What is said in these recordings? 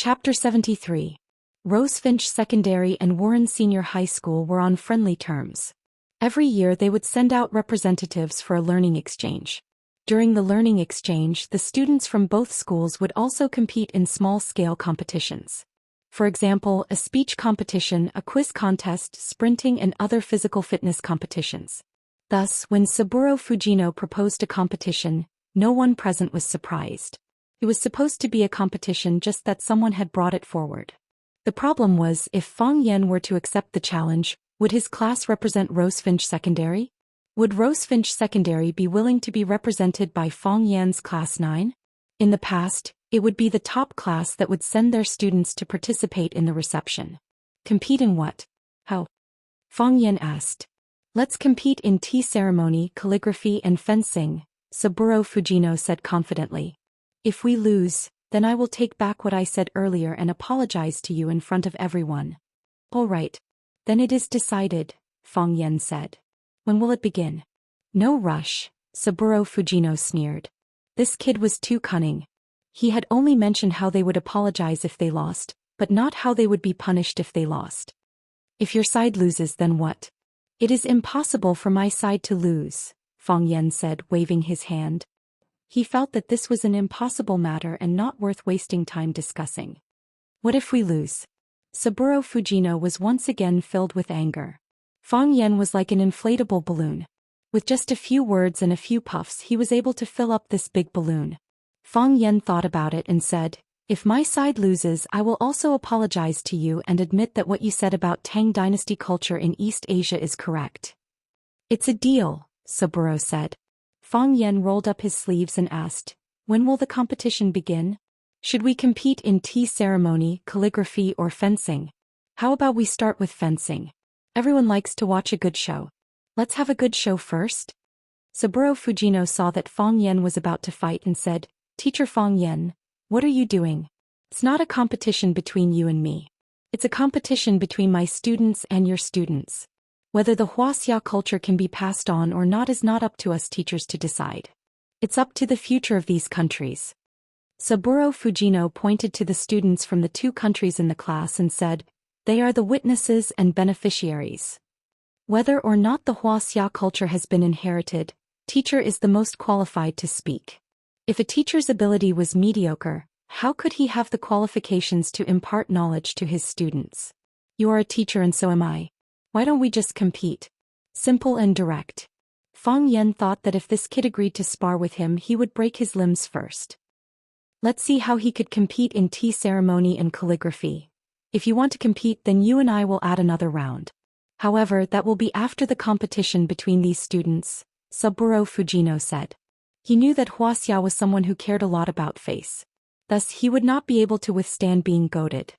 Chapter 73. Rosefinch Secondary and Warren Senior High School were on friendly terms. Every year they would send out representatives for a learning exchange. During the learning exchange, the students from both schools would also compete in small-scale competitions. For example, a speech competition, a quiz contest, sprinting and other physical fitness competitions. Thus, when Saburo Fujino proposed a competition, no one present was surprised. It was supposed to be a competition, just that someone had brought it forward. The problem was, if Fang Yan were to accept the challenge, would his class represent Rosefinch Secondary? Would Rosefinch Secondary be willing to be represented by Fang Yan's Class 9? In the past, it would be the top class that would send their students to participate in the reception. Compete in what? How? Fang Yan asked. Let's compete in tea ceremony, calligraphy and fencing, Saburo Fujino said confidently. If we lose, then I will take back what I said earlier and apologize to you in front of everyone. All right. Then it is decided, Fang Yan said. When will it begin? No rush, Saburo Fujino sneered. This kid was too cunning. He had only mentioned how they would apologize if they lost, but not how they would be punished if they lost. If your side loses, then what? It is impossible for my side to lose, Fang Yan said, waving his hand. He felt that this was an impossible matter and not worth wasting time discussing. What if we lose? Saburo Fujino was once again filled with anger. Fang Yan was like an inflatable balloon. With just a few words and a few puffs, he was able to fill up this big balloon. Fang Yan thought about it and said, if my side loses, I will also apologize to you and admit that what you said about Tang Dynasty culture in East Asia is correct. It's a deal, Saburo said. Fang Yan rolled up his sleeves and asked, when will the competition begin? Should we compete in tea ceremony, calligraphy or fencing? How about we start with fencing? Everyone likes to watch a good show. Let's have a good show first. Saburo Fujino saw that Fang Yan was about to fight and said, Teacher Fang Yan, what are you doing? It's not a competition between you and me. It's a competition between my students and your students. Whether the Wuxia culture can be passed on or not is not up to us teachers to decide. It's up to the future of these countries. Saburo Fujino pointed to the students from the two countries in the class and said, they are the witnesses and beneficiaries. Whether or not the Wuxia culture has been inherited, teacher is the most qualified to speak. If a teacher's ability was mediocre, how could he have the qualifications to impart knowledge to his students? You are a teacher and so am I. Why don't we just compete? Simple and direct. Fang Yan thought that if this kid agreed to spar with him, he would break his limbs first. Let's see how he could compete in tea ceremony and calligraphy. If you want to compete, then you and I will add another round. However, that will be after the competition between these students, Saburo Fujino said. He knew that Wuxia was someone who cared a lot about face. Thus, he would not be able to withstand being goaded.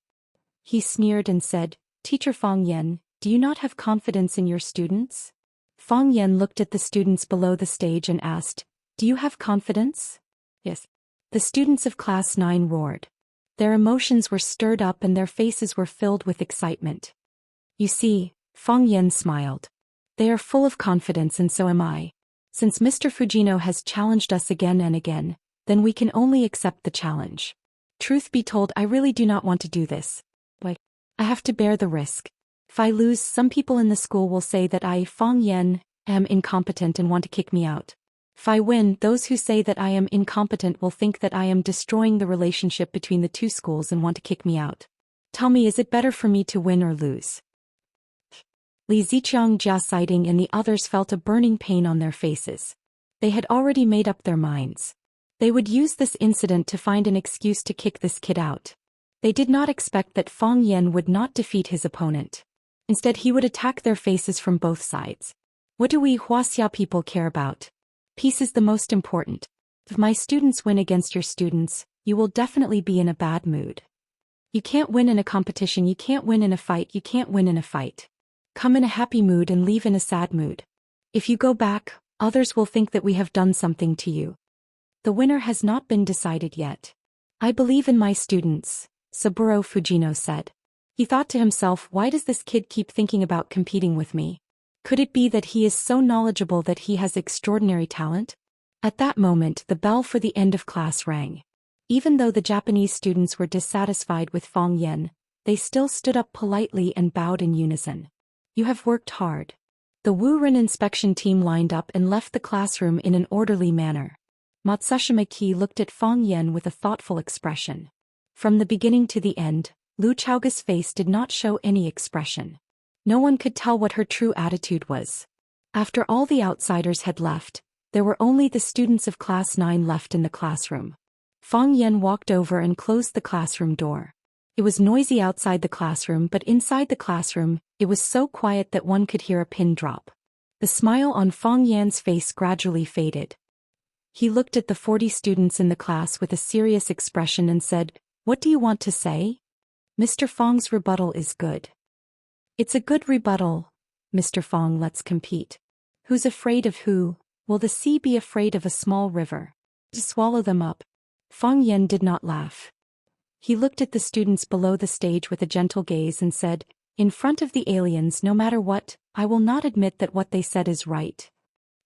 He sneered and said, Teacher Fang Yan, do you not have confidence in your students? Fang Yan looked at the students below the stage and asked, do you have confidence? Yes. The students of Class 9 roared. Their emotions were stirred up and their faces were filled with excitement. You see, Fang Yan smiled. They are full of confidence and so am I. Since Mr. Fujino has challenged us again and again, then we can only accept the challenge. Truth be told, I really do not want to do this. But I have to bear the risk. If I lose, some people in the school will say that I, Fang Yan, am incompetent and want to kick me out. If I win, those who say that I am incompetent will think that I am destroying the relationship between the two schools and want to kick me out. Tell me, is it better for me to win or lose? Li Ziqiang, Jia Siding and the others felt a burning pain on their faces. They had already made up their minds. They would use this incident to find an excuse to kick this kid out. They did not expect that Fang Yan would not defeat his opponent. Instead, he would attack their faces from both sides. What do we Wuxia people care about? Peace is the most important. If my students win against your students, you will definitely be in a bad mood. You can't win in a competition, you can't win in a fight, you can't win in a fight. Come in a happy mood and leave in a sad mood. If you go back, others will think that we have done something to you. The winner has not been decided yet. I believe in my students, Saburo Fujino said. He thought to himself, why does this kid keep thinking about competing with me? Could it be that he is so knowledgeable that he has extraordinary talent? At that moment, the bell for the end of class rang. Even though the Japanese students were dissatisfied with Fang Yan, they still stood up politely and bowed in unison. You have worked hard. The Wu Ren inspection team lined up and left the classroom in an orderly manner. Matsushima Ki looked at Fang Yan with a thoughtful expression. From the beginning to the end, Lu Chaoga's face did not show any expression. No one could tell what her true attitude was. After all the outsiders had left, there were only the students of Class 9 left in the classroom. Fang Yan walked over and closed the classroom door. It was noisy outside the classroom, but inside the classroom, it was so quiet that one could hear a pin drop. The smile on Fang Yan's face gradually faded. He looked at the 40 students in the class with a serious expression and said, "What do you want to say?" Mr. Fang's rebuttal is good. It's a good rebuttal. Mr. Fang, let's compete. Who's afraid of who? Will the sea be afraid of a small river? To swallow them up. Fang Yan did not laugh. He looked at the students below the stage with a gentle gaze and said, "In front of the aliens, no matter what, I will not admit that what they said is right.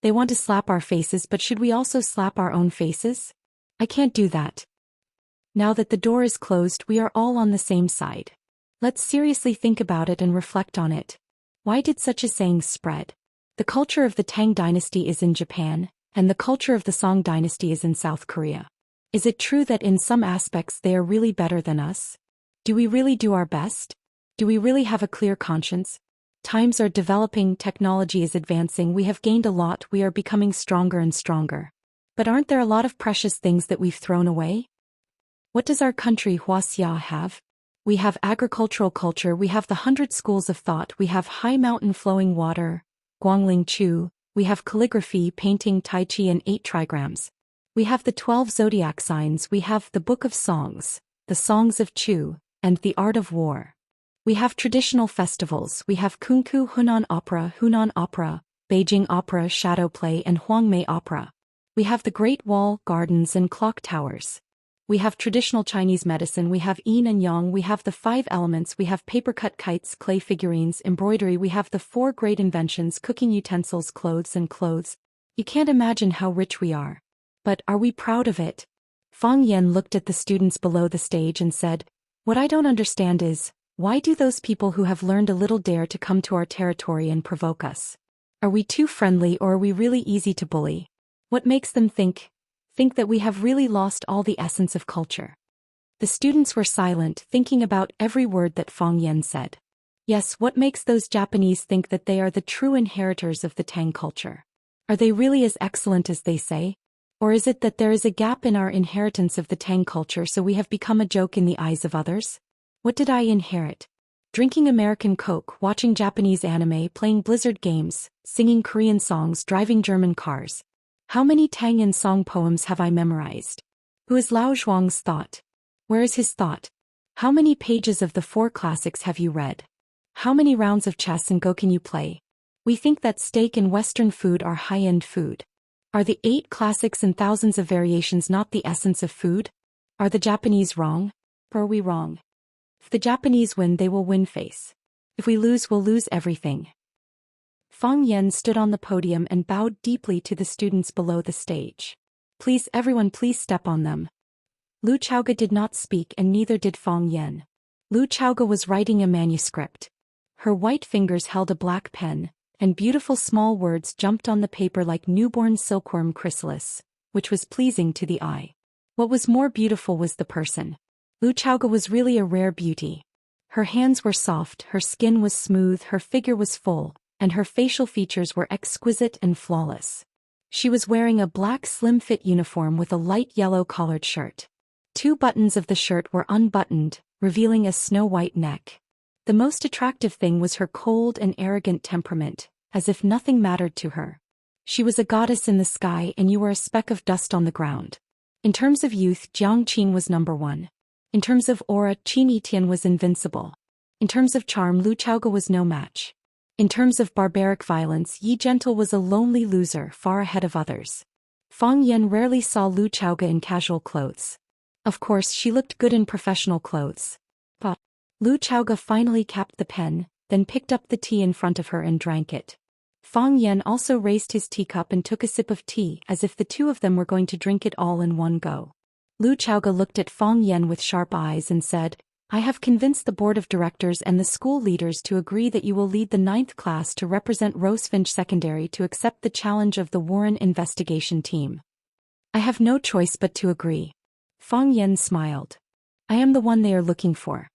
They want to slap our faces, but should we also slap our own faces? I can't do that. Now that the door is closed, we are all on the same side. Let's seriously think about it and reflect on it. Why did such a saying spread? The culture of the Tang dynasty is in Japan, and the culture of the Song dynasty is in South Korea. Is it true that in some aspects they are really better than us? Do we really do our best? Do we really have a clear conscience? Times are developing, technology is advancing, we have gained a lot, we are becoming stronger and stronger. But aren't there a lot of precious things that we've thrown away? What does our country Wuxia have? We have agricultural culture, we have the 100 schools of thought, we have high mountain flowing water, Guangling Chu, we have calligraphy, painting, Tai Chi and 8 trigrams. We have the 12 zodiac signs, we have the Book of Songs, the Songs of Chu, and the Art of War. We have traditional festivals, we have Kunku Hunan Opera, Beijing Opera, Shadow Play and Huangmei Opera. We have the Great Wall, gardens and clock towers. We have traditional Chinese medicine, we have yin and yang, we have the 5 elements, we have paper-cut kites, clay figurines, embroidery, we have the 4 great inventions, cooking utensils, clothes and clothes. You can't imagine how rich we are. But are we proud of it? Fang Yan looked at the students below the stage and said, "What I don't understand is, why do those people who have learned a little dare to come to our territory and provoke us? Are we too friendly or are we really easy to bully? What makes them think that we have really lost all the essence of culture?" The students were silent, thinking about every word that Fang Yan said. Yes, what makes those Japanese think that they are the true inheritors of the Tang culture? Are they really as excellent as they say? Or is it that there is a gap in our inheritance of the Tang culture, so we have become a joke in the eyes of others? What did I inherit? Drinking American Coke, watching Japanese anime, playing Blizzard games, singing Korean songs, driving German cars. How many Tang and song poems have I memorized? Who is Lao Zhuang's thought? Where is his thought? How many pages of the 4 classics have you read? How many rounds of chess and Go can you play? We think that steak and Western food are high-end food. Are the 8 classics and thousands of variations not the essence of food? Are the Japanese wrong? Or are we wrong? If the Japanese win, they will win face. If we lose, we'll lose everything. Fang Yan stood on the podium and bowed deeply to the students below the stage. Please, everyone, please step on them. Lu Chaoga did not speak and neither did Fang Yan. Lu Chaoga was writing a manuscript. Her white fingers held a black pen, and beautiful small words jumped on the paper like newborn silkworm chrysalis, which was pleasing to the eye. What was more beautiful was the person. Lu Chaoga was really a rare beauty. Her hands were soft, her skin was smooth, her figure was full, and her facial features were exquisite and flawless. She was wearing a black slim-fit uniform with a light yellow collared shirt. 2 buttons of the shirt were unbuttoned, revealing a snow-white neck. The most attractive thing was her cold and arrogant temperament, as if nothing mattered to her. She was a goddess in the sky and you were a speck of dust on the ground. In terms of youth, Jiang Qin was number 1. In terms of aura, Qin Yitian was invincible. In terms of charm, Lu Chaoga was no match. In terms of barbaric violence, Yi Gentle was a lonely loser, far ahead of others. Fang Yan rarely saw Lu Chaoga in casual clothes. Of course, she looked good in professional clothes. But Lu Chaoga finally capped the pen, then picked up the tea in front of her and drank it. Fang Yan also raised his teacup and took a sip of tea, as if the 2 of them were going to drink it all in one go. Lu Chaoge looked at Fang Yan with sharp eyes and said, I have convinced the board of directors and the school leaders to agree that you will lead the 9th class to represent Rosefinch Secondary to accept the challenge of the Warren investigation team. I have no choice but to agree. Fang Yan smiled. I am the one they are looking for.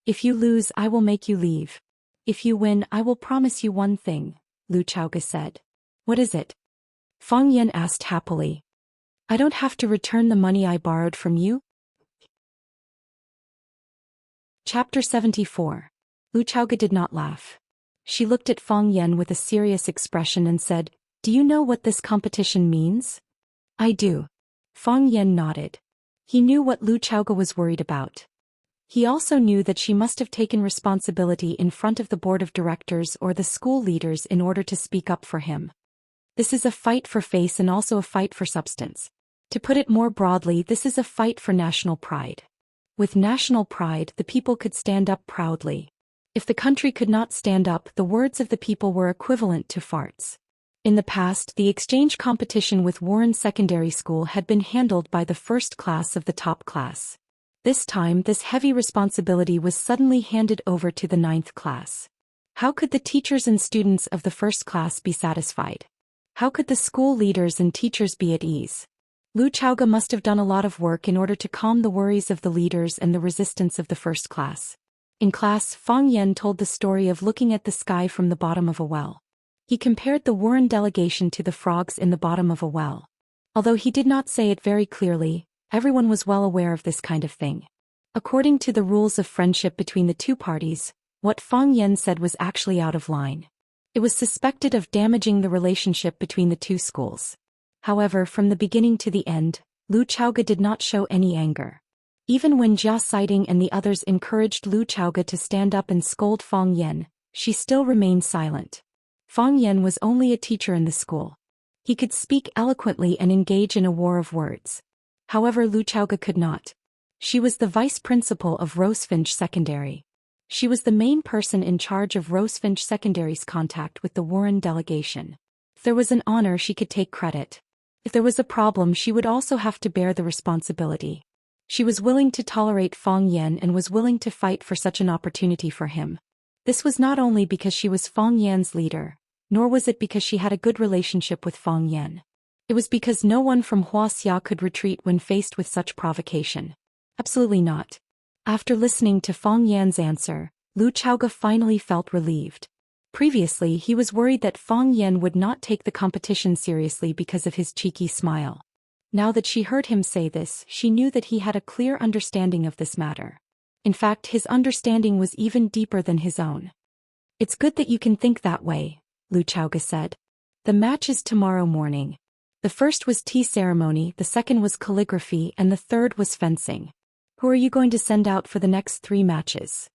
If you lose, I will make you leave. If you win, I will promise you one thing, Lu Chaoge said. What is it? Fang Yan asked happily. I don't have to return the money I borrowed from you? Chapter 74. Lu Chaoge did not laugh. She looked at Fang Yan with a serious expression and said, Do you know what this competition means? I do. Fang Yan nodded. He knew what Lu Chaoge was worried about. He also knew that she must have taken responsibility in front of the board of directors or the school leaders in order to speak up for him. This is a fight for face and also a fight for substance. To put it more broadly, this is a fight for national pride. With national pride, the people could stand up proudly. If the country could not stand up, the words of the people were equivalent to farts. In the past, the exchange competition with Warren Secondary School had been handled by the first class of the top class. This time, this heavy responsibility was suddenly handed over to the 9th class. How could the teachers and students of the first class be satisfied? How could the school leaders and teachers be at ease? Lu Chaoge must have done a lot of work in order to calm the worries of the leaders and the resistance of the first class. In class, Fang Yan told the story of looking at the sky from the bottom of a well. He compared the Warren delegation to the frogs in the bottom of a well. Although he did not say it very clearly, everyone was well aware of this kind of thing. According to the rules of friendship between the two parties, what Fang Yan said was actually out of line. It was suspected of damaging the relationship between the two schools. However, from the beginning to the end, Lu Chaoge did not show any anger. Even when Jia Siding and the others encouraged Lu Chaoge to stand up and scold Fang Yan, she still remained silent. Fang Yan was only a teacher in the school. He could speak eloquently and engage in a war of words. However, Lu Chaoge could not. She was the vice principal of Rosefinch Secondary. She was the main person in charge of Rosefinch Secondary's contact with the Warren delegation. If there was an honor, she could take credit. If there was a problem, she would also have to bear the responsibility. She was willing to tolerate Fang Yan and was willing to fight for such an opportunity for him. This was not only because she was Fang Yan's leader, nor was it because she had a good relationship with Fang Yan. It was because no one from Wuxia could retreat when faced with such provocation. Absolutely not. After listening to Fang Yan's answer, Lu Chaoge finally felt relieved. Previously, he was worried that Fang Yan would not take the competition seriously because of his cheeky smile. Now that she heard him say this, she knew that he had a clear understanding of this matter. In fact, his understanding was even deeper than his own. It's good that you can think that way, Lu Chaoge said. The match is tomorrow morning. The first was tea ceremony, the second was calligraphy, and the third was fencing. Who are you going to send out for the next 3 matches?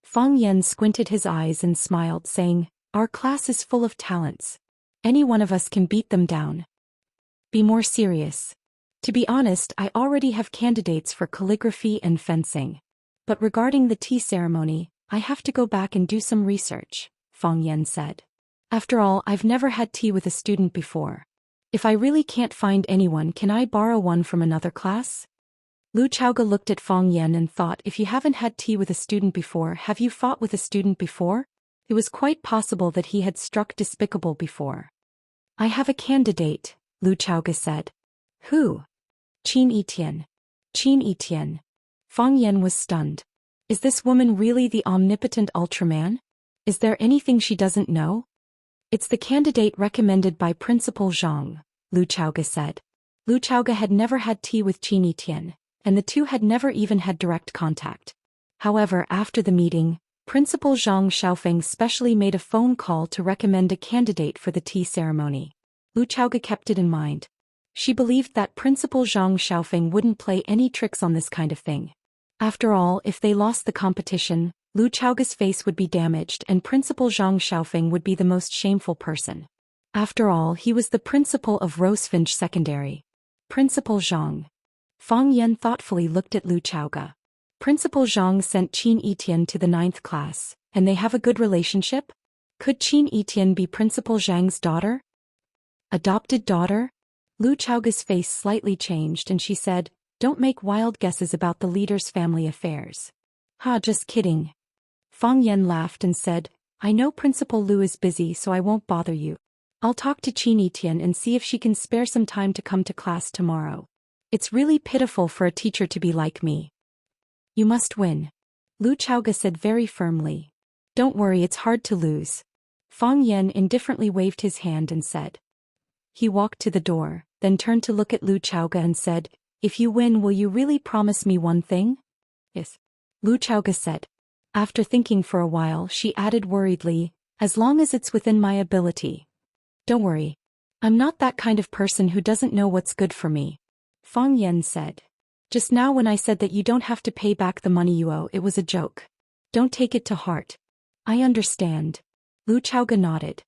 Fang Yan squinted his eyes and smiled, saying, Our class is full of talents. Any one of us can beat them down. Be more serious. To be honest, I already have candidates for calligraphy and fencing. But regarding the tea ceremony, I have to go back and do some research, Fang Yan said. After all, I've never had tea with a student before. If I really can't find anyone, can I borrow one from another class? Lu Chaoge looked at Fang Yan and thought, if you haven't had tea with a student before, have you fought with a student before? It was quite possible that he had struck despicable before. I have a candidate, Lu Chaoge said. Who? Qin Yitian. Qin Yitian. Fang Yan was stunned. Is this woman really the omnipotent Ultraman? Is there anything she doesn't know? It's the candidate recommended by Principal Zhang, Lu Chaoge said. Lu Chaoge had never had tea with Qin Yitian, and the two had never even had direct contact. However, after the meeting, Principal Zhang Xiaofeng specially made a phone call to recommend a candidate for the tea ceremony. Lu Chaoge kept it in mind. She believed that Principal Zhang Xiaofeng wouldn't play any tricks on this kind of thing. After all, if they lost the competition, Lu Chaoge's face would be damaged and Principal Zhang Xiaofeng would be the most shameful person. After all, he was the principal of Rosefinch Secondary. Principal Zhang. Fang Yan thoughtfully looked at Lu Chaoge. Principal Zhang sent Qin Yitian to the 9th class, and they have a good relationship? Could Qin Yitian be Principal Zhang's daughter? Adopted daughter? Lu Chaoge's face slightly changed and she said, Don't make wild guesses about the leader's family affairs. Ha, just kidding. Fang Yan laughed and said, I know Principal Lu is busy, so I won't bother you. I'll talk to Qin Tian and see if she can spare some time to come to class tomorrow. It's really pitiful for a teacher to be like me. You must win. Lu Chaoga said very firmly. Don't worry, it's hard to lose. Fang Yan indifferently waved his hand and said. He walked to the door, then turned to look at Lu Chaoga and said, If you win, will you really promise me one thing? Yes. Lu Chaoga said. After thinking for a while, she added worriedly, As long as it's within my ability. Don't worry. I'm not that kind of person who doesn't know what's good for me. Fang Yan said. Just now when I said that you don't have to pay back the money you owe, it was a joke. Don't take it to heart. I understand. Lu Chaoga nodded.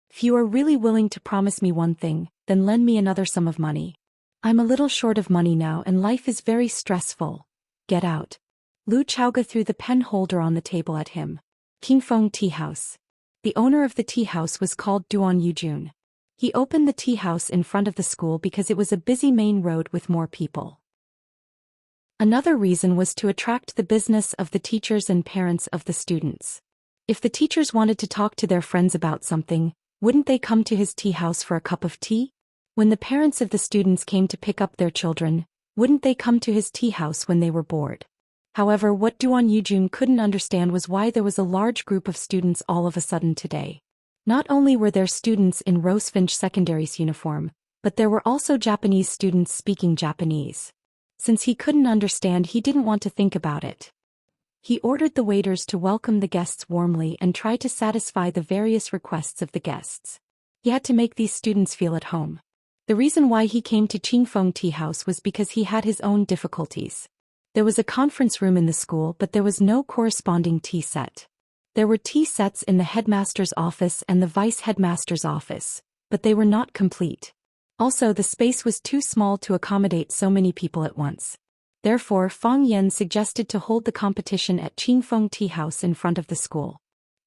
If you are really willing to promise me one thing, then lend me another sum of money. I'm a little short of money now and life is very stressful. Get out. Lu Chaoga threw the pen holder on the table at him. Qingfeng Tea House. The owner of the tea house was called Duan Yujun. He opened the tea house in front of the school because it was a busy main road with more people. Another reason was to attract the business of the teachers and parents of the students. If the teachers wanted to talk to their friends about something, wouldn't they come to his tea house for a cup of tea? When the parents of the students came to pick up their children, wouldn't they come to his tea house when they were bored? However, what Duan Yujun couldn't understand was why there was a large group of students all of a sudden today. Not only were there students in Rosefinch Secondary's uniform, but there were also Japanese students speaking Japanese. Since he couldn't understand, he didn't want to think about it. He ordered the waiters to welcome the guests warmly and try to satisfy the various requests of the guests. He had to make these students feel at home. The reason why he came to Qingfeng Tea House was because he had his own difficulties. There was a conference room in the school, but there was no corresponding tea set. There were tea sets in the headmaster's office and the vice headmaster's office, but they were not complete. Also, the space was too small to accommodate so many people at once. Therefore, Fang Yan suggested to hold the competition at Qingfeng Tea House in front of the school.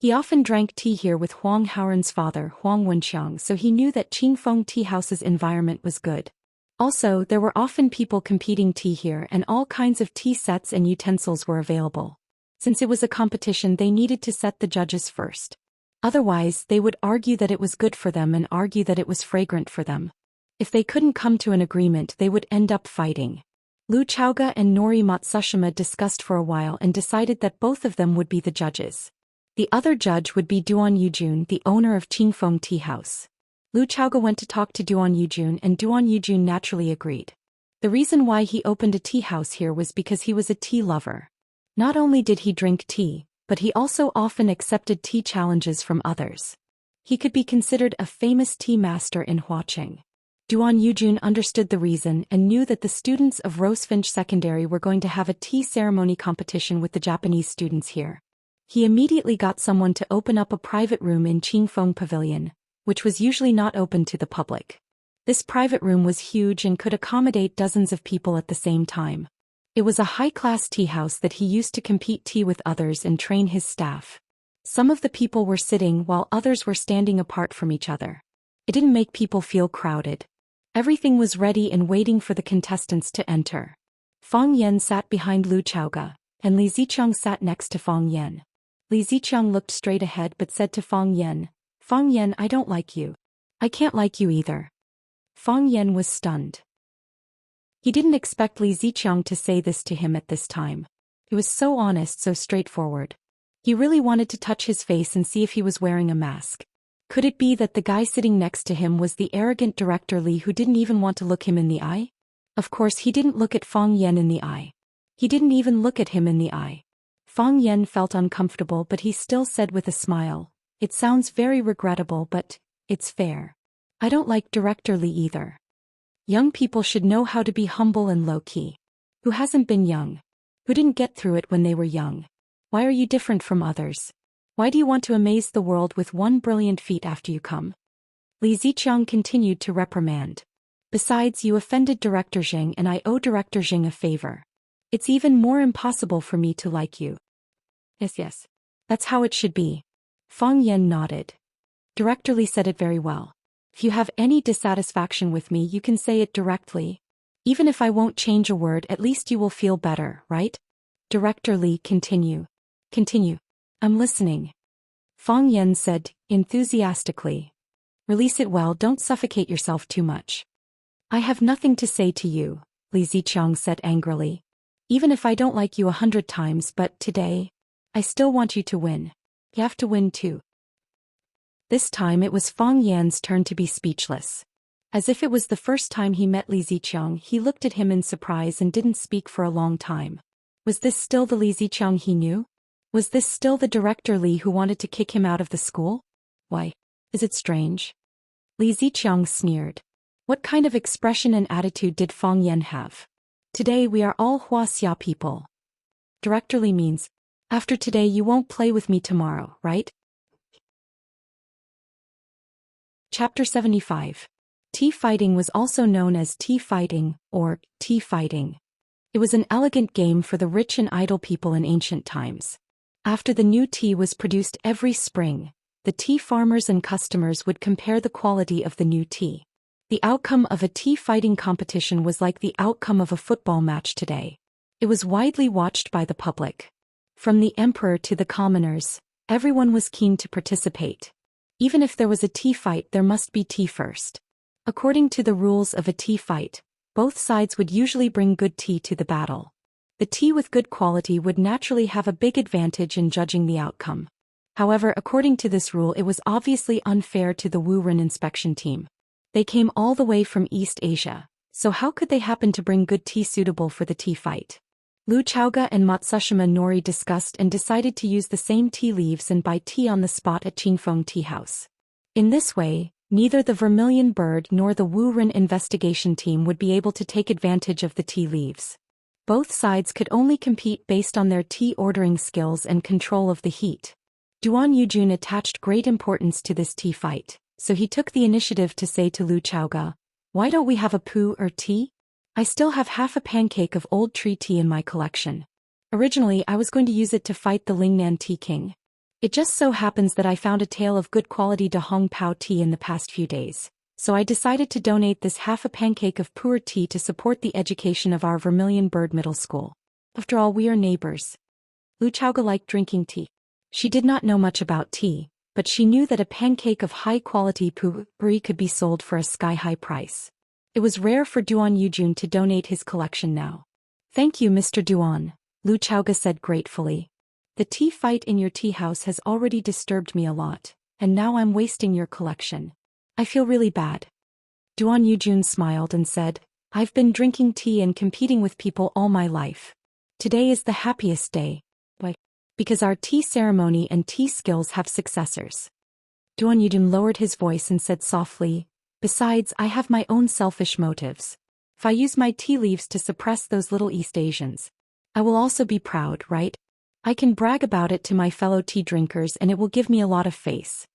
He often drank tea here with Huang Haoren's father, Huang Wenxiang, so he knew that Qingfeng Tea House's environment was good. Also, there were often people competing tea here and all kinds of tea sets and utensils were available. Since it was a competition, they needed to set the judges first. Otherwise, they would argue that it was good for them and argue that it was fragrant for them. If they couldn't come to an agreement, they would end up fighting. Lu Chaoga and Nori Matsushima discussed for a while and decided that both of them would be the judges. The other judge would be Duan Yujun, the owner of Qingfeng Tea House. Lu Chaoga went to talk to Duan Yujun and Duan Yujun naturally agreed. The reason why he opened a tea house here was because he was a tea lover. Not only did he drink tea, but he also often accepted tea challenges from others. He could be considered a famous tea master in Huaqing. Duan Yujun understood the reason and knew that the students of Rosefinch Secondary were going to have a tea ceremony competition with the Japanese students here. He immediately got someone to open up a private room in Qingfeng Pavilion, which was usually not open to the public. This private room was huge and could accommodate dozens of people at the same time. It was a high-class tea house that he used to compete tea with others and train his staff. Some of the people were sitting while others were standing apart from each other. It didn't make people feel crowded. Everything was ready and waiting for the contestants to enter. Fang Yan sat behind Lu Chaoga, and Li Ziqiang sat next to Fang Yan. Li Ziqiang looked straight ahead but said to Fang Yan, I don't like you. I can't like you either. Fang Yan was stunned. He didn't expect Li Ziqiang to say this to him at this time. He was so honest, so straightforward. He really wanted to touch his face and see if he was wearing a mask. Could it be that the guy sitting next to him was the arrogant Director Li who didn't even want to look him in the eye? Of course he didn't look at Fang Yan in the eye. He didn't even look at him in the eye. Fang Yan felt uncomfortable, but he still said with a smile, It sounds very regrettable, but it's fair. I don't like Director Li either. Young people should know how to be humble and low-key. Who hasn't been young? Who didn't get through it when they were young? Why are you different from others? Why do you want to amaze the world with one brilliant feat after you come? Li Ziqiang continued to reprimand. Besides, you offended Director Zheng and I owe Director Zheng a favor. It's even more impossible for me to like you. Yes. That's how it should be. Fang Yan nodded. Director Li said it very well. If you have any dissatisfaction with me, you can say it directly. Even if I won't change a word, at least you will feel better, right? Director Li, continue. Continue. I'm listening. Fang Yan said, enthusiastically. Release it well, don't suffocate yourself too much. I have nothing to say to you, Li Ziqiang said angrily. Even if I don't like you 100 times, but today, I still want you to win. You have to win too. This time it was Fang Yan's turn to be speechless. As if it was the first time he met Li Ziqiang, he looked at him in surprise and didn't speak for a long time. Was this still the Li Ziqiang he knew? Was this still the Director Li who wanted to kick him out of the school? Why, is it strange? Li Ziqiang sneered. What kind of expression and attitude did Fang Yan have? Today we are all Wuxia people. Director Li means, after today you won't play with me tomorrow, right? Chapter 75. Tea fighting was also known as tea fighting, or tea fighting. It was an elegant game for the rich and idle people in ancient times. After the new tea was produced every spring, the tea farmers and customers would compare the quality of the new tea. The outcome of a tea fighting competition was like the outcome of a football match today. It was widely watched by the public. From the emperor to the commoners, everyone was keen to participate. Even if there was a tea fight, there must be tea first. According to the rules of a tea fight, both sides would usually bring good tea to the battle. The tea with good quality would naturally have a big advantage in judging the outcome. However, according to this rule, it was obviously unfair to the Wuren inspection team. They came all the way from East Asia, so how could they happen to bring good tea suitable for the tea fight? Lu Chaoga and Matsushima Nori discussed and decided to use the same tea leaves and buy tea on the spot at Qingfeng Tea House. In this way, neither the Vermilion Bird nor the Wuren investigation team would be able to take advantage of the tea leaves. Both sides could only compete based on their tea ordering skills and control of the heat. Duan Yujun attached great importance to this tea fight, so he took the initiative to say to Lu Chaoga, "Why don't we have a pu or tea? I still have half a pancake of old tree tea in my collection. Originally I was going to use it to fight the Lingnan Tea King. It just so happens that I found a tale of good quality Dahong Pao tea in the past few days, so I decided to donate this half a pancake of pu'er tea to support the education of our Vermilion Bird Middle School. After all, we are neighbors." Lu Chaoga liked drinking tea. She did not know much about tea, but she knew that a pancake of high-quality pu'er could be sold for a sky-high price. It was rare for Duan Yujun to donate his collection now. "Thank you, Mr. Duan," Lu Chaoga said gratefully. "The tea fight in your tea house has already disturbed me a lot, and now I'm wasting your collection. I feel really bad." Duan Yujun smiled and said, "I've been drinking tea and competing with people all my life. Today is the happiest day. Why? Because our tea ceremony and tea skills have successors." Duan Yujun lowered his voice and said softly, "Besides, I have my own selfish motives. If I use my tea leaves to suppress those little East Asians, I will also be proud, right? I can brag about it to my fellow tea drinkers and it will give me a lot of face."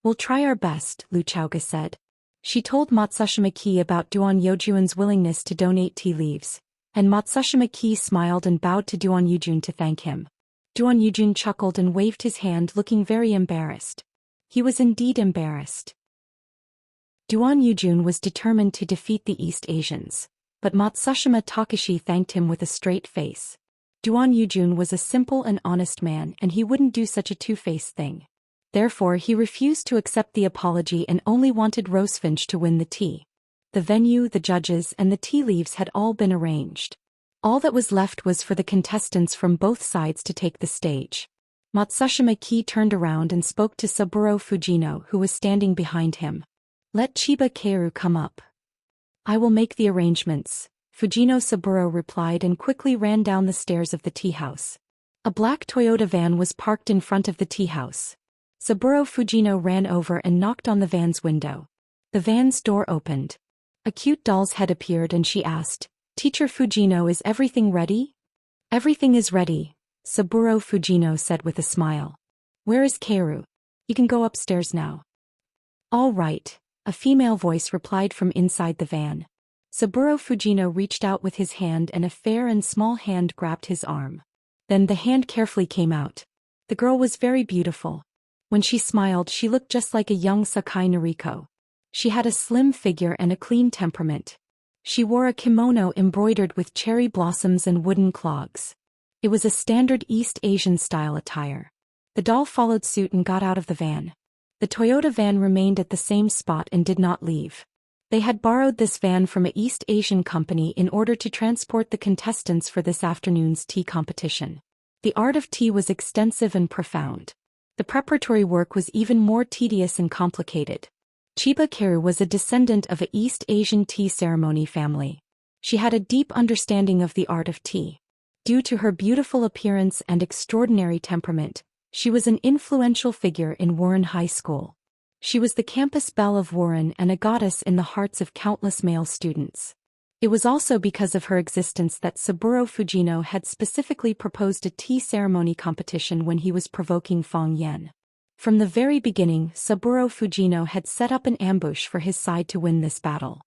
"We'll try our best," Lu Chaoga said. She told Matsushima Ki about Duan Yujun's willingness to donate tea leaves, and Matsushima Ki smiled and bowed to Duan Yujun to thank him. Duan Yujun chuckled and waved his hand, looking very embarrassed. He was indeed embarrassed. Duan Yujun was determined to defeat the East Asians, but Matsushima Takashi thanked him with a straight face. Duan Yujun was a simple and honest man and he wouldn't do such a two-faced thing. Therefore he refused to accept the apology and only wanted Rosefinch to win the tea. The venue, the judges, and the tea leaves had all been arranged. All that was left was for the contestants from both sides to take the stage. Matsushima Ki turned around and spoke to Saburo Fujino, who was standing behind him. "Let Chiba Keiru come up." "I will make the arrangements," Fujino Saburo replied and quickly ran down the stairs of the tea house. A black Toyota van was parked in front of the tea house. Saburo Fujino ran over and knocked on the van's window. The van's door opened. A cute doll's head appeared and she asked, "Teacher Fujino, is everything ready?" "Everything is ready," Saburo Fujino said with a smile. "Where is Keiru? You can go upstairs now." "All right," a female voice replied from inside the van. Saburo Fujino reached out with his hand and a fair and small hand grabbed his arm. Then the hand carefully came out. The girl was very beautiful. When she smiled, she looked just like a young Sakai Noriko. She had a slim figure and a clean temperament. She wore a kimono embroidered with cherry blossoms and wooden clogs. It was a standard East Asian-style attire. The doll followed suit and got out of the van. The Toyota van remained at the same spot and did not leave. They had borrowed this van from an East Asian company in order to transport the contestants for this afternoon's tea competition. The art of tea was extensive and profound. The preparatory work was even more tedious and complicated. Chiba Keru was a descendant of an East Asian tea ceremony family. She had a deep understanding of the art of tea. Due to her beautiful appearance and extraordinary temperament, she was an influential figure in Warren High School. She was the campus belle of Warren and a goddess in the hearts of countless male students. It was also because of her existence that Saburo Fujino had specifically proposed a tea ceremony competition when he was provoking Fang Yan. From the very beginning, Saburo Fujino had set up an ambush for his side to win this battle.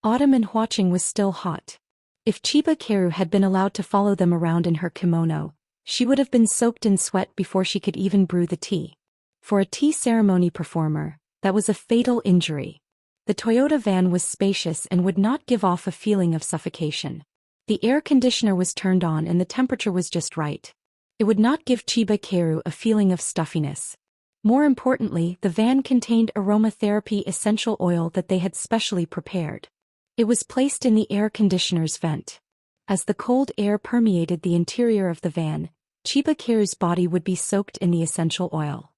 Autumn and Huaqing was still hot. If Chiba Keru had been allowed to follow them around in her kimono, she would have been soaked in sweat before she could even brew the tea. For a tea ceremony performer, that was a fatal injury. The Toyota van was spacious and would not give off a feeling of suffocation. The air conditioner was turned on and the temperature was just right. It would not give Chiba Keru a feeling of stuffiness. More importantly, the van contained aromatherapy essential oil that they had specially prepared. It was placed in the air conditioner's vent. As the cold air permeated the interior of the van, Chiba Keru's body would be soaked in the essential oil.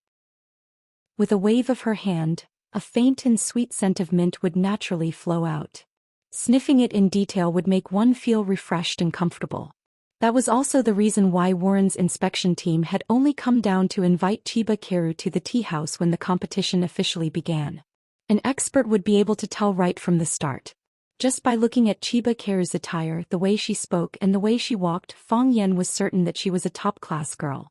With a wave of her hand, a faint and sweet scent of mint would naturally flow out. Sniffing it in detail would make one feel refreshed and comfortable. That was also the reason why Warren's inspection team had only come down to invite Chiba Keru to the tea house when the competition officially began. An expert would be able to tell right from the start. Just by looking at Chiba Keru's attire, the way she spoke and the way she walked, Fang Yan was certain that she was a top-class girl.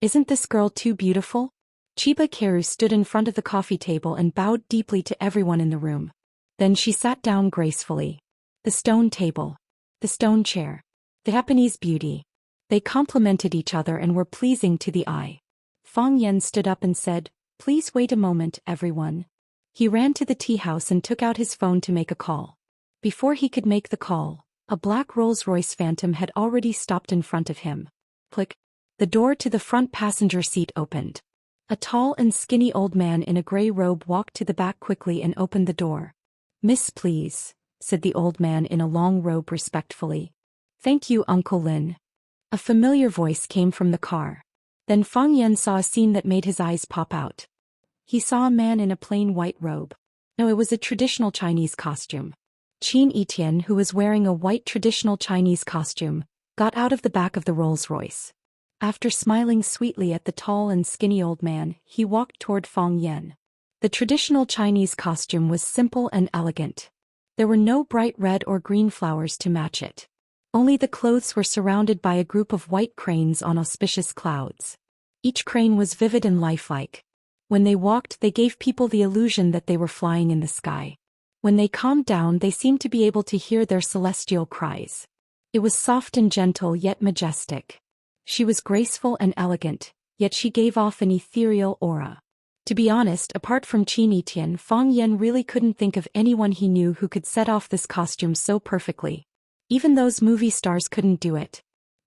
Isn't this girl too beautiful? Chiba Keru stood in front of the coffee table and bowed deeply to everyone in the room. Then she sat down gracefully. The stone table. The stone chair. The Japanese beauty. They complemented each other and were pleasing to the eye. Fang Yan stood up and said, "Please wait a moment, everyone." He ran to the tea house and took out his phone to make a call. Before he could make the call, a black Rolls-Royce Phantom had already stopped in front of him. Click. The door to the front passenger seat opened. A tall and skinny old man in a gray robe walked to the back quickly and opened the door. "Miss, please," said the old man in a long robe respectfully. "Thank you, Uncle Lin." A familiar voice came from the car. Then Fang Yan saw a scene that made his eyes pop out. He saw a man in a plain white robe. No, it was a traditional Chinese costume. Qin Etienne, who was wearing a white traditional Chinese costume, got out of the back of the Rolls-Royce. After smiling sweetly at the tall and skinny old man, he walked toward Fang Yan. The traditional Chinese costume was simple and elegant. There were no bright red or green flowers to match it. Only the clothes were surrounded by a group of white cranes on auspicious clouds. Each crane was vivid and lifelike. When they walked, they gave people the illusion that they were flying in the sky. When they calmed down, they seemed to be able to hear their celestial cries. It was soft and gentle yet majestic. She was graceful and elegant, yet she gave off an ethereal aura. To be honest, apart from Qin Etienne, Fang Yan really couldn't think of anyone he knew who could set off this costume so perfectly. Even those movie stars couldn't do it.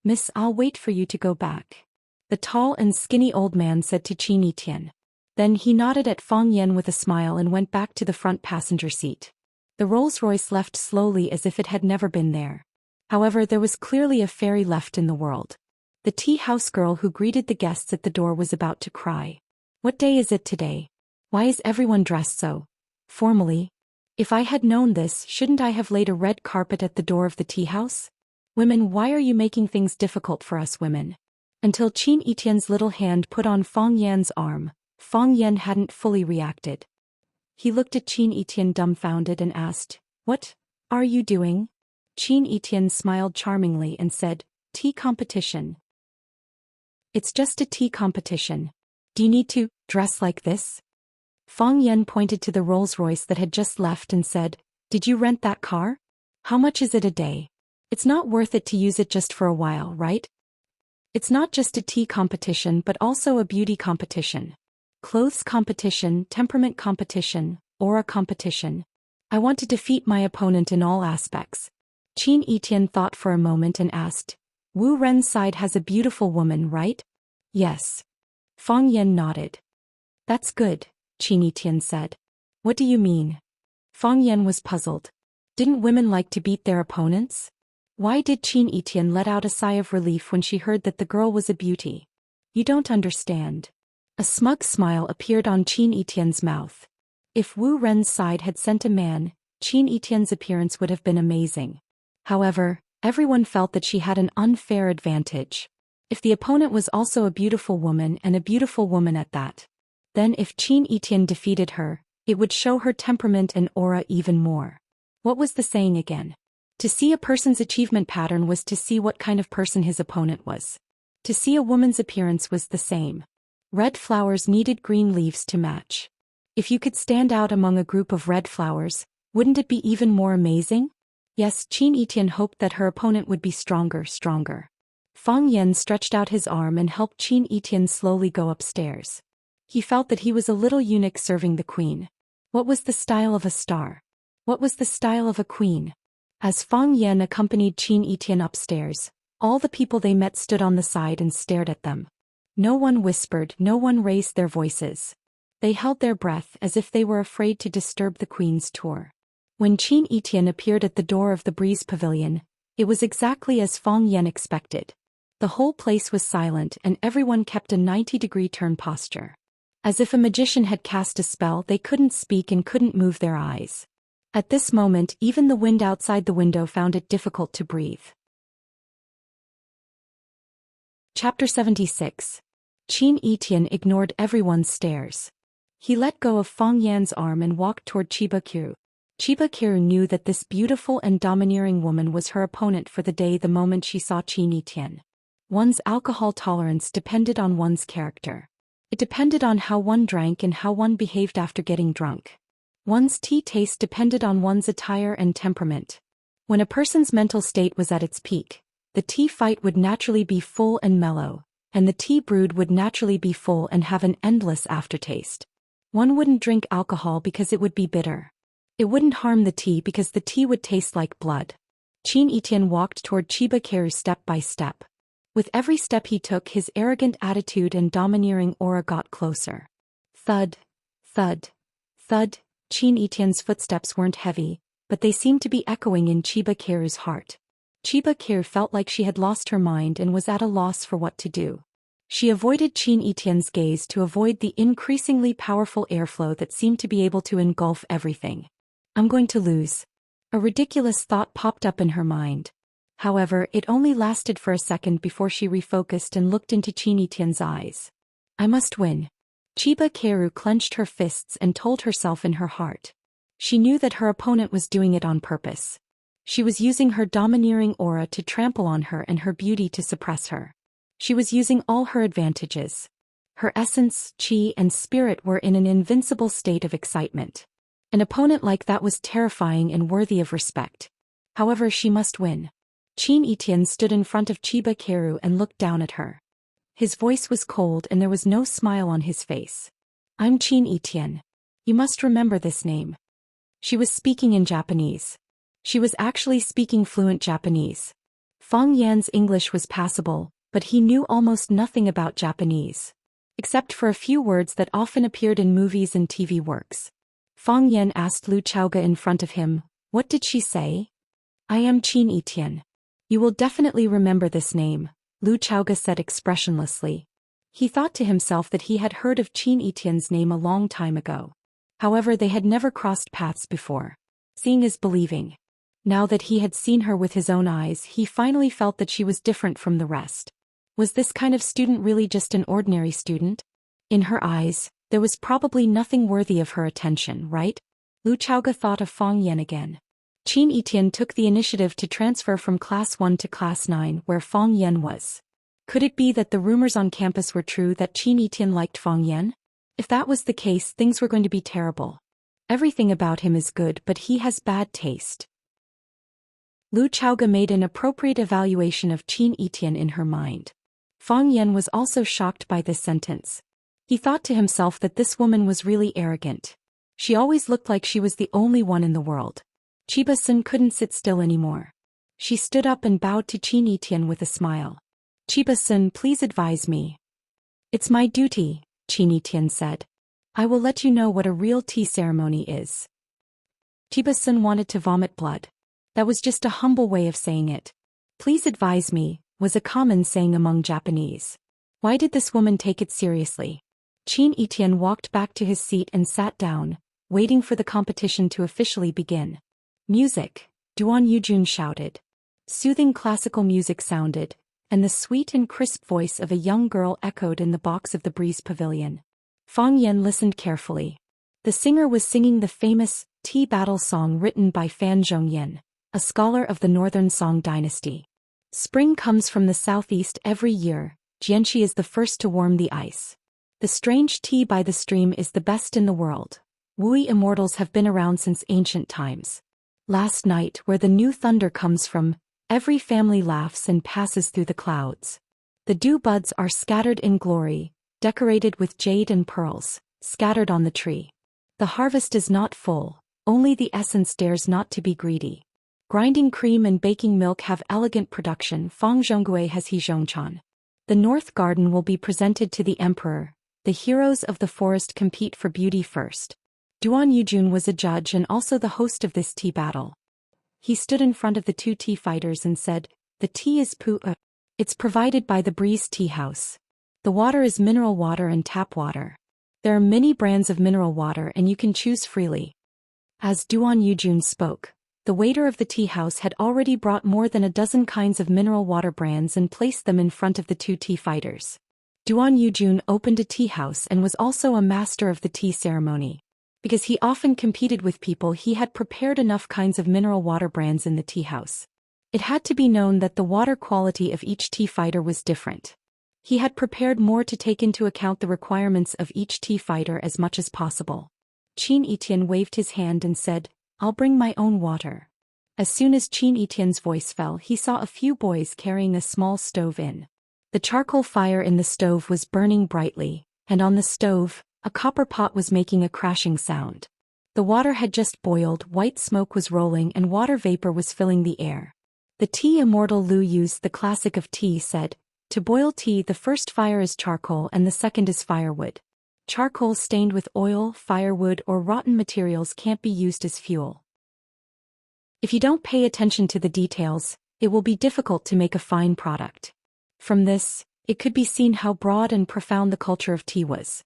"Miss, I'll wait for you to go back," the tall and skinny old man said to Qin Etienne. Then he nodded at Fang Yan with a smile and went back to the front passenger seat. The Rolls-Royce left slowly as if it had never been there. However, there was clearly a fairy left in the world. The tea house girl who greeted the guests at the door was about to cry. "What day is it today? Why is everyone dressed so formally? If I had known this, shouldn't I have laid a red carpet at the door of the tea house? Women, why are you making things difficult for us women?" Until Qin Etienne's little hand put on Fang Yan's arm, Fang Yan hadn't fully reacted. He looked at Qin Etienne dumbfounded and asked, "What are you doing?" Qin Etienne smiled charmingly and said, "Tea competition." "It's just a tea competition. Do you need to dress like this?" Fang Yan pointed to the Rolls-Royce that had just left and said, "Did you rent that car? How much is it a day? It's not worth it to use it just for a while, right? It's not just a tea competition but also a beauty competition. Clothes competition, temperament competition, aura competition. I want to defeat my opponent in all aspects. Qin Yitian thought for a moment and asked, Wu Ren's side has a beautiful woman, right? Yes. Fang Yan nodded. That's good, Qin Yitian said. What do you mean? Fang Yan was puzzled. Didn't women like to beat their opponents? Why did Qin Yitian let out a sigh of relief when she heard that the girl was a beauty? You don't understand. A smug smile appeared on Qin Yitian's mouth. If Wu Ren's side had sent a man, Qin Yitian's appearance would have been amazing. However, everyone felt that she had an unfair advantage. If the opponent was also a beautiful woman and a beautiful woman at that, then if Qin Yitian defeated her, it would show her temperament and aura even more. What was the saying again? To see a person's achievement pattern was to see what kind of person his opponent was. To see a woman's appearance was the same. Red flowers needed green leaves to match. If you could stand out among a group of red flowers, wouldn't it be even more amazing? Yes, Qin Yitian hoped that her opponent would be stronger. Fang Yan stretched out his arm and helped Qin Yitian slowly go upstairs. He felt that he was a little eunuch serving the queen. What was the style of a star? What was the style of a queen? As Fang Yan accompanied Qin Yitian upstairs, all the people they met stood on the side and stared at them. No one whispered, no one raised their voices. They held their breath as if they were afraid to disturb the queen's tour. When Qin Yitian appeared at the door of the Breeze Pavilion, it was exactly as Fang Yan expected. The whole place was silent and everyone kept a 90-degree turn posture. As if a magician had cast a spell, they couldn't speak and couldn't move their eyes. At this moment, even the wind outside the window found it difficult to breathe. Chapter 76. Qin Yitian ignored everyone's stares. He let go of Fang Yan's arm and walked toward Chiba Kiru. Chiba Kiru knew that this beautiful and domineering woman was her opponent for the day the moment she saw Qin Yitian. One's alcohol tolerance depended on one's character. It depended on how one drank and how one behaved after getting drunk. One's tea taste depended on one's attire and temperament. When a person's mental state was at its peak, the tea fight would naturally be full and mellow, and the tea brewed would naturally be full and have an endless aftertaste. One wouldn't drink alcohol because it would be bitter. It wouldn't harm the tea because the tea would taste like blood. Qin Yitian walked toward Chiba Kiru step by step. With every step he took, his arrogant attitude and domineering aura got closer. Thud, thud, thud. Qin Yitian's footsteps weren't heavy, but they seemed to be echoing in Chiba Kiru's heart. Chiba Kiru felt like she had lost her mind and was at a loss for what to do. She avoided Qin Yitian's gaze to avoid the increasingly powerful airflow that seemed to be able to engulf everything. I'm going to lose. A ridiculous thought popped up in her mind. However, it only lasted for a second before she refocused and looked into Qin Yitian's eyes. I must win. Chiba Kiru clenched her fists and told herself in her heart. She knew that her opponent was doing it on purpose. She was using her domineering aura to trample on her and her beauty to suppress her. She was using all her advantages. Her essence, chi, and spirit were in an invincible state of excitement. An opponent like that was terrifying and worthy of respect. However, she must win. Qin Yitian stood in front of Chiba Kiru and looked down at her. His voice was cold and there was no smile on his face. I'm Qin Yitian. You must remember this name. She was speaking in Japanese. She was actually speaking fluent Japanese. Fang Yan's English was passable, but he knew almost nothing about Japanese, except for a few words that often appeared in movies and TV works. Fang Yan asked Lu Chaoga in front of him, what did she say? I am Qin Yitian. You will definitely remember this name, Lu Chaoga said expressionlessly. He thought to himself that he had heard of Qin Yitian's name a long time ago. However, they had never crossed paths before. Seeing is believing. Now that he had seen her with his own eyes, he finally felt that she was different from the rest. Was this kind of student really just an ordinary student? In her eyes, there was probably nothing worthy of her attention, right? Lu Chaoga thought of Fang Yan again. Qin Yitian took the initiative to transfer from Class 1 to Class 9 where Fang Yan was. Could it be that the rumors on campus were true that Qin Yitian liked Fang Yan? If that was the case, things were going to be terrible. Everything about him is good, but he has bad taste. Lu Chaoga made an appropriate evaluation of Qin Yitian in her mind. Fang Yan was also shocked by this sentence. He thought to himself that this woman was really arrogant. She always looked like she was the only one in the world. Chiba-san couldn't sit still anymore. She stood up and bowed to Qin Etian with a smile. Chiba-san, please advise me. It's my duty, Qin Etian said. I will let you know what a real tea ceremony is. Chiba-san wanted to vomit blood. That was just a humble way of saying it. Please advise me, was a common saying among Japanese. Why did this woman take it seriously? Qin Etian walked back to his seat and sat down, waiting for the competition to officially begin. Music, Duan Yujun shouted. Soothing classical music sounded, and the sweet and crisp voice of a young girl echoed in the box of the breeze pavilion. Fang Yan listened carefully. The singer was singing the famous tea battle song written by Fan Zhongyan, a scholar of the Northern Song dynasty. Spring comes from the southeast every year. Xianxia is the first to warm the ice. The strange tea by the stream is the best in the world. Wui immortals have been around since ancient times. Last night, where the new thunder comes from, every family laughs and passes through the clouds. The dew buds are scattered in glory, decorated with jade and pearls, scattered on the tree. The harvest is not full, only the essence dares not to be greedy. Grinding cream and baking milk have elegant production. Fang Zhonggui has He Zhongchan. The North Garden will be presented to the emperor. The heroes of the forest compete for beauty first. Duan Yujun was a judge and also the host of this tea battle. He stood in front of the two tea fighters and said, "The tea is It's provided by the Breeze Tea House. The water is mineral water and tap water. There are many brands of mineral water and you can choose freely." As Duan Yujun spoke, the waiter of the tea house had already brought more than a dozen kinds of mineral water brands and placed them in front of the two tea fighters. Duan Yujun opened a tea house and was also a master of the tea ceremony. Because he often competed with people, he had prepared enough kinds of mineral water brands in the tea house. It had to be known that the water quality of each tea fighter was different. He had prepared more to take into account the requirements of each tea fighter as much as possible. Qin Etian waved his hand and said, "I'll bring my own water." As soon as Qin Etian's voice fell, he saw a few boys carrying a small stove in. The charcoal fire in the stove was burning brightly, and on the stove, a copper pot was making a crashing sound. The water had just boiled, white smoke was rolling and water vapor was filling the air. The tea immortal Lu used the classic of tea said, "To boil tea, the first fire is charcoal and the second is firewood. Charcoal stained with oil, firewood or rotten materials can't be used as fuel. If you don't pay attention to the details, it will be difficult to make a fine product." From this, it could be seen how broad and profound the culture of tea was.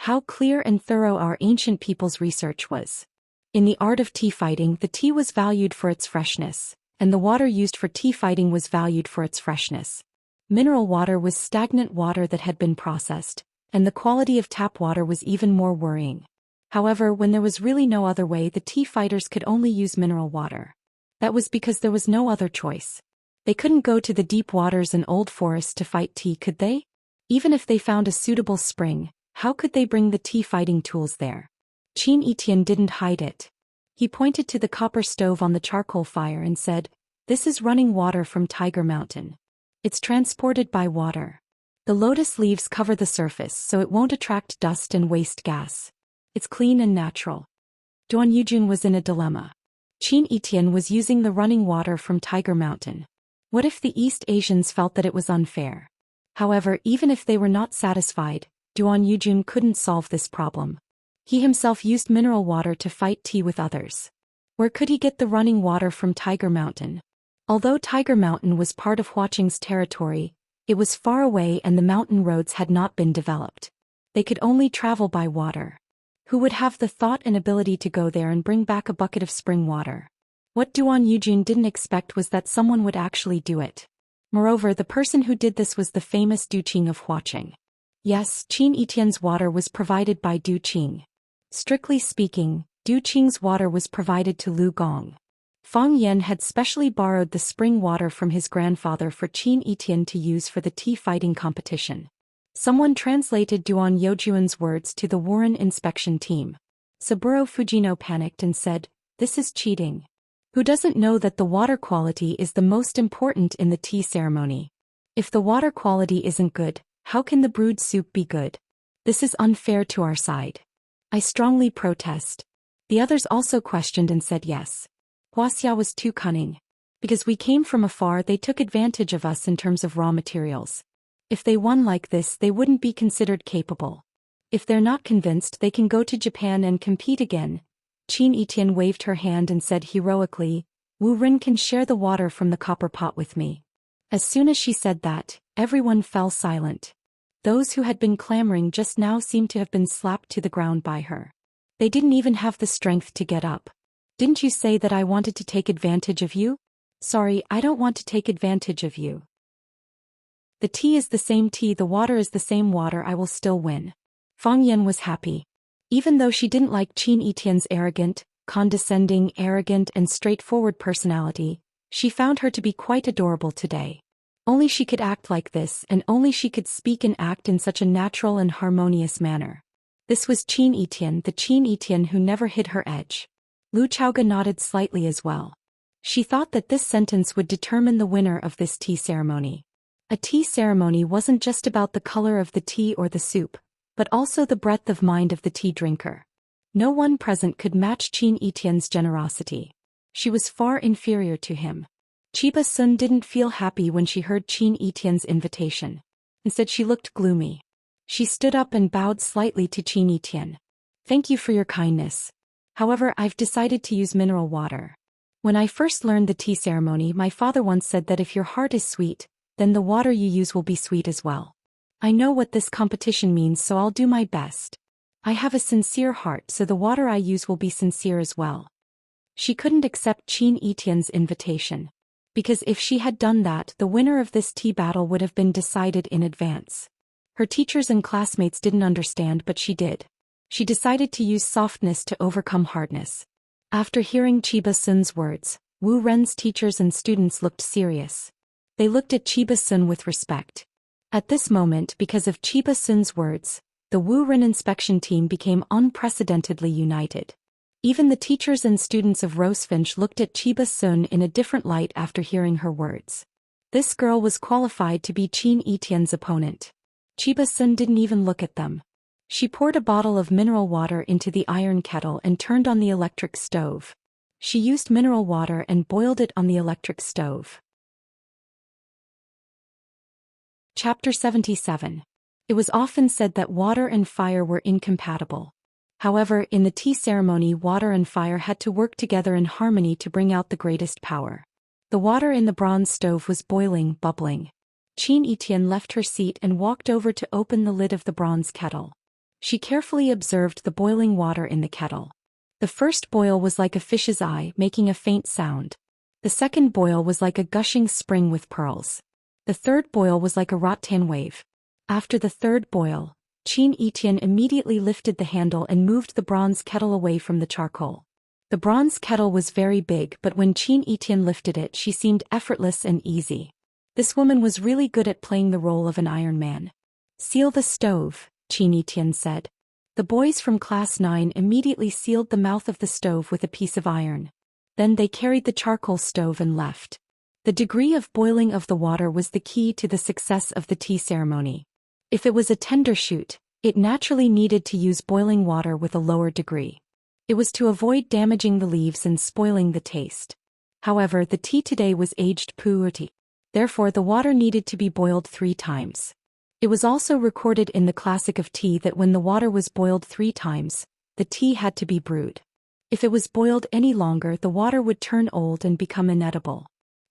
How clear and thorough our ancient people's research was. In the art of tea fighting, the tea was valued for its freshness, and the water used for tea fighting was valued for its freshness. Mineral water was stagnant water that had been processed, and the quality of tap water was even more worrying. However, when there was really no other way, the tea fighters could only use mineral water. That was because there was no other choice. They couldn't go to the deep waters and old forests to fight tea, could they? Even if they found a suitable spring, how could they bring the tea fighting tools there? Qin Etian didn't hide it. He pointed to the copper stove on the charcoal fire and said, "This is running water from Tiger Mountain. It's transported by water. The lotus leaves cover the surface so it won't attract dust and waste gas. It's clean and natural." Duan Yujun was in a dilemma. Qin Etian was using the running water from Tiger Mountain. What if the East Asians felt that it was unfair? However, even if they were not satisfied, Duan Yujun couldn't solve this problem. He himself used mineral water to fight tea with others. Where could he get the running water from Tiger Mountain? Although Tiger Mountain was part of Huaqing's territory, it was far away and the mountain roads had not been developed. They could only travel by water. Who would have the thought and ability to go there and bring back a bucket of spring water? What Duan Yujun didn't expect was that someone would actually do it. Moreover, the person who did this was the famous Du Qing of Huaqing. Yes, Qin Etian's water was provided by Du Qing. Strictly speaking, Du Qing's water was provided to Lu Gong. Fang Yan had specially borrowed the spring water from his grandfather for Qin Etian to use for the tea fighting competition. Someone translated Duan Yujun's words to the Warren inspection team. Saburo Fujino panicked and said, "This is cheating. Who doesn't know that the water quality is the most important in the tea ceremony? If the water quality isn't good, how can the brewed soup be good? This is unfair to our side. I strongly protest." The others also questioned and said yes. Wuxia was too cunning. Because we came from afar, they took advantage of us in terms of raw materials. If they won like this, they wouldn't be considered capable. If they're not convinced, they can go to Japan and compete again. Xianxia waved her hand and said heroically, Wu Ren can share the water from the copper pot with me. As soon as she said that, everyone fell silent. Those who had been clamoring just now seemed to have been slapped to the ground by her. They didn't even have the strength to get up. Didn't you say that I wanted to take advantage of you? Sorry, I don't want to take advantage of you. The tea is the same tea, the water is the same water, I will still win. Fang Yan was happy. Even though she didn't like Xianxia's arrogant, condescending, and straightforward personality, she found her to be quite adorable today. Only she could act like this, and only she could speak and act in such a natural and harmonious manner. This was Xianxia, the Xianxia who never hid her edge. Lu Chaoga nodded slightly as well. She thought that this sentence would determine the winner of this tea ceremony. A tea ceremony wasn't just about the color of the tea or the soup, but also the breadth of mind of the tea drinker. No one present could match Xianxia's generosity. She was far inferior to him. Chiba Sun didn't feel happy when she heard Xianxia's invitation. Instead, she looked gloomy. She stood up and bowed slightly to Xianxia. Thank you for your kindness. However, I've decided to use mineral water. When I first learned the tea ceremony, my father once said that if your heart is sweet, then the water you use will be sweet as well. I know what this competition means, so I'll do my best. I have a sincere heart, so the water I use will be sincere as well. She couldn't accept Xianxia's invitation. Because if she had done that, the winner of this tea battle would have been decided in advance. Her teachers and classmates didn't understand, but she did. She decided to use softness to overcome hardness. After hearing Chiba Sun's words, Wu Ren's teachers and students looked serious. They looked at Chiba Sun with respect. At this moment, because of Chiba Sun's words, the Wu Ren inspection team became unprecedentedly united. Even the teachers and students of Rosefinch looked at Chiba Sun in a different light after hearing her words. This girl was qualified to be Xianxia's opponent. Chiba Sun didn't even look at them. She poured a bottle of mineral water into the iron kettle and turned on the electric stove. She used mineral water and boiled it on the electric stove. Chapter 77. It was often said that water and fire were incompatible. However, in the tea ceremony, water and fire had to work together in harmony to bring out the greatest power. The water in the bronze stove was boiling, bubbling. Xianxia left her seat and walked over to open the lid of the bronze kettle. She carefully observed the boiling water in the kettle. The first boil was like a fish's eye, making a faint sound. The second boil was like a gushing spring with pearls. The third boil was like a rattan wave. After the third boil, Xianxia immediately lifted the handle and moved the bronze kettle away from the charcoal. The bronze kettle was very big, but when Xianxia lifted it, she seemed effortless and easy. This woman was really good at playing the role of an Iron Man. Seal the stove, Xianxia said. The boys from Class 9 immediately sealed the mouth of the stove with a piece of iron. Then they carried the charcoal stove and left. The degree of boiling of the water was the key to the success of the tea ceremony. If it was a tender shoot, it naturally needed to use boiling water with a lower degree. It was to avoid damaging the leaves and spoiling the taste. However, the tea today was aged tea. Therefore, the water needed to be boiled 3 times. It was also recorded in the classic of tea that when the water was boiled 3 times, the tea had to be brewed. If it was boiled any longer, the water would turn old and become inedible.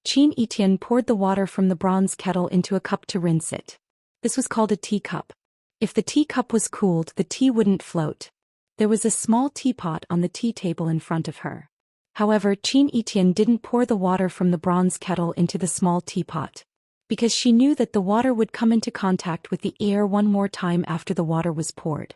Xianxia poured the water from the bronze kettle into a cup to rinse it. This was called a teacup. If the teacup was cooled, the tea wouldn't float. There was a small teapot on the tea table in front of her. However, Xianxia didn't pour the water from the bronze kettle into the small teapot. Because she knew that the water would come into contact with the air one more time after the water was poured.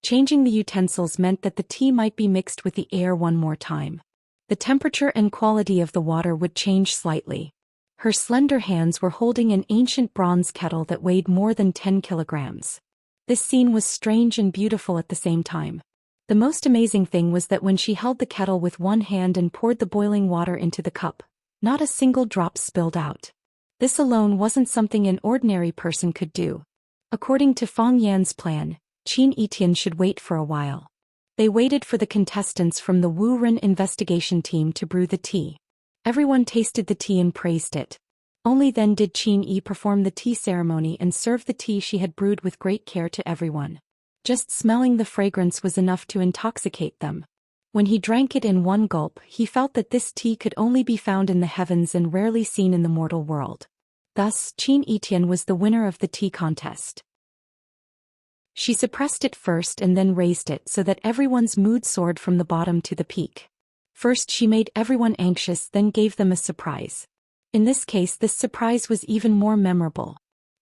Changing the utensils meant that the tea might be mixed with the air one more time. The temperature and quality of the water would change slightly. Her slender hands were holding an ancient bronze kettle that weighed more than 10 kilograms. This scene was strange and beautiful at the same time. The most amazing thing was that when she held the kettle with one hand and poured the boiling water into the cup, not a single drop spilled out. This alone wasn't something an ordinary person could do. According to Fang Yan's plan, Xianxia should wait for a while. They waited for the contestants from the Wu Ren investigation team to brew the tea. Everyone tasted the tea and praised it. Only then did Qin Yi perform the tea ceremony and serve the tea she had brewed with great care to everyone. Just smelling the fragrance was enough to intoxicate them. When he drank it in one gulp, he felt that this tea could only be found in the heavens and rarely seen in the mortal world. Thus, Qin Etian was the winner of the tea contest. She suppressed it first and then raised it so that everyone's mood soared from the bottom to the peak. First she made everyone anxious, then gave them a surprise. In this case, this surprise was even more memorable.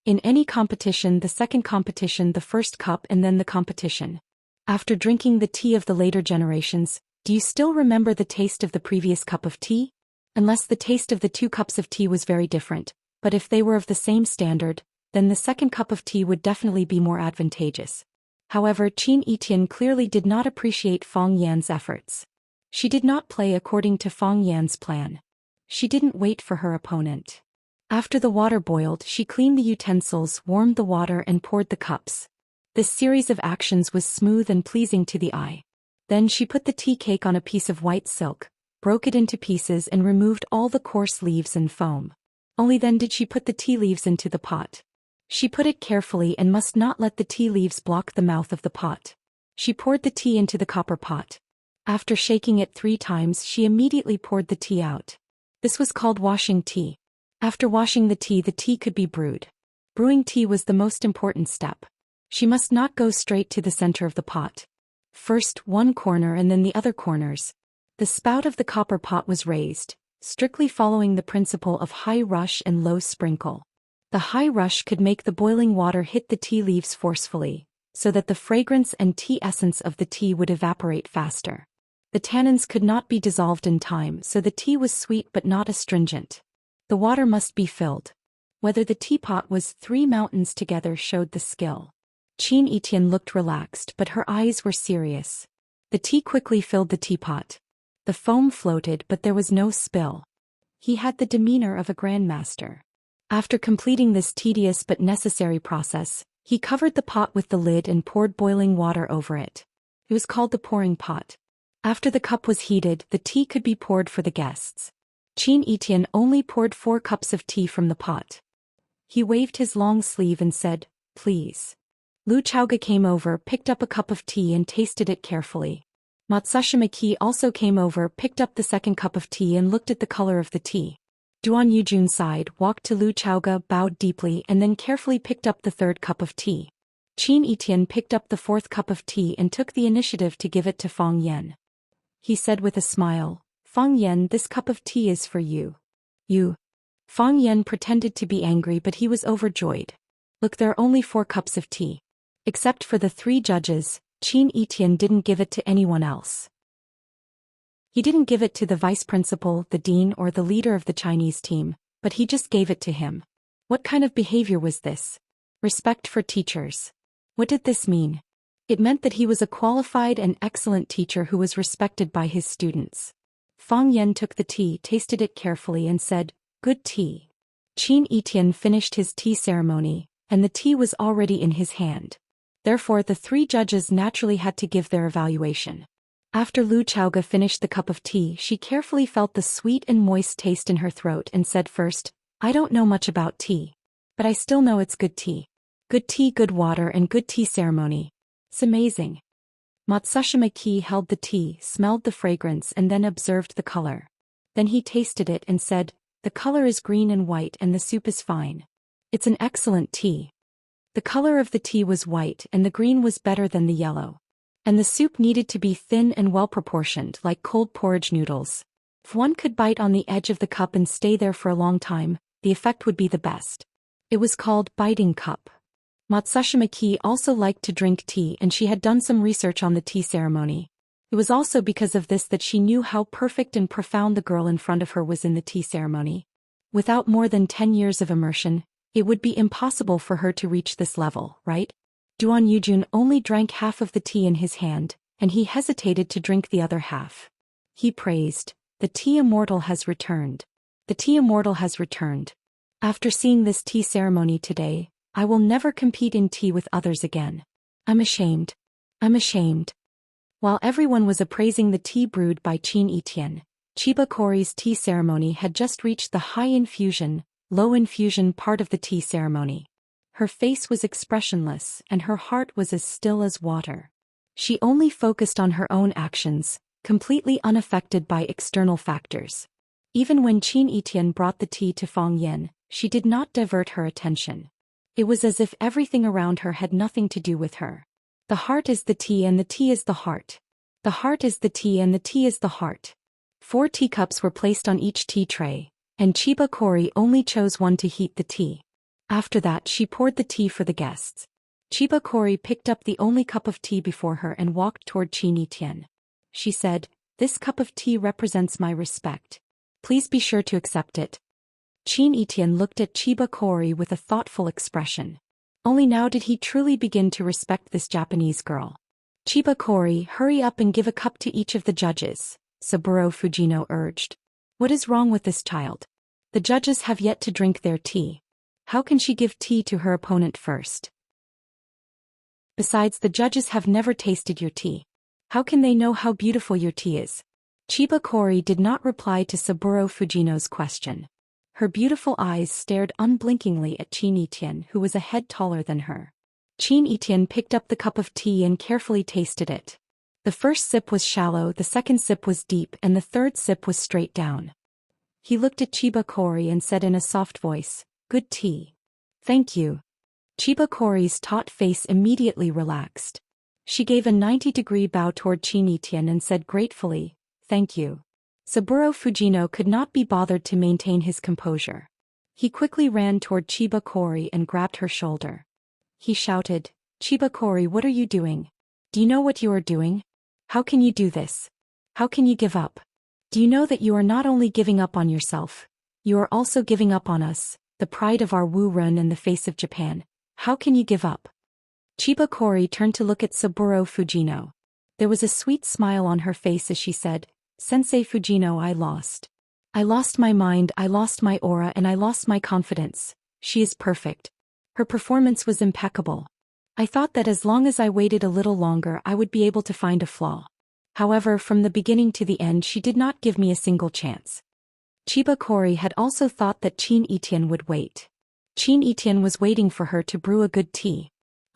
In any competition, the second competition, the first cup, and then the competition. After drinking the tea of the later generations, do you still remember the taste of the previous cup of tea? Unless the taste of the 2 cups of tea was very different, but if they were of the same standard, then the second cup of tea would definitely be more advantageous. However, Qin Etian clearly did not appreciate Fang Yan's efforts. She did not play according to Fang Yan's plan. She didn't wait for her opponent. After the water boiled, she cleaned the utensils, warmed the water, and poured the cups. This series of actions was smooth and pleasing to the eye. Then she put the tea cake on a piece of white silk, broke it into pieces, and removed all the coarse leaves and foam. Only then did she put the tea leaves into the pot. She put it carefully and must not let the tea leaves block the mouth of the pot. She poured the tea into the copper pot. After shaking it 3 times, she immediately poured the tea out. This was called washing tea. After washing the tea could be brewed. Brewing tea was the most important step. She must not go straight to the center of the pot. First one corner and then the other corners. The spout of the copper pot was raised, strictly following the principle of high rush and low sprinkle. The high rush could make the boiling water hit the tea leaves forcefully, so that the fragrance and tea essence of the tea would evaporate faster. The tannins could not be dissolved in time, so the tea was sweet but not astringent. The water must be filled. Whether the teapot was 3 mountains together showed the skill. Qin Etian looked relaxed, but her eyes were serious. The tea quickly filled the teapot. The foam floated, but there was no spill. He had the demeanor of a grandmaster. After completing this tedious but necessary process, he covered the pot with the lid and poured boiling water over it. It was called the pouring pot. After the cup was heated, the tea could be poured for the guests. Qin Etian only poured 4 cups of tea from the pot. He waved his long sleeve and said, "Please." Lu Chaoga came over, picked up a cup of tea and tasted it carefully. Matsushima also came over, picked up the second cup of tea and looked at the color of the tea. Duan Yujun sighed, walked to Lu Chaoga, bowed deeply, and then carefully picked up the 3rd cup of tea. Qin Etian picked up the 4th cup of tea and took the initiative to give it to Fang Yan. He said with a smile, "Fang Yan, this cup of tea is for you." "You?" Fang Yan pretended to be angry, but he was overjoyed. "Look, there are only 4 cups of tea." Except for the 3 judges, Qin Etian didn't give it to anyone else. He didn't give it to the vice principal, the dean, or the leader of the Chinese team, but he just gave it to him. What kind of behavior was this? Respect for teachers. What did this mean? It meant that he was a qualified and excellent teacher who was respected by his students. Fang Yan took the tea, tasted it carefully, and said, "Good tea." Qin Etian finished his tea ceremony, and the tea was already in his hand. Therefore, the 3 judges naturally had to give their evaluation. After Lu Chaoga finished the cup of tea, she carefully felt the sweet and moist taste in her throat and said first, "I don't know much about tea. But I still know it's good tea. Good tea, good water, and good tea ceremony. It's amazing." Matsushima held the tea, smelled the fragrance, and then observed the color. Then he tasted it and said, "The color is green and white and the soup is fine. It's an excellent tea." The color of the tea was white and the green was better than the yellow. And the soup needed to be thin and well-proportioned, like cold porridge noodles. If one could bite on the edge of the cup and stay there for a long time, the effect would be the best. It was called biting cup. Matsushima also liked to drink tea, and she had done some research on the tea ceremony. It was also because of this that she knew how perfect and profound the girl in front of her was in the tea ceremony. Without more than 10 years of immersion, it would be impossible for her to reach this level, right? Duan Yujun only drank half of the tea in his hand, and he hesitated to drink the other half. He praised, "The tea immortal has returned. The tea immortal has returned. After seeing this tea ceremony today, I will never compete in tea with others again. I'm ashamed. I'm ashamed." While everyone was appraising the tea brewed by Qin Yitian, Chiba Kori's tea ceremony had just reached the high infusion, low infusion part of the tea ceremony. Her face was expressionless and her heart was as still as water. She only focused on her own actions, completely unaffected by external factors. Even when Qin Yitian brought the tea to Fang Yan, she did not divert her attention. It was as if everything around her had nothing to do with her. The heart is the tea and the tea is the heart. The heart is the tea and the tea is the heart. 4 teacups were placed on each tea tray, and Chiba Kori only chose one to heat the tea. After that she poured the tea for the guests. Chiba Kori picked up the only cup of tea before her and walked toward Qin Yitian. She said, "This cup of tea represents my respect. Please be sure to accept it." Qin Yitian looked at Chiba Kori with a thoughtful expression. Only now did he truly begin to respect this Japanese girl. "Chiba Kori, hurry up and give a cup to each of the judges," Saburo Fujino urged. "What is wrong with this child? The judges have yet to drink their tea. How can she give tea to her opponent first? Besides, the judges have never tasted your tea. How can they know how beautiful your tea is?" Chiba Kori did not reply to Saburo Fujino's question. Her beautiful eyes stared unblinkingly at Qin Yitian, who was a head taller than her. Qin Yitian picked up the cup of tea and carefully tasted it. The first sip was shallow, the second sip was deep, and the third sip was straight down. He looked at Chiba Kori and said in a soft voice, "Good tea." "Thank you." Chiba Kori's taut face immediately relaxed. She gave a 90-degree bow toward Qin Yitian and said gratefully, "Thank you." Saburo Fujino could not be bothered to maintain his composure. He quickly ran toward Chiba Kori and grabbed her shoulder. He shouted, "Chiba Kori, what are you doing? Do you know what you are doing? How can you do this? How can you give up? Do you know that you are not only giving up on yourself, you are also giving up on us, the pride of our Wu Run and the face of Japan? How can you give up?" Chiba Kori turned to look at Saburo Fujino. There was a sweet smile on her face as she said, "Sensei Fujino, I lost. I lost my mind, I lost my aura, and I lost my confidence. She is perfect. Her performance was impeccable. I thought that as long as I waited a little longer I would be able to find a flaw. However, from the beginning to the end she did not give me a single chance." Chiba Kori had also thought that Qin Yitian would wait. Qin Yitian was waiting for her to brew a good tea.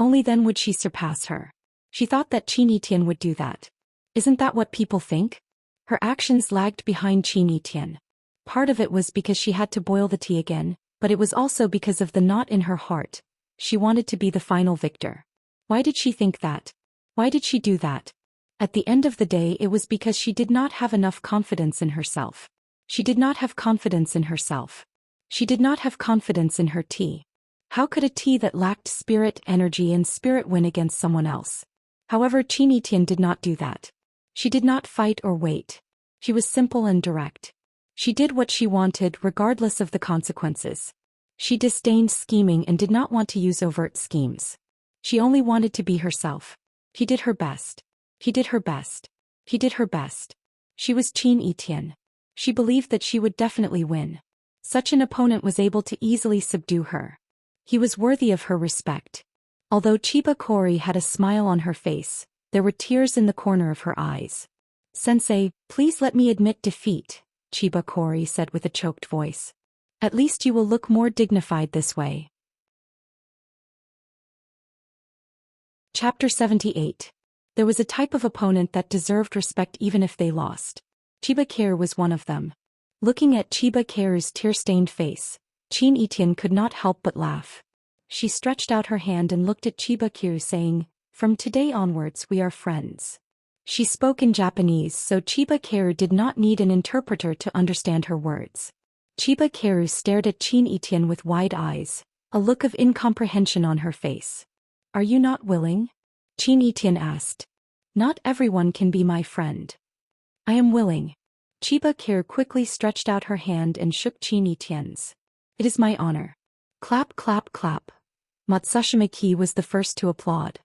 Only then would she surpass her. She thought that Qin Yitian would do that. Isn't that what people think? Her actions lagged behind Qin Yitian. Part of it was because she had to boil the tea again, but it was also because of the knot in her heart. She wanted to be the final victor. Why did she think that? Why did she do that? At the end of the day it was because she did not have enough confidence in herself. She did not have confidence in herself. She did not have confidence in her tea. How could a tea that lacked spirit, energy and spirit win against someone else? However, Qin Yitian did not do that. She did not fight or wait. She was simple and direct. She did what she wanted regardless of the consequences. She disdained scheming and did not want to use overt schemes. She only wanted to be herself. She did her best. She did her best. She did her best. She was Qin Yitian. She believed that she would definitely win. Such an opponent was able to easily subdue her. He was worthy of her respect. Although Chiba Kori had a smile on her face, there were tears in the corner of her eyes. "Sensei, please let me admit defeat," Chiba Kori said with a choked voice. "At least you will look more dignified this way." Chapter 78. There was a type of opponent that deserved respect even if they lost. Chiba Kori was one of them. Looking at Chiba Kori's tear-stained face, Qin Yitian could not help but laugh. She stretched out her hand and looked at Chiba Kori saying, "From today onwards we are friends." She spoke in Japanese, so Chiba Kori did not need an interpreter to understand her words. Chiba Kori stared at Qin Yitian with wide eyes, a look of incomprehension on her face. "Are you not willing?" Qin Yitian asked. "Not everyone can be my friend." "I am willing." Chiba Kori quickly stretched out her hand and shook Qin Yitian's. "It is my honor." Clap clap clap. Matsushima was the first to applaud.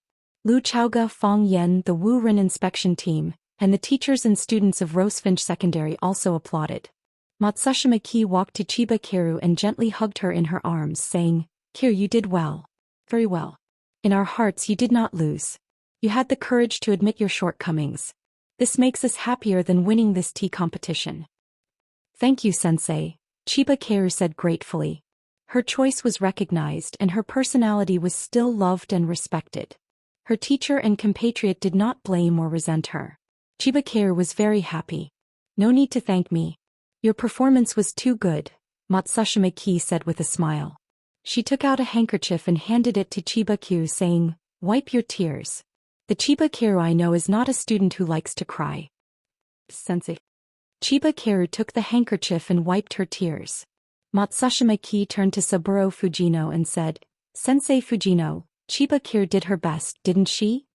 Lu Chaoga, Fang Yan, the Wu Ren inspection team, and the teachers and students of Rosefinch Secondary also applauded. Matsushima walked to Chiba Kori and gently hugged her in her arms, saying, "Kiri, you did well. Very well. In our hearts you did not lose. You had the courage to admit your shortcomings. This makes us happier than winning this tea competition. Thank you, Sensei, Chiba Kaoru said gratefully. Her choice was recognized and her personality was still loved and respected. Her teacher and compatriot did not blame or resent her. Chiba Kaoru was very happy. No need to thank me. Your performance was too good, Matsushima-ki said with a smile. She took out a handkerchief and handed it to Chiba Kaoru saying, "Wipe your tears." The Chiba Kaoru I know is not a student who likes to cry. Sensei. Chiba Kaoru took the handkerchief and wiped her tears. Matsushima-ki turned to Saburo Fujino and said, "Sensei Fujino, Chiba Kaoru did her best, didn't she?"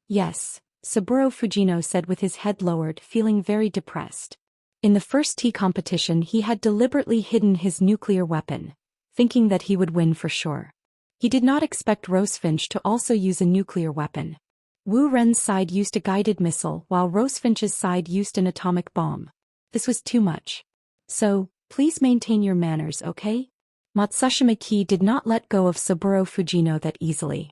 "Yes," Saburo Fujino said with his head lowered, feeling very depressed. In the first tea competition he had deliberately hidden his nuclear weapon, thinking that he would win for sure. He did not expect Rosefinch to also use a nuclear weapon. Wu Ren's side used a guided missile while Rosefinch's side used an atomic bomb. This was too much. So, please maintain your manners, okay? Matsushima-ki did not let go of Saburo Fujino that easily.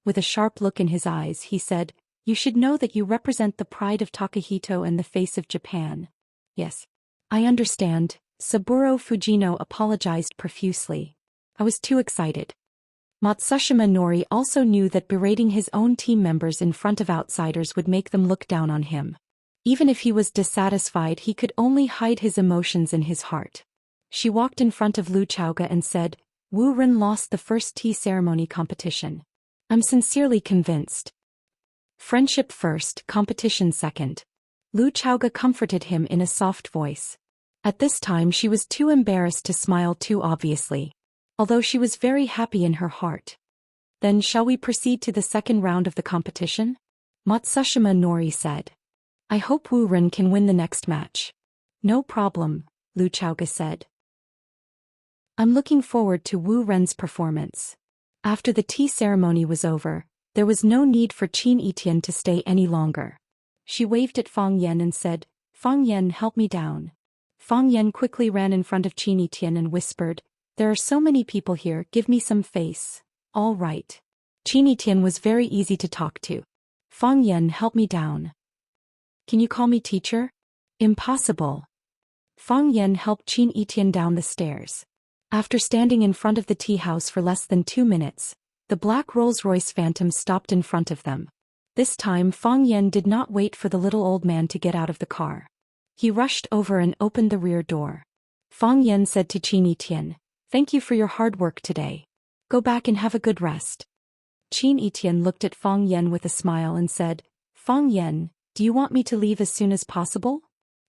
With a sharp look in his eyes he said, "You should know that you represent the pride of Takahito and the face of Japan." "Yes. I understand," Saburo Fujino apologized profusely. "I was too excited." Matsushima Nori also knew that berating his own team members in front of outsiders would make them look down on him. Even if he was dissatisfied he could only hide his emotions in his heart. She walked in front of Lu Chaoga and said, "Wu Ren lost the first tea ceremony competition. I'm sincerely convinced. Friendship first, competition second." Lu Chaoga comforted him in a soft voice. At this time she was too embarrassed to smile too obviously, although she was very happy in her heart. "Then shall we proceed to the second round of the competition?" Matsushima Nori said. "I hope Wu Ren can win the next match." "No problem," Lu Chaoga said. "I'm looking forward to Wu Ren's performance." After the tea ceremony was over, there was no need for Qin Etian to stay any longer. She waved at Fang Yen and said, "Fang Yen, help me down." Fang Yen quickly ran in front of Qin Etian and whispered, "There are so many people here, give me some face." "All right." Qin Etian was very easy to talk to. "Fang Yen, help me down." "Can you call me teacher?" "Impossible." Fang Yen helped Qin Etian down the stairs. After standing in front of the tea house for less than 2 minutes, the black Rolls-Royce Phantom stopped in front of them. This time Fang Yen did not wait for the little old man to get out of the car. He rushed over and opened the rear door. Fang Yen said to Qin Etian, "Thank you for your hard work today. Go back and have a good rest." Qin Etian looked at Fang Yen with a smile and said, "Fang Yen, do you want me to leave as soon as possible?"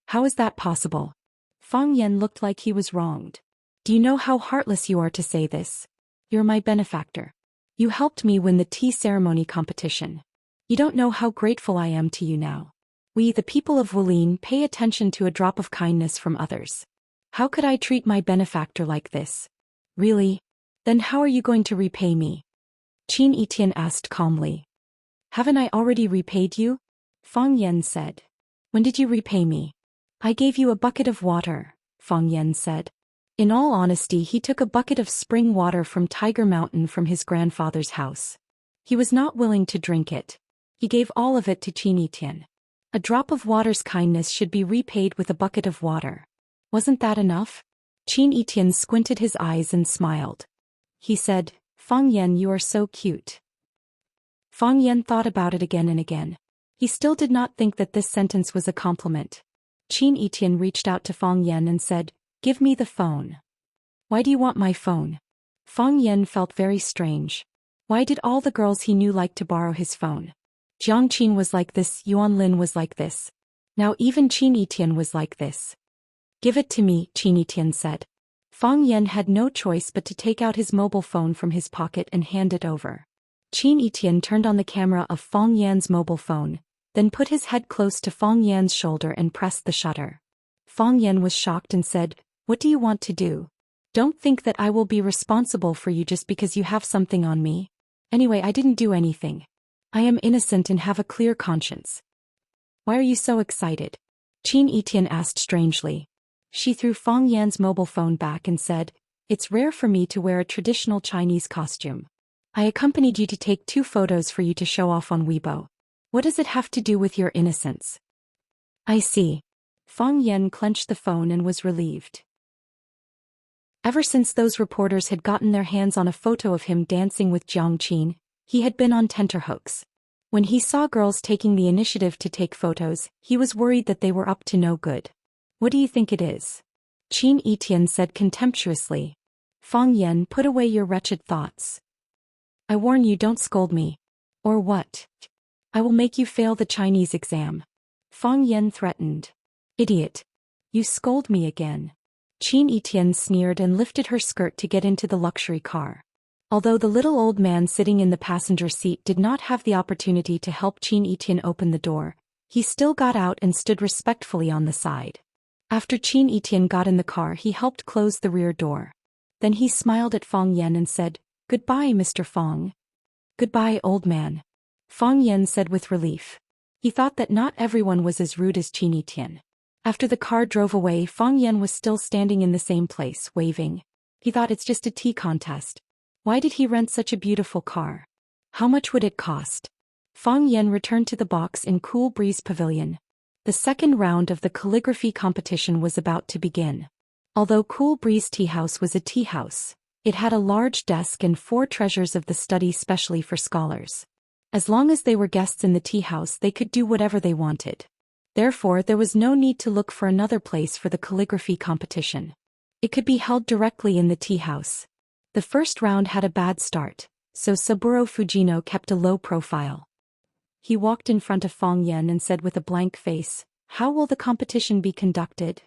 "How is that possible?" Fang Yen looked like he was wronged. "Do you know how heartless you are to say this? You're my benefactor. You helped me win the tea ceremony competition. You don't know how grateful I am to you now. We, the people of Wulin, pay attention to a drop of kindness from others. How could I treat my benefactor like this?" "Really? Then how are you going to repay me?" Qin Etian asked calmly. "Haven't I already repaid you?" Fang Yen said. "When did you repay me?" "I gave you a bucket of water," Fang Yen said. In all honesty, he took a bucket of spring water from Tiger Mountain from his grandfather's house. He was not willing to drink it. He gave all of it to Qin Etian. A drop of water's kindness should be repaid with a bucket of water. Wasn't that enough? Qin Etian squinted his eyes and smiled. He said, "Fang Yen, you are so cute." Fang Yen thought about it again and again. He still did not think that this sentence was a compliment. Qin Etian reached out to Fang Yen and said, "Give me the phone." "Why do you want my phone?" Fang Yen felt very strange. Why did all the girls he knew like to borrow his phone? Jiang Qin was like this, Yuan Lin was like this. Now even Qin Etian was like this. "Give it to me," Qin Etian said. Fang Yen had no choice but to take out his mobile phone from his pocket and hand it over. Qin Etian turned on the camera of Fang Yan's mobile phone, then put his head close to Fang Yan's shoulder and pressed the shutter. Fang Yan was shocked and said, "What do you want to do? Don't think that I will be responsible for you just because you have something on me. Anyway, I didn't do anything. I am innocent and have a clear conscience." "Why are you so excited?" Qin Etian asked strangely. She threw Fang Yan's mobile phone back and said, "It's rare for me to wear a traditional Chinese costume. I accompanied you to take 2 photos for you to show off on Weibo. What does it have to do with your innocence? I see. Fang Yan clenched the phone and was relieved. Ever since those reporters had gotten their hands on a photo of him dancing with Jiang Qin, he had been on tenterhooks. When he saw girls taking the initiative to take photos, he was worried that they were up to no good. What do you think it is? Qin Etian said contemptuously. Fang Yan, put away your wretched thoughts. I warn you, don't scold me. Or what? I will make you fail the Chinese exam. Fang Yan threatened. Idiot. You scold me again. Qin Etian sneered and lifted her skirt to get into the luxury car. Although the little old man sitting in the passenger seat did not have the opportunity to help Qin Etian open the door, he still got out and stood respectfully on the side. After Qin Etian got in the car, he helped close the rear door. Then he smiled at Fang Yan and said, Goodbye, Mr. Fang. Goodbye, old man. Fang Yan said with relief. He thought that not everyone was as rude as Qin Etian. After the car drove away, Fang Yan was still standing in the same place, waving. He thought, it's just a tea contest. Why did he rent such a beautiful car? How much would it cost? Fang Yan returned to the box in Cool Breeze Pavilion. The second round of the calligraphy competition was about to begin. Although Cool Breeze Tea House was a tea house, it had a large desk and 4 treasures of the study specially for scholars. As long as they were guests in the tea house, they could do whatever they wanted. Therefore, there was no need to look for another place for the calligraphy competition. It could be held directly in the tea house. The first round had a bad start, so Saburo Fujino kept a low profile. He walked in front of Fang Yan and said with a blank face, How will the competition be conducted?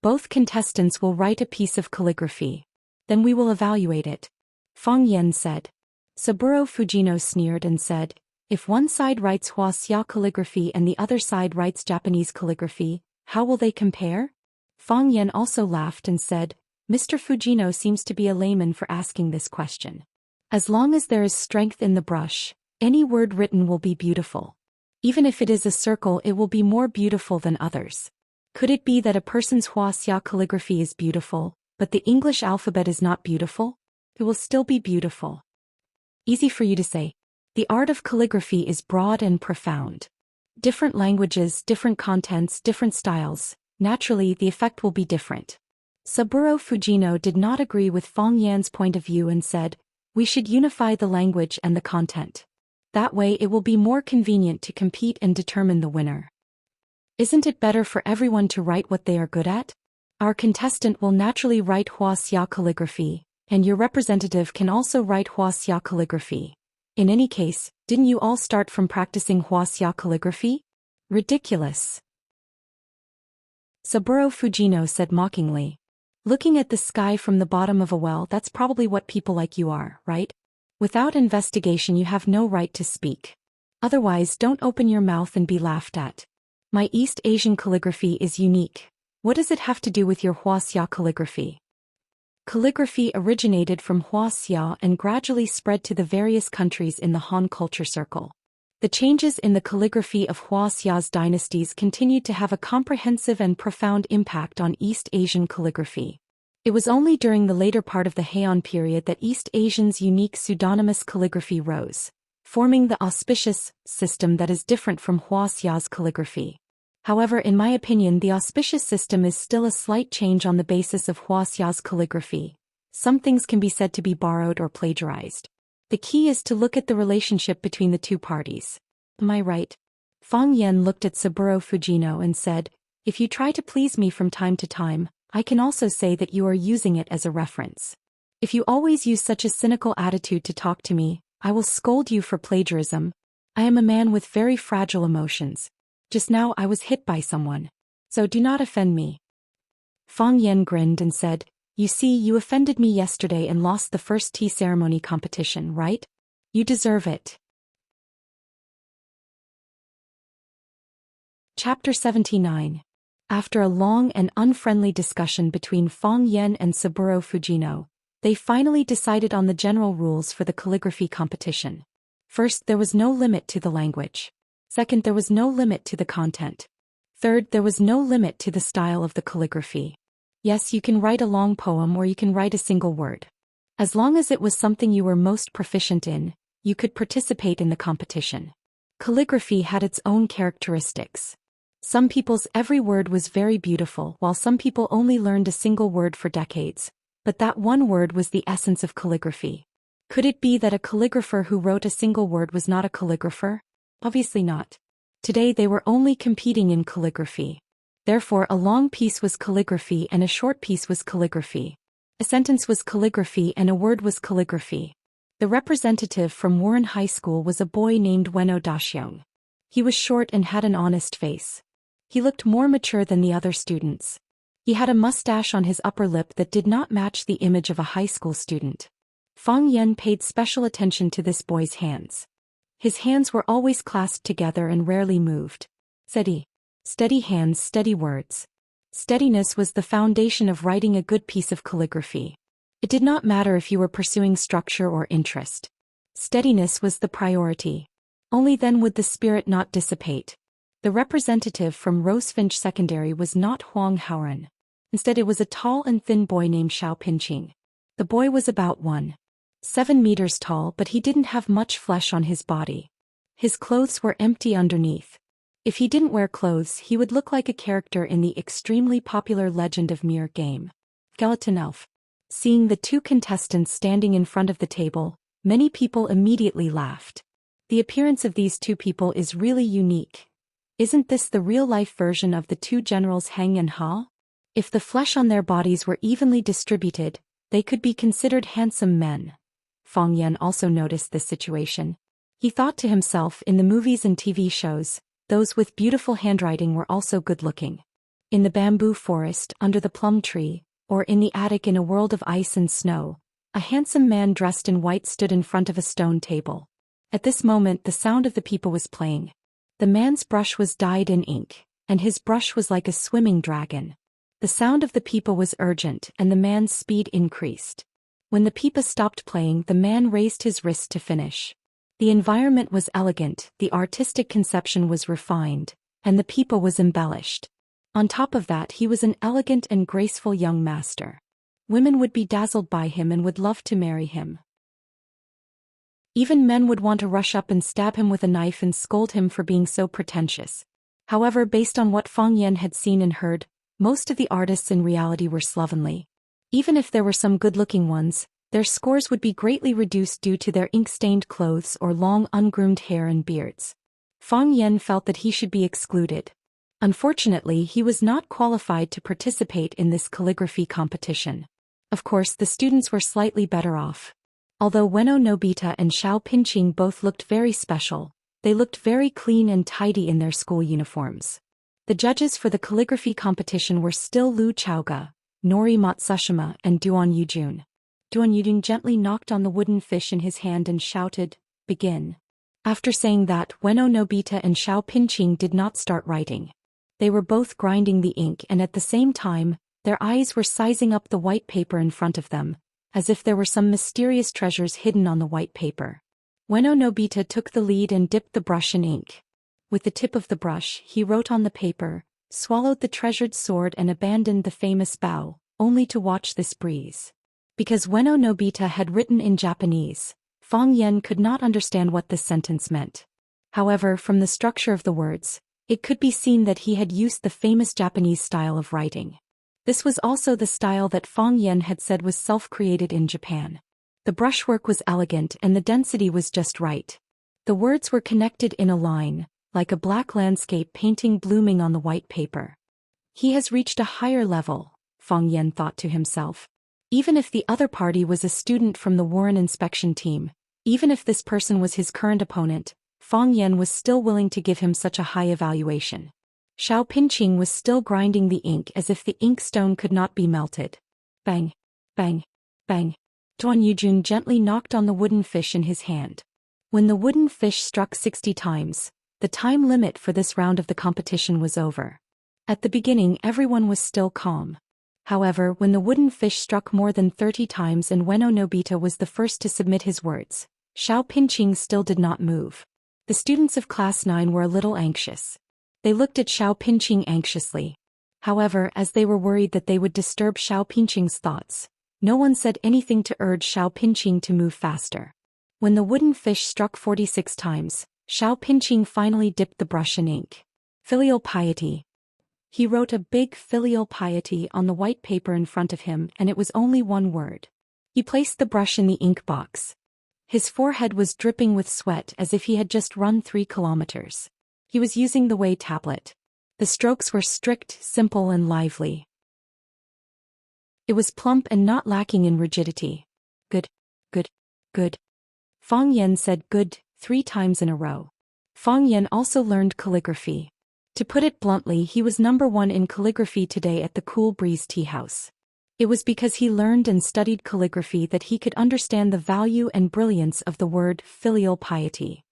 Both contestants will write a piece of calligraphy. Then we will evaluate it. Fang Yan said. Saburo Fujino sneered and said, If one side writes Wuxia calligraphy and the other side writes Japanese calligraphy, how will they compare? Fang Yan also laughed and said, Mr. Fujino seems to be a layman for asking this question. As long as there is strength in the brush, any word written will be beautiful. Even if it is a circle, it will be more beautiful than others. Could it be that a person's Wuxia calligraphy is beautiful, but the English alphabet is not beautiful? It will still be beautiful. Easy for you to say. The art of calligraphy is broad and profound. Different languages, different contents, different styles. Naturally, the effect will be different. Saburo Fujino did not agree with Fang Yan's point of view and said, We should unify the language and the content. That way it will be more convenient to compete and determine the winner. Isn't it better for everyone to write what they are good at? Our contestant will naturally write Wuxia calligraphy, and your representative can also write Wuxia calligraphy. In any case, didn't you all start from practicing Wuxia calligraphy? Ridiculous. Saburo Fujino said mockingly. Looking at the sky from the bottom of a well, that's probably what people like you are, right? Without investigation you have no right to speak. Otherwise, don't open your mouth and be laughed at. My East Asian calligraphy is unique. What does it have to do with your Wuxia calligraphy? Calligraphy originated from Wuxia and gradually spread to the various countries in the Han culture circle. The changes in the calligraphy of Wuxia's dynasties continued to have a comprehensive and profound impact on East Asian calligraphy. It was only during the later part of the Heian period that East Asians' unique pseudonymous calligraphy rose, forming the auspicious system that is different from Wuxia's calligraphy. However, in my opinion, the auspicious system is still a slight change on the basis of Wuxia's calligraphy. Some things can be said to be borrowed or plagiarized. The key is to look at the relationship between the two parties. Am I right? Fang Yan looked at Saburo Fujino and said, If you try to please me from time to time, I can also say that you are using it as a reference. If you always use such a cynical attitude to talk to me, I will scold you for plagiarism. I am a man with very fragile emotions. Just now I was hit by someone. So do not offend me. Fang Yan grinned and said, You see, you offended me yesterday and lost the first tea ceremony competition, right? You deserve it. Chapter 79. After a long and unfriendly discussion between Fang Yan and Saburo Fujino, they finally decided on the general rules for the calligraphy competition. First, there was no limit to the language. Second, there was no limit to the content. Third, there was no limit to the style of the calligraphy. Yes, you can write a long poem or you can write a single word. As long as it was something you were most proficient in, you could participate in the competition. Calligraphy had its own characteristics. Some people's every word was very beautiful, while some people only learned a single word for decades. But that one word was the essence of calligraphy. Could it be that a calligrapher who wrote a single word was not a calligrapher? Obviously not. Today they were only competing in calligraphy. Therefore, a long piece was calligraphy and a short piece was calligraphy. A sentence was calligraphy and a word was calligraphy. The representative from Warren High School was a boy named Zhou Xian. He was short and had an honest face. He looked more mature than the other students. He had a mustache on his upper lip that did not match the image of a high school student. Fang Yan paid special attention to this boy's hands. His hands were always clasped together and rarely moved. Steady. Steady hands, steady words. Steadiness was the foundation of writing a good piece of calligraphy. It did not matter if you were pursuing structure or interest. Steadiness was the priority. Only then would the spirit not dissipate. The representative from Rosefinch Secondary was not Huang Haoren. Instead it was a tall and thin boy named Xianxia. The boy was about 1.7 meters tall, but he didn't have much flesh on his body. His clothes were empty underneath. If he didn't wear clothes, he would look like a character in the extremely popular Legend of Mir game. Skeleton Elf. Seeing the two contestants standing in front of the table, many people immediately laughed. The appearance of these two people is really unique. Isn't this the real-life version of the two generals Hang and Ha? If the flesh on their bodies were evenly distributed, they could be considered handsome men. Fang Yan also noticed this situation. He thought to himself, in the movies and TV shows, those with beautiful handwriting were also good-looking. In the bamboo forest, under the plum tree, or in the attic in a world of ice and snow, a handsome man dressed in white stood in front of a stone table. At this moment the sound of the people was playing. The man's brush was dyed in ink, and his brush was like a swimming dragon. The sound of the pipa was urgent and the man's speed increased. When the pipa stopped playing, the man raised his wrist to finish. The environment was elegant, the artistic conception was refined, and the pipa was embellished. On top of that, he was an elegant and graceful young master. Women would be dazzled by him and would love to marry him. Even men would want to rush up and stab him with a knife and scold him for being so pretentious. However, based on what Fang Yan had seen and heard, most of the artists in reality were slovenly. Even if there were some good-looking ones, their scores would be greatly reduced due to their ink-stained clothes or long ungroomed hair and beards. Fang Yan felt that he should be excluded. Unfortunately, he was not qualified to participate in this calligraphy competition. Of course, the students were slightly better off. Although Ueno Nobita and Xiao Pinqing both looked very special, they looked very clean and tidy in their school uniforms. The judges for the calligraphy competition were still Lu Chaoga, Nori Matsushima, and Duan Yujun. Duan Yujun gently knocked on the wooden fish in his hand and shouted, "Begin." After saying that, Ueno Nobita and Xiao Pinqing did not start writing. They were both grinding the ink and at the same time, their eyes were sizing up the white paper in front of them, as if there were some mysterious treasures hidden on the white paper. Ueno Nobita took the lead and dipped the brush in ink. With the tip of the brush, he wrote on the paper, swallowed the treasured sword and abandoned the famous bow, only to watch this breeze. Because Ueno Nobita had written in Japanese, Fang Yan could not understand what this sentence meant. However, from the structure of the words, it could be seen that he had used the famous Japanese style of writing. This was also the style that Fang Yan had said was self-created in Japan. The brushwork was elegant and the density was just right. The words were connected in a line, like a black landscape painting blooming on the white paper. He has reached a higher level, Fang Yan thought to himself. Even if the other party was a student from the Warren inspection team, even if this person was his current opponent, Fang Yan was still willing to give him such a high evaluation. Xiao Pinqing was still grinding the ink as if the inkstone could not be melted. Bang, bang, bang. Duan Yujun gently knocked on the wooden fish in his hand. When the wooden fish struck 60 times, the time limit for this round of the competition was over. At the beginning, everyone was still calm. However, when the wooden fish struck more than 30 times and Ueno Nobita was the first to submit his words, Xiao Pinqing still did not move. The students of Class 9 were a little anxious. They looked at Xiao Pinqing anxiously. However, as they were worried that they would disturb Xiao Pinqing's thoughts, no one said anything to urge Xiao Pinqing to move faster. When the wooden fish struck 46 times, Xiao Pinqing finally dipped the brush in ink. Filial piety. He wrote a big filial piety on the white paper in front of him, and it was only one word. He placed the brush in the ink box. His forehead was dripping with sweat as if he had just run 3 kilometers. He was using the Wei tablet. The strokes were strict, simple and lively. It was plump and not lacking in rigidity. Good, good, good. Fang Yan said good 3 times in a row. Fang Yan also learned calligraphy. To put it bluntly, he was number 1 in calligraphy today at the Cool Breeze Tea House. It was because he learned and studied calligraphy that he could understand the value and brilliance of the word filial piety.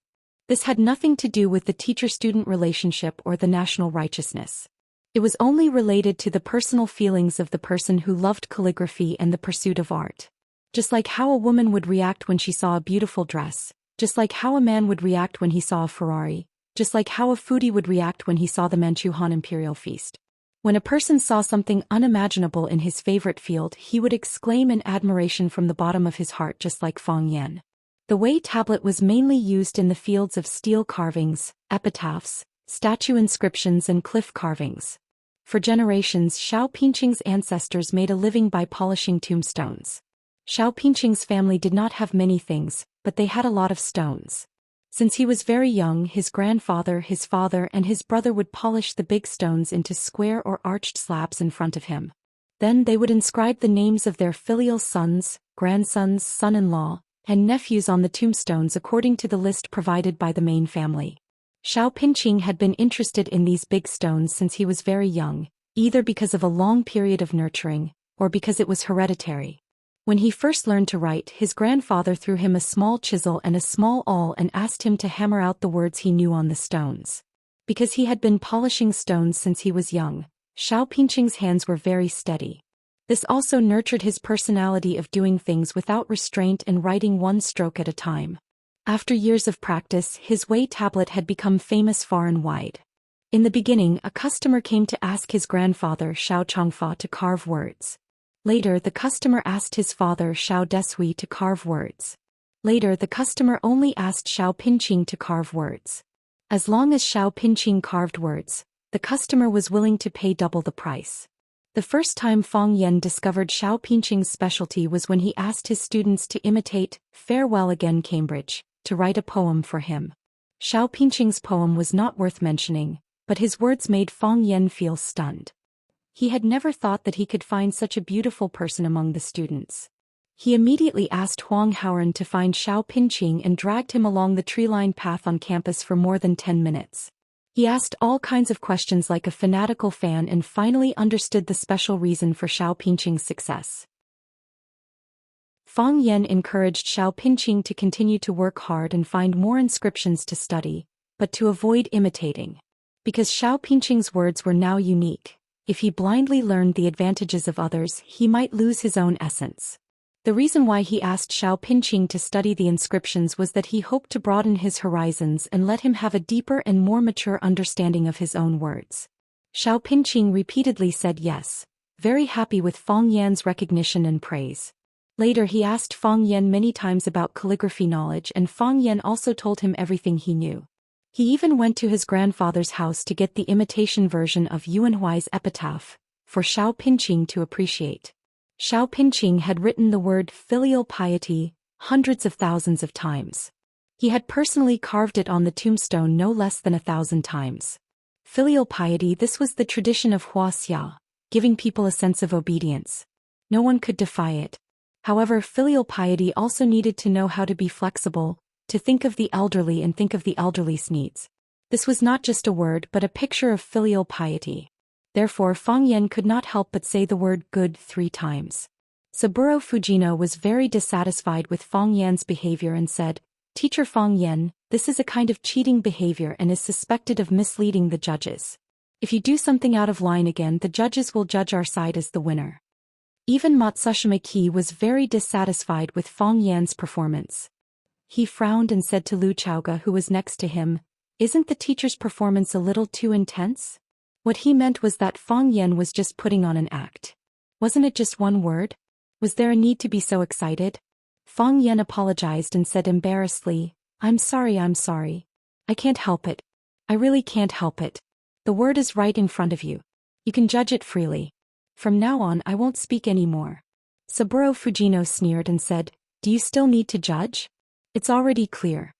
This had nothing to do with the teacher-student relationship or the national righteousness. It was only related to the personal feelings of the person who loved calligraphy and the pursuit of art. Just like how a woman would react when she saw a beautiful dress, just like how a man would react when he saw a Ferrari, just like how a foodie would react when he saw the Manchu-Han Imperial Feast. When a person saw something unimaginable in his favorite field, he would exclaim in admiration from the bottom of his heart, just like Fang Yan. The Wei tablet was mainly used in the fields of stele carvings, epitaphs, statue inscriptions and cliff carvings. For generations, Xiao Pinqing's ancestors made a living by polishing tombstones. Xiao Pinqing's family did not have many things, but they had a lot of stones. Since he was very young, his grandfather, his father and his brother would polish the big stones into square or arched slabs in front of him. Then they would inscribe the names of their filial sons, grandsons, son-in-law, and nephews on the tombstones according to the list provided by the main family. Xiao Pinqing had been interested in these big stones since he was very young, either because of a long period of nurturing, or because it was hereditary. When he first learned to write, his grandfather threw him a small chisel and a small awl and asked him to hammer out the words he knew on the stones. Because he had been polishing stones since he was young, Xiao Pinqing's hands were very steady. This also nurtured his personality of doing things without restraint and writing one stroke at a time. After years of practice, his Wei tablet had become famous far and wide. In the beginning, a customer came to ask his grandfather Xiao Changfa to carve words. Later, the customer asked his father Xiao Deshui to carve words. Later, the customer only asked Xiao Pinqing to carve words. As long as Xiao Pinqing carved words, the customer was willing to pay double the price. The first time Fang Yan discovered Xiao Pinqing's specialty was when he asked his students to imitate "Farewell Again, Cambridge," to write a poem for him. Xiao Pinqing's poem was not worth mentioning, but his words made Fang Yan feel stunned. He had never thought that he could find such a beautiful person among the students. He immediately asked Huang Haoren to find Xiao Pinqing and dragged him along the tree-lined path on campus for more than 10 minutes. He asked all kinds of questions like a fanatical fan and finally understood the special reason for Xiao Pinqing's success. Fang Yan encouraged Xiao Pinqing to continue to work hard and find more inscriptions to study, but to avoid imitating. Because Xiao Pinqing's words were now unique, if he blindly learned the advantages of others, he might lose his own essence. The reason why he asked Xiao Pinqing to study the inscriptions was that he hoped to broaden his horizons and let him have a deeper and more mature understanding of his own words. Xiao Pinqing repeatedly said yes, very happy with Fang Yan's recognition and praise. Later he asked Fang Yan many times about calligraphy knowledge, and Fang Yan also told him everything he knew. He even went to his grandfather's house to get the imitation version of Yuanhuai's epitaph, for Xiao Pinqing to appreciate. Xiao Pinqing had written the word filial piety hundreds of thousands of times. He had personally carved it on the tombstone no less than 1,000 times. Filial piety, this was the tradition of Wuxia, giving people a sense of obedience. No one could defy it. However, filial piety also needed to know how to be flexible, to think of the elderly and think of the elderly's needs. This was not just a word but a picture of filial piety. Therefore Fang Yan could not help but say the word good 3 times. Saburo Fujino was very dissatisfied with Fang Yan's behavior and said, "Teacher Fang Yan, this is a kind of cheating behavior and is suspected of misleading the judges. If you do something out of line again, the judges will judge our side as the winner." Even Matsushima Ki was very dissatisfied with Fang Yan's performance. He frowned and said to Lu Chaoga, who was next to him, "Isn't the teacher's performance a little too intense?" What he meant was that Fang Yan was just putting on an act. Wasn't it just one word? Was there a need to be so excited? Fang Yan apologized and said embarrassedly, I'm sorry. I I can't help it. I really can't help it. The word is right in front of you. You can judge it freely. From now on I won't speak any more. Saburo Fujino sneered and said, Do you still need to judge? It's already clear.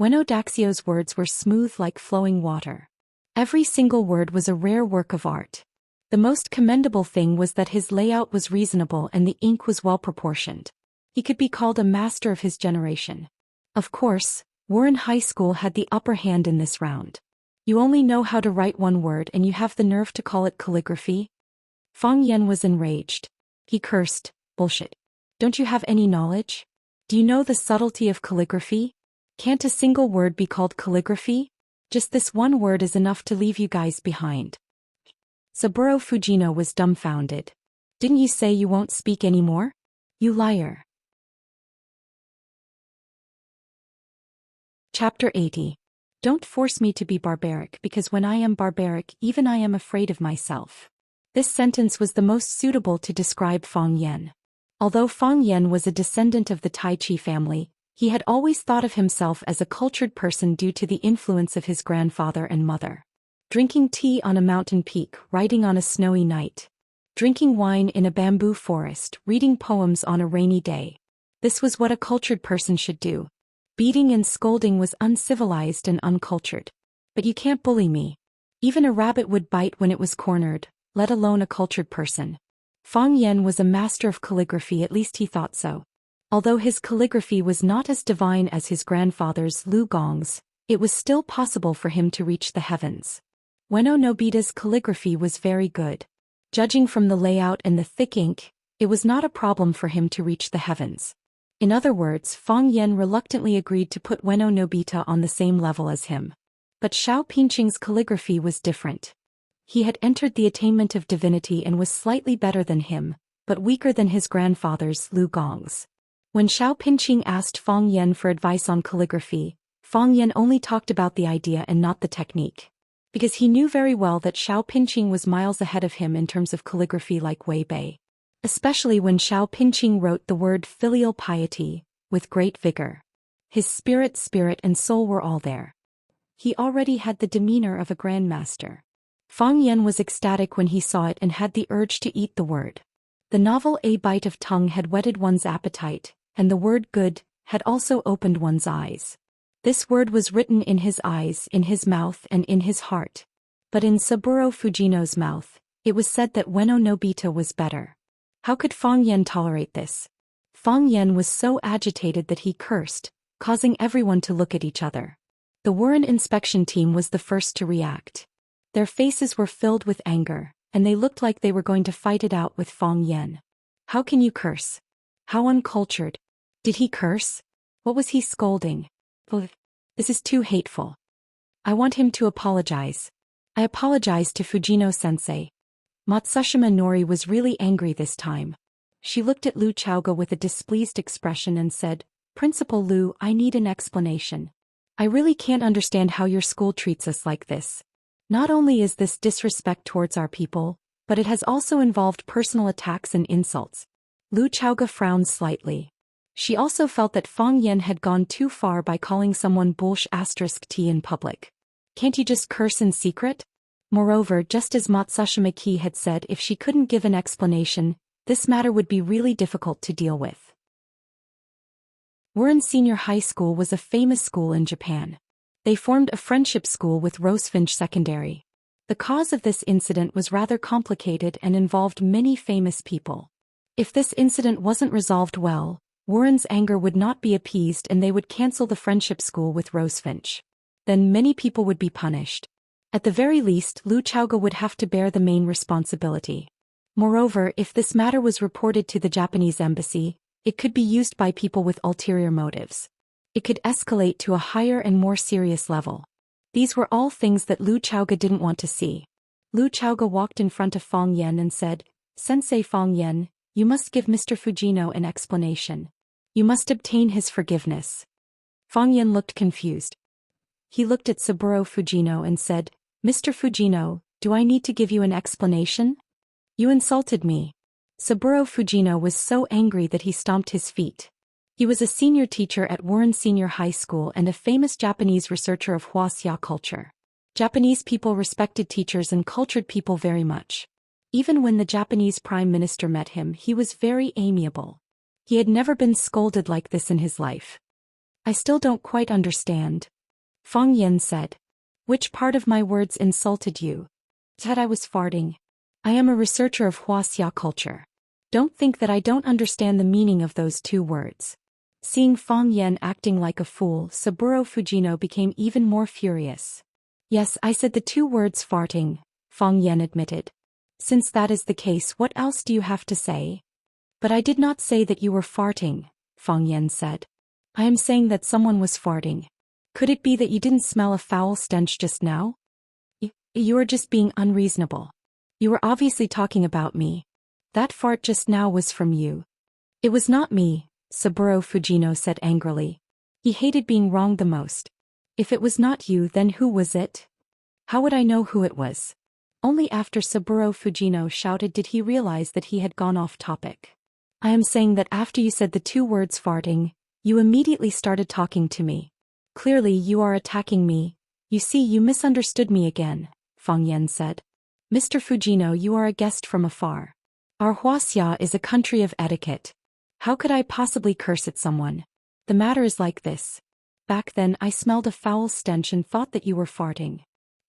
Ueno Daxio's words were smooth like flowing water. Every single word was a rare work of art. The most commendable thing was that his layout was reasonable and the ink was well proportioned. He could be called a master of his generation. Of course, Warren High School had the upper hand in this round. You only know how to write one word and you have the nerve to call it calligraphy? Fang Yan was enraged. He cursed, Bullshit. Don't you have any knowledge? Do you know the subtlety of calligraphy? Can't a single word be called calligraphy? Just this one word is enough to leave you guys behind. Saburo Fujino was dumbfounded. Didn't you say you won't speak anymore? You liar. Chapter 80. Don't force me to be barbaric because when I am barbaric even I am afraid of myself. This sentence was the most suitable to describe Fang Yan. Although Fang Yan was a descendant of the Tai Chi family, he had always thought of himself as a cultured person due to the influence of his grandfather and mother. Drinking tea on a mountain peak, riding on a snowy night. Drinking wine in a bamboo forest, reading poems on a rainy day. This was what a cultured person should do. Beating and scolding was uncivilized and uncultured. But you can't bully me. Even a rabbit would bite when it was cornered, let alone a cultured person. Fang Yan was a master of calligraphy, at least he thought so. Although his calligraphy was not as divine as his grandfather's Lu Gong's, it was still possible for him to reach the heavens. Ueno Nobita's calligraphy was very good. Judging from the layout and the thick ink, it was not a problem for him to reach the heavens. In other words, Fang Yan reluctantly agreed to put Ueno Nobita on the same level as him. But Xiao Pinqing's calligraphy was different. He had entered the attainment of divinity and was slightly better than him, but weaker than his grandfather's Lu Gong's. When Xiao Pinqing asked Fang Yan for advice on calligraphy, Fang Yan only talked about the idea and not the technique. Because he knew very well that Xiao Pinqing was miles ahead of him in terms of calligraphy like Wei Bei. Especially when Xiao Pinqing wrote the word filial piety, with great vigor. His spirit and soul were all there. He already had the demeanor of a grandmaster. Fang Yan was ecstatic when he saw it and had the urge to eat the word. The novel A Bite of Tongue had whetted one's appetite, and the word good had also opened one's eyes. This word was written in his eyes, in his mouth and in his heart. But in Saburo Fujino's mouth, it was said that Ueno Nobita was better. How could Fang Yan tolerate this? Fang Yan was so agitated that he cursed, causing everyone to look at each other. The Warren inspection team was the first to react. Their faces were filled with anger, and they looked like they were going to fight it out with Fang Yan. How can you curse? How uncultured. Did he curse? What was he scolding? Oh, this is too hateful. I want him to apologize. I apologize to Fujino-sensei. Matsushima Nori was really angry this time. She looked at Lu Chaoga with a displeased expression and said, Principal Lu, I need an explanation. I really can't understand how your school treats us like this. Not only is this disrespect towards our people, but it has also involved personal attacks and insults. Lu Chaoga frowned slightly. She also felt that Fang Yan had gone too far by calling someone **T in public. Can't you just curse in secret? Moreover, just as Matsushima Ki had said, if she couldn't give an explanation, this matter would be really difficult to deal with. Warren Senior High School was a famous school in Japan. They formed a friendship school with Rosefinch Secondary. The cause of this incident was rather complicated and involved many famous people. If this incident wasn't resolved well, Warren's anger would not be appeased and they would cancel the friendship school with Rosefinch. Then many people would be punished. At the very least, Lu Chaoga would have to bear the main responsibility. Moreover, if this matter was reported to the Japanese embassy, it could be used by people with ulterior motives. It could escalate to a higher and more serious level. These were all things that Lu Chaoga didn't want to see. Lu Chaoga walked in front of Fang Yan and said, Sensei Fang Yan, you must give Mr. Fujino an explanation. You must obtain his forgiveness. Fang Yan looked confused. He looked at Saburo Fujino and said, Mr. Fujino, do I need to give you an explanation? You insulted me. Saburo Fujino was so angry that he stomped his feet. He was a senior teacher at Warren Senior High School and a famous Japanese researcher of Wuxia culture. Japanese people respected teachers and cultured people very much. Even when the Japanese Prime Minister met him, he was very amiable. He had never been scolded like this in his life. I still don't quite understand, Fang Yan said. Which part of my words insulted you? Said I was farting. I am a researcher of Wuxia culture. Don't think that I don't understand the meaning of those two words. Seeing Fang Yan acting like a fool, Saburo Fujino became even more furious. Yes, I said the two words farting, Fang Yan admitted. Since that is the case, what else do you have to say? But I did not say that you were farting, Fang Yan said. I am saying that someone was farting. Could it be that you didn't smell a foul stench just now? You are just being unreasonable. You were obviously talking about me. That fart just now was from you. It was not me, Saburo Fujino said angrily. He hated being wronged the most. If it was not you, then who was it? How would I know who it was? Only after Saburo Fujino shouted did he realize that he had gone off topic. I am saying that after you said the two words farting, you immediately started talking to me. Clearly you are attacking me. You see, you misunderstood me again, Fang Yan said. Mr. Fujino, you are a guest from afar. Our Wuxia is a country of etiquette. How could I possibly curse at someone? The matter is like this. Back then I smelled a foul stench and thought that you were farting.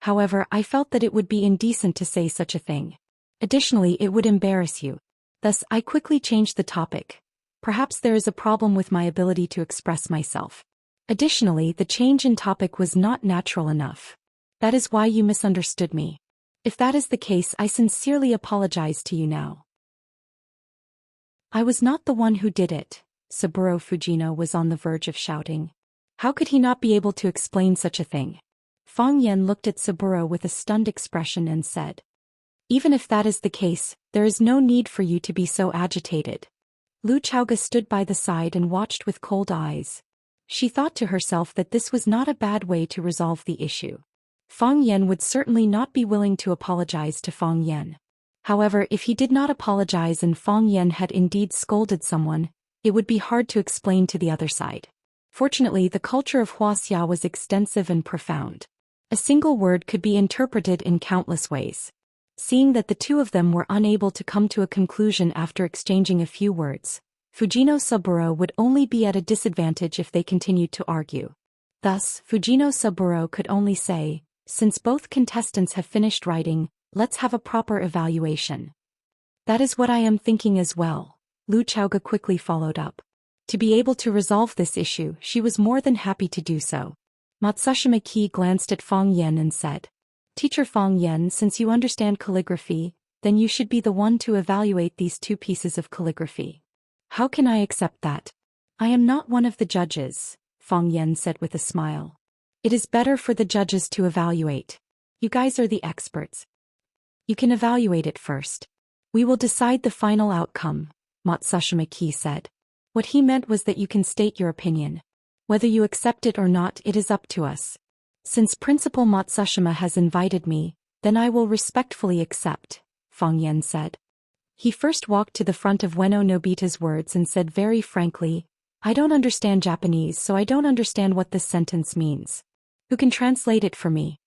However, I felt that it would be indecent to say such a thing. Additionally, it would embarrass you. Thus, I quickly changed the topic. Perhaps there is a problem with my ability to express myself. Additionally, the change in topic was not natural enough. That is why you misunderstood me. If that is the case, I sincerely apologize to you now. I was not the one who did it. Saburo Fujino was on the verge of shouting. How could he not be able to explain such a thing? Fang Yan looked at Saburo with a stunned expression and said, even if that is the case, there is no need for you to be so agitated. Lu Chaoga stood by the side and watched with cold eyes. She thought to herself that this was not a bad way to resolve the issue. Fang Yan would certainly not be willing to apologize to Fang Yan. However, if he did not apologize and Fang Yan had indeed scolded someone, it would be hard to explain to the other side. Fortunately, the culture of Wuxia was extensive and profound. A single word could be interpreted in countless ways. Seeing that the two of them were unable to come to a conclusion after exchanging a few words, Fujino Saburo would only be at a disadvantage if they continued to argue. Thus, Fujino Saburo could only say, since both contestants have finished writing, let's have a proper evaluation. That is what I am thinking as well, Lu Chaoga quickly followed up. To be able to resolve this issue, she was more than happy to do so. Matsushima Ki glanced at Fang Yan and said, Teacher Fang Yan, since you understand calligraphy, then you should be the one to evaluate these two pieces of calligraphy. How can I accept that? I am not one of the judges, Fang Yan said with a smile. It is better for the judges to evaluate. You guys are the experts. You can evaluate it first. We will decide the final outcome, Matsushima Ki said. What he meant was that you can state your opinion. Whether you accept it or not, it is up to us. Since Principal Matsushima has invited me, then I will respectfully accept, Fang Yan said. He first walked to the front of Ueno Nobita's words and said very frankly, I don't understand Japanese, so I don't understand what this sentence means. Who can translate it for me?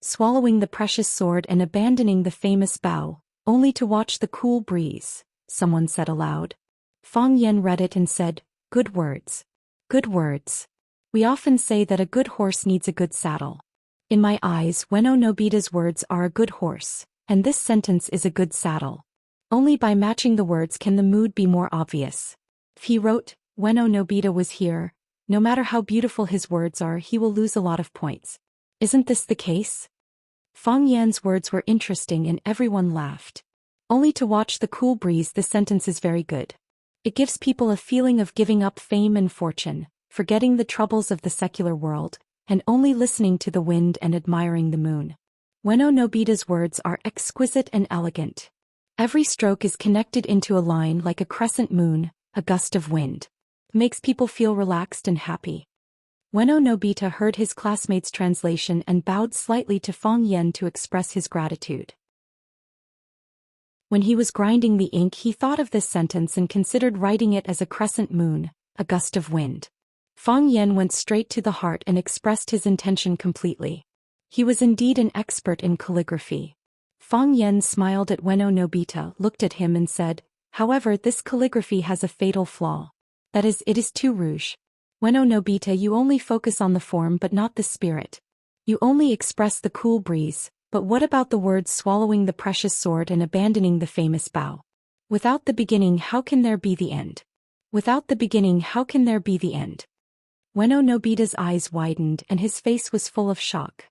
Swallowing the precious sword and abandoning the famous bow, only to watch the cool breeze, someone said aloud. Fang Yan read it and said, good words. Good words. We often say that a good horse needs a good saddle. In my eyes, Ueno Nobita's words are a good horse, and this sentence is a good saddle. Only by matching the words can the mood be more obvious. If he wrote, Ueno Nobita was here, no matter how beautiful his words are, he will lose a lot of points. Isn't this the case? Fang Yan's words were interesting and everyone laughed. Only to watch the cool breeze, this sentence is very good. It gives people a feeling of giving up fame and fortune, forgetting the troubles of the secular world, and only listening to the wind and admiring the moon. Ueno Nobita's words are exquisite and elegant. Every stroke is connected into a line like a crescent moon, a gust of wind. It makes people feel relaxed and happy. Ueno Nobita heard his classmate's translation and bowed slightly to Fang Yan to express his gratitude. When he was grinding the ink, he thought of this sentence and considered writing it as a crescent moon, a gust of wind. Fang Yan went straight to the heart and expressed his intention completely. He was indeed an expert in calligraphy. Fang Yan smiled at Ueno Nobita, looked at him and said, "However, this calligraphy has a fatal flaw. That is, it is too rouge. Ueno Nobita, you only focus on the form but not the spirit. You only express the cool breeze, but what about the words swallowing the precious sword and abandoning the famous bow? Without the beginning, how can there be the end? Without the beginning, how can there be the end?" Ueno Nobita's eyes widened and his face was full of shock.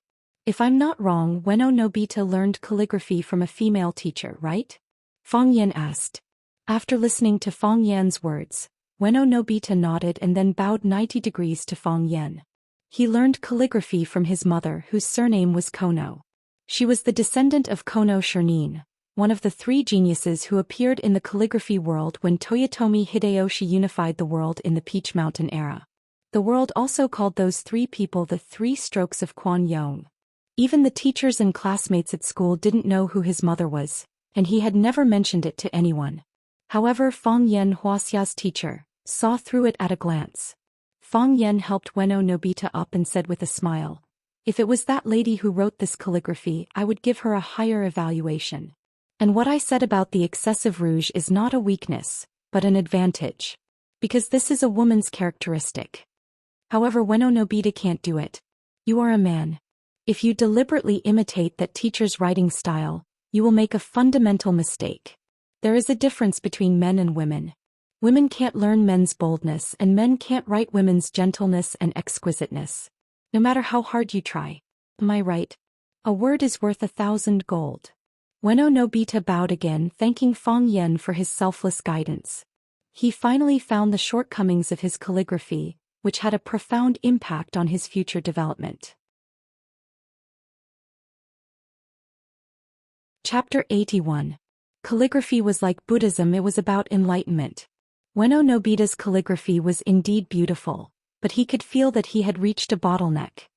"If I'm not wrong, Ueno Nobita learned calligraphy from a female teacher, right?" Fang Yan asked. After listening to Fang Yan's words, Ueno Nobita nodded and then bowed 90 degrees to Fang Yan. He learned calligraphy from his mother, whose surname was Kono. She was the descendant of Kono Shirnin, one of the 3 geniuses who appeared in the calligraphy world when Toyotomi Hideyoshi unified the world in the Peach Mountain era. The world also called those 3 people the 3 strokes of Quan Yong. Even the teachers and classmates at school didn't know who his mother was, and he had never mentioned it to anyone. However, Fang Yan, Huaxia's teacher, saw through it at a glance. Fang Yan helped Ueno Nobita up and said with a smile, "If it was that lady who wrote this calligraphy, I would give her a higher evaluation. And what I said about the excessive rouge is not a weakness, but an advantage. Because this is a woman's characteristic. However, Ueno Nobita can't do it. You are a man. If you deliberately imitate that teacher's writing style, you will make a fundamental mistake. There is a difference between men and women. Women can't learn men's boldness and men can't write women's gentleness and exquisiteness. No matter how hard you try. Am I right? A word is worth 1,000 gold." Ueno Nobita bowed again, thanking Fang Yan for his selfless guidance. He finally found the shortcomings of his calligraphy, which had a profound impact on his future development. Chapter 81. Calligraphy was like Buddhism, it was about enlightenment. Ueno Nobita's calligraphy was indeed beautiful, but he could feel that he had reached a bottleneck.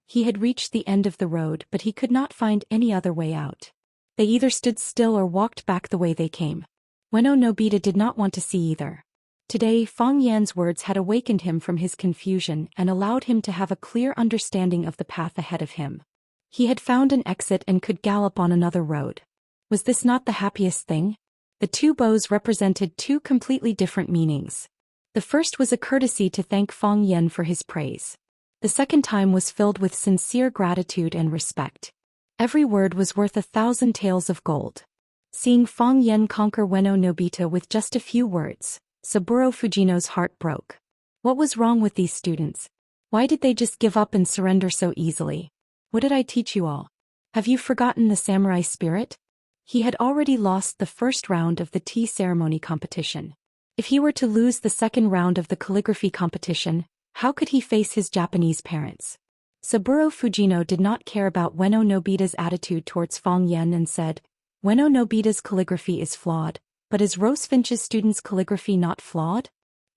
He had reached the end of the road, but he could not find any other way out. They either stood still or walked back the way they came. Ueno Nobita did not want to see either. Today, Fang Yan's words had awakened him from his confusion and allowed him to have a clear understanding of the path ahead of him. He had found an exit and could gallop on another road. Was this not the happiest thing? The 2 bows represented 2 completely different meanings. The first was a courtesy to thank Fang Yan for his praise. The second time was filled with sincere gratitude and respect. Every word was worth 1,000 taels of gold. Seeing Fang Yan conquer Ueno Nobita with just a few words, Saburo Fujino's heart broke. What was wrong with these students? Why did they just give up and surrender so easily? What did I teach you all? Have you forgotten the samurai spirit? He had already lost the first round of the tea ceremony competition. If he were to lose the second round of the calligraphy competition, how could he face his Japanese parents? Saburo Fujino did not care about Ueno Nobita's attitude towards Fang Yan and said, "Ueno Nobita's calligraphy is flawed, but is Rosefinch's student's calligraphy not flawed?"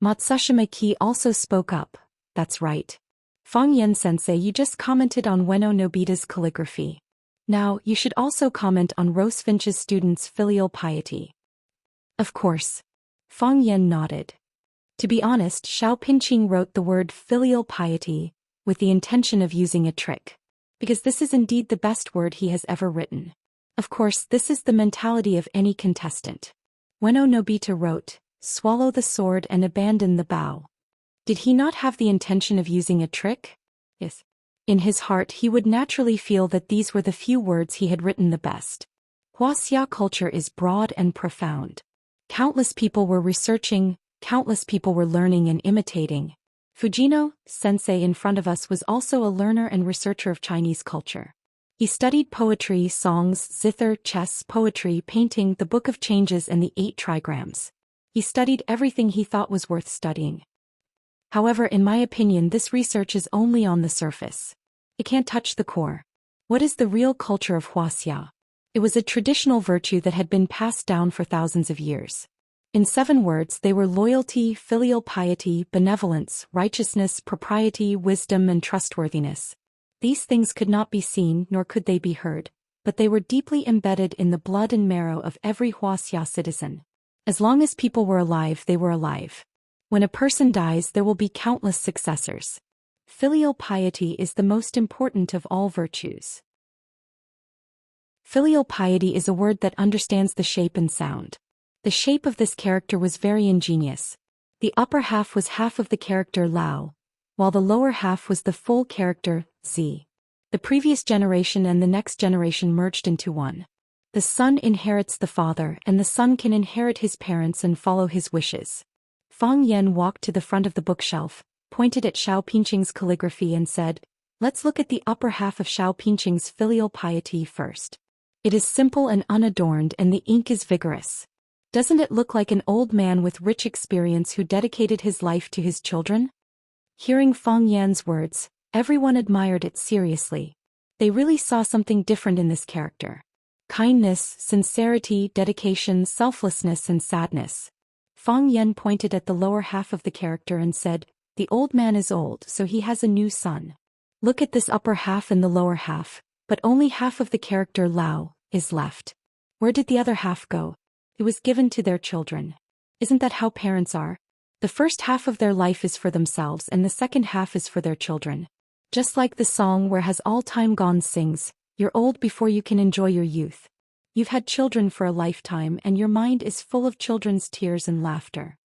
Matsushima Ki also spoke up, "That's right. Fang Yan sensei, you just commented on Ueno Nobita's calligraphy. Now, you should also comment on Rosefinch's student's filial piety." Of course. Fang Yan nodded. To be honest, Xiao Pinqing wrote the word filial piety with the intention of using a trick. Because this is indeed the best word he has ever written. Of course, this is the mentality of any contestant. Ueno Nobita wrote, "Swallow the sword and abandon the bow." Did he not have the intention of using a trick? Yes. In his heart he would naturally feel that these were the few words he had written the best. Wuxia culture is broad and profound. Countless people were researching, countless people were learning and imitating. Fujino, sensei in front of us, was also a learner and researcher of Chinese culture. He studied poetry, songs, zither, chess, poetry, painting, the Book of Changes and the 8 trigrams. He studied everything he thought was worth studying. However, in my opinion, this research is only on the surface. It can't touch the core. What is the real culture of Wuxia? It was a traditional virtue that had been passed down for thousands of years. In 7 words, they were loyalty, filial piety, benevolence, righteousness, propriety, wisdom, and trustworthiness. These things could not be seen, nor could they be heard, but they were deeply embedded in the blood and marrow of every Wuxia citizen. As long as people were alive, they were alive. When a person dies, there will be countless successors. Filial piety is the most important of all virtues. Filial piety is a word that understands the shape and sound. The shape of this character was very ingenious. The upper half was half of the character Lao, while the lower half was the full character Z. The previous generation and the next generation merged into one. The son inherits the father, and the son can inherit his parents and follow his wishes. Fang Yan walked to the front of the bookshelf, pointed at Xiao Pingqing's calligraphy and said, "Let's look at the upper half of Xiao Pingqing's filial piety first. It is simple and unadorned, and the ink is vigorous. Doesn't it look like an old man with rich experience who dedicated his life to his children?" Hearing Fang Yan's words, everyone admired it seriously. They really saw something different in this character. Kindness, sincerity, dedication, selflessness, and sadness. Fang Yan pointed at the lower half of the character and said, "The old man is old, so he has a new son. Look at this upper half and the lower half, but only half of the character Lao is left. Where did the other half go? It was given to their children. Isn't that how parents are? The first half of their life is for themselves and the second half is for their children. Just like the song Where Has All Time Gone sings, you're old before you can enjoy your youth. You've had children for a lifetime and your mind is full of children's tears and laughter."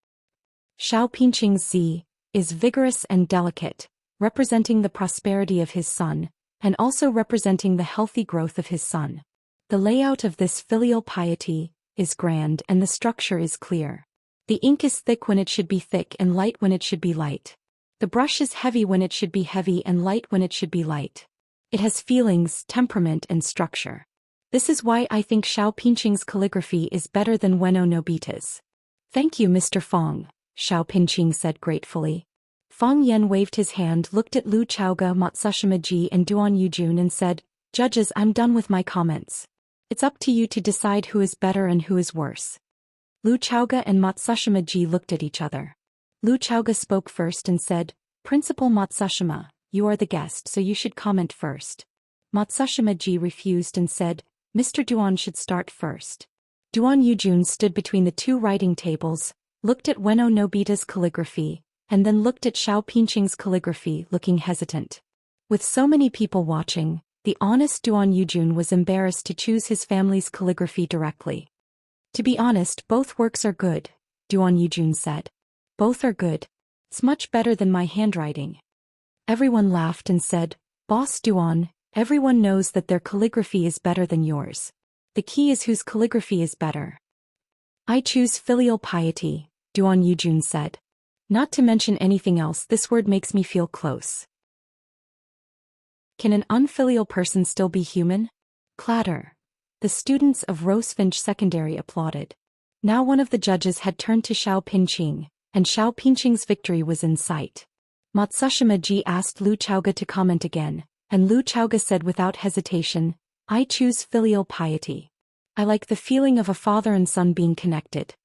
Xiao Pingqing's Z is vigorous and delicate, representing the prosperity of his son, and also representing the healthy growth of his son. The layout of this filial piety is grand and the structure is clear. The ink is thick when it should be thick and light when it should be light. The brush is heavy when it should be heavy and light when it should be light. It has feelings, temperament, and structure. This is why I think Xiao Pingqing's calligraphy is better than Ueno Nobita's. "Thank you, Mr. Fang," Xiao Pingqing said gratefully. Fang Yan waved his hand, looked at Lu Chaoga, Matsushima Ji, and Duan Yujun and said, "Judges, I'm done with my comments. It's up to you to decide who is better and who is worse." Lu Chaoga and Matsushima Ji looked at each other. Lu Chaoga spoke first and said, "Principal Matsushima, you are the guest, so you should comment first." Matsushima Ji refused and said, "Mr. Duan should start first." Duan Yujun stood between the two writing tables, looked at Ueno Nobita's calligraphy, and then looked at Xiao Pingqing's calligraphy, looking hesitant. With so many people watching, the honest Duan Yujun was embarrassed to choose his family's calligraphy directly. "To be honest, both works are good," Duan Yujun said. "Both are good. It's much better than my handwriting." Everyone laughed and said, "Boss Duan, everyone knows that their calligraphy is better than yours. The key is whose calligraphy is better." "I choose filial piety," Duan Yujun said. "Not to mention anything else, this word makes me feel close." Can an unfilial person still be human? Clatter. The students of Rosefinch Secondary applauded. Now one of the judges had turned to Xiao Pingqing, and Xiao Pingqing's victory was in sight. Matsushima Ji asked Lu Chaoga to comment again, and Lu Chaoga said without hesitation, "I choose filial piety. I like the feeling of a father and son being connected.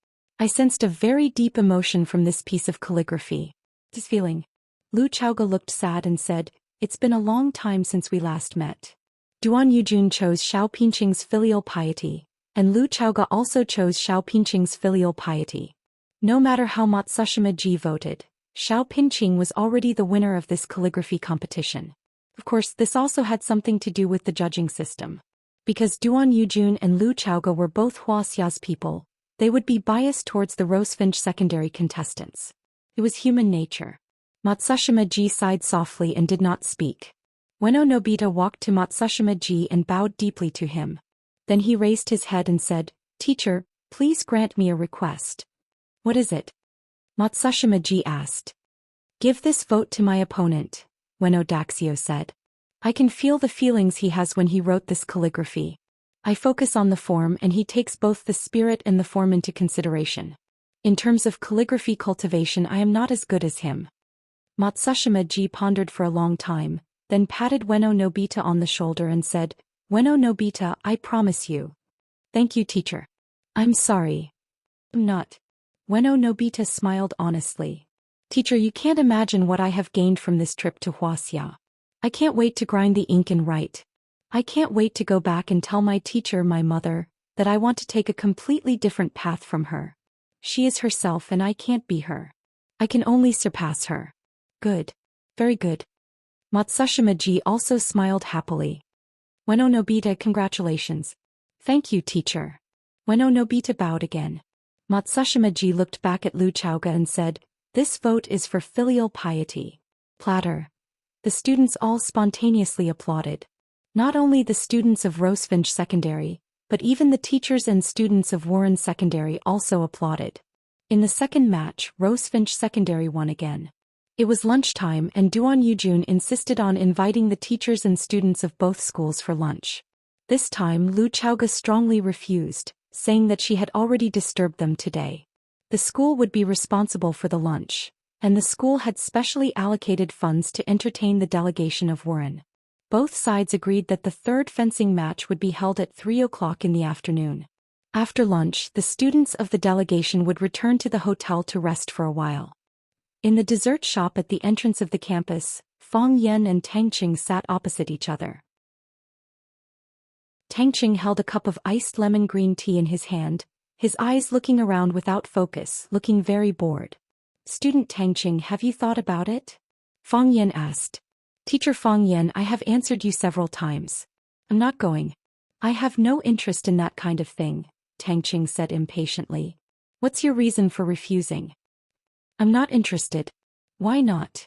I sensed a very deep emotion from this piece of calligraphy." This feeling. Lu Chaoga looked sad and said, "It's been a long time since we last met." Duan Yujun chose Xiao Pingqing's filial piety, and Lu Chaoga also chose Xiao Pingqing's filial piety. No matter how Matsushima Ji voted, Xiao Pingqing was already the winner of this calligraphy competition. Of course, this also had something to do with the judging system. Because Duan Yujun and Lu Chaoga were both Huaxia's people, they would be biased towards the Rosefinch Secondary contestants. It was human nature. Matsushima Ji sighed softly and did not speak. Ueno Nobita walked to Matsushima Ji and bowed deeply to him. Then he raised his head and said, "Teacher, please grant me a request." "What is it?" Matsushima Ji asked. "Give this vote to my opponent," Ueno Daxio said. "I can feel the feelings he has when he wrote this calligraphy. I focus on the form and he takes both the spirit and the form into consideration. In terms of calligraphy cultivation, I am not as good as him." Matsushima Ji pondered for a long time, then patted Ueno Nobita on the shoulder and said, "Ueno Nobita, I promise you." "Thank you, teacher." "I'm sorry." "I'm not." Ueno Nobita smiled honestly. "Teacher, you can't imagine what I have gained from this trip to Huaxia. I can't wait to grind the ink and write. I can't wait to go back and tell my teacher, my mother, that I want to take a completely different path from her. She is herself and I can't be her. I can only surpass her. Good. Very good. Matsushima-ji also smiled happily. Ueno Nobita, congratulations. Thank you, teacher. Ueno Nobita bowed again. Matsushima-ji looked back at Lu Chaoga and said, this vote is for filial piety. Platter. The students all spontaneously applauded. Not only the students of Rosefinch Secondary, but even the teachers and students of Warren Secondary also applauded. In the second match, Rosefinch Secondary won again. It was lunchtime and Duan Yujun insisted on inviting the teachers and students of both schools for lunch. This time Lu Chaoga strongly refused, saying that she had already disturbed them today. The school would be responsible for the lunch, and the school had specially allocated funds to entertain the delegation of Warren. Both sides agreed that the third fencing match would be held at 3 o'clock in the afternoon. After lunch, the students of the delegation would return to the hotel to rest for a while. In the dessert shop at the entrance of the campus, Fang Yan and Tang Qing sat opposite each other. Tang Qing held a cup of iced lemon green tea in his hand, his eyes looking around without focus, looking very bored. Student Tang Qing, have you thought about it? Fang Yan asked. Teacher Fang Yan, I have answered you several times. I'm not going. I have no interest in that kind of thing, Tang Qing said impatiently. What's your reason for refusing? I'm not interested. Why not?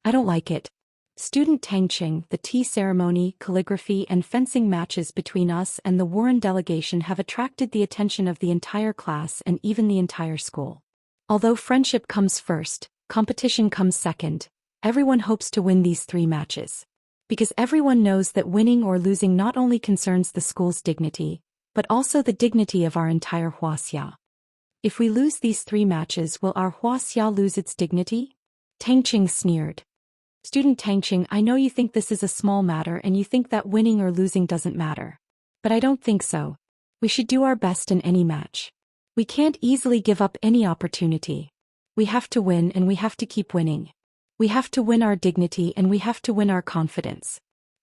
I don't like it. Student Tang Qing, the tea ceremony, calligraphy and fencing matches between us and the Warren delegation have attracted the attention of the entire class and even the entire school. Although friendship comes first, competition comes second, everyone hopes to win these 3 matches. Because everyone knows that winning or losing not only concerns the school's dignity, but also the dignity of our entire Wuxia. If we lose these 3 matches, will our Wuxia lose its dignity? Tang Qing sneered. Student Tang Qing, I know you think this is a small matter and you think that winning or losing doesn't matter. But I don't think so. We should do our best in any match. We can't easily give up any opportunity. We have to win and we have to keep winning. We have to win our dignity and we have to win our confidence.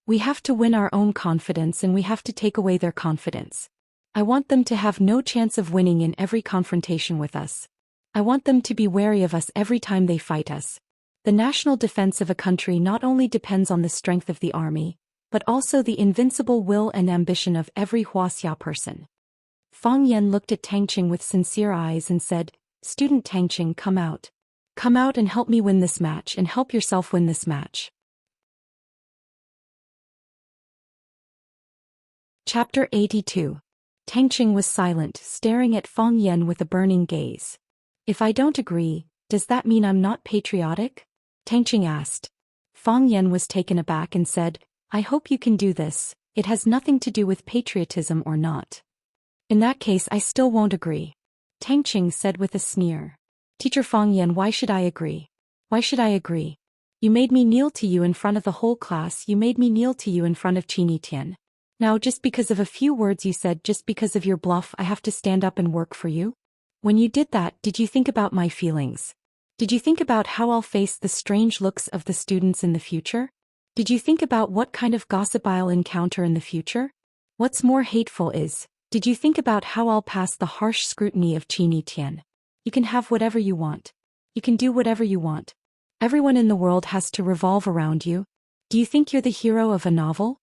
We have to win our own confidence and we have to take away their confidence. I want them to have no chance of winning in every confrontation with us. I want them to be wary of us every time they fight us. The national defense of a country not only depends on the strength of the army, but also the invincible will and ambition of every Wuxia person. Fang Yan looked at Tang Qing with sincere eyes and said, Student Tang Qing, come out. Come out and help me win this match and help yourself win this match. Chapter 82. Tang Qing was silent, staring at Fang Yan with a burning gaze. If I don't agree, does that mean I'm not patriotic? Tang Qing asked. Fang Yan was taken aback and said, I hope you can do this, it has nothing to do with patriotism or not. In that case I still won't agree. Tang Qing said with a sneer. Teacher Fang Yan, why should I agree? Why should I agree? You made me kneel to you in front of the whole class, you made me kneel to you in front of Qini Tian. Now just because of a few words you said, just because of your bluff, I have to stand up and work for you? When you did that, did you think about my feelings? Did you think about how I'll face the strange looks of the students in the future? Did you think about what kind of gossip I'll encounter in the future? What's more hateful is, did you think about how I'll pass the harsh scrutiny of Qini Tian? You can have whatever you want. You can do whatever you want. Everyone in the world has to revolve around you. Do you think you're the hero of a novel?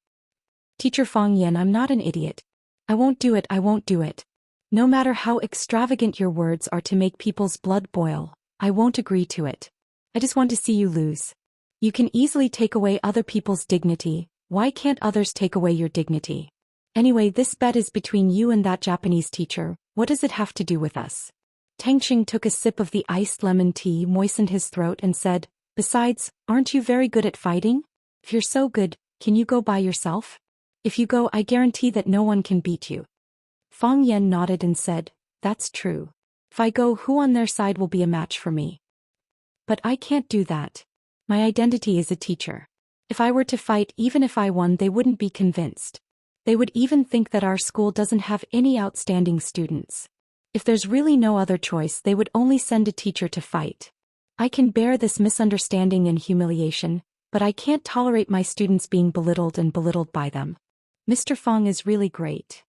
Teacher Fang Yan, I'm not an idiot. I won't do it, I won't do it. No matter how extravagant your words are to make people's blood boil, I won't agree to it. I just want to see you lose. You can easily take away other people's dignity, why can't others take away your dignity? Anyway, this bet is between you and that Japanese teacher, what does it have to do with us? Tang Qing took a sip of the iced lemon tea, moistened his throat and said, besides, aren't you very good at fighting? If you're so good, can you go by yourself? If you go, I guarantee that no one can beat you. Fang Yan nodded and said, that's true. If I go, who on their side will be a match for me? But I can't do that. My identity is a teacher. If I were to fight, even if I won, they wouldn't be convinced. They would even think that our school doesn't have any outstanding students. If there's really no other choice, they would only send a teacher to fight. I can bear this misunderstanding and humiliation, but I can't tolerate my students being belittled and belittled by them. Mr. Fang is really great.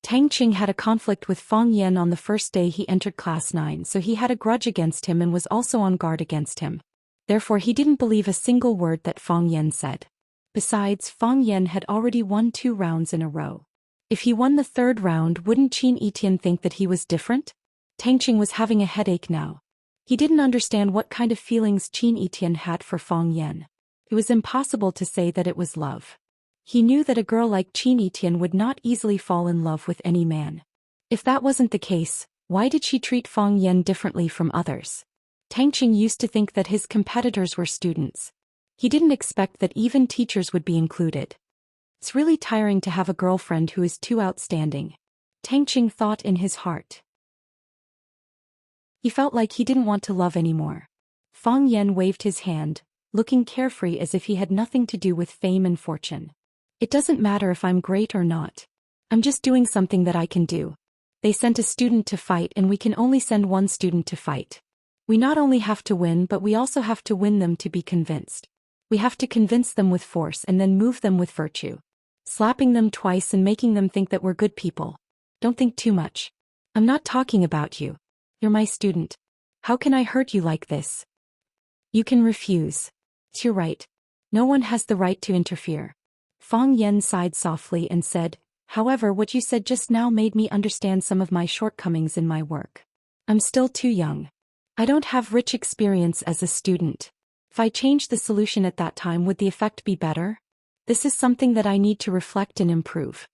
Tangqing had a conflict with Fang Yan on the first day he entered class 9, so he had a grudge against him and was also on guard against him. Therefore he didn't believe a single word that Fang Yan said. Besides, Fang Yan had already won 2 rounds in a row. If he won the 3rd round, wouldn't Qin Yitian think that he was different? Tangqing was having a headache now. He didn't understand what kind of feelings Qin Yitian had for Fang Yan. It was impossible to say that it was love. He knew that a girl like Qin Yitian would not easily fall in love with any man. If that wasn't the case, why did she treat Fang Yan differently from others? Tangqing used to think that his competitors were students. He didn't expect that even teachers would be included. It's really tiring to have a girlfriend who is too outstanding, Tangqing thought in his heart. He felt like he didn't want to love anymore. Fang Yan waved his hand, looking carefree as if he had nothing to do with fame and fortune. It doesn't matter if I'm great or not. I'm just doing something that I can do. They sent a student to fight and we can only send one student to fight. We not only have to win but we also have to win them to be convinced. We have to convince them with force and then move them with virtue. Slapping them twice and making them think that we're good people. Don't think too much. I'm not talking about you. You're my student. How can I hurt you like this? You can refuse. You're right. No one has the right to interfere. Fang Yan sighed softly and said, however, what you said just now made me understand some of my shortcomings in my work. I'm still too young. I don't have rich experience as a student. If I changed the solution at that time, would the effect be better? This is something that I need to reflect and improve.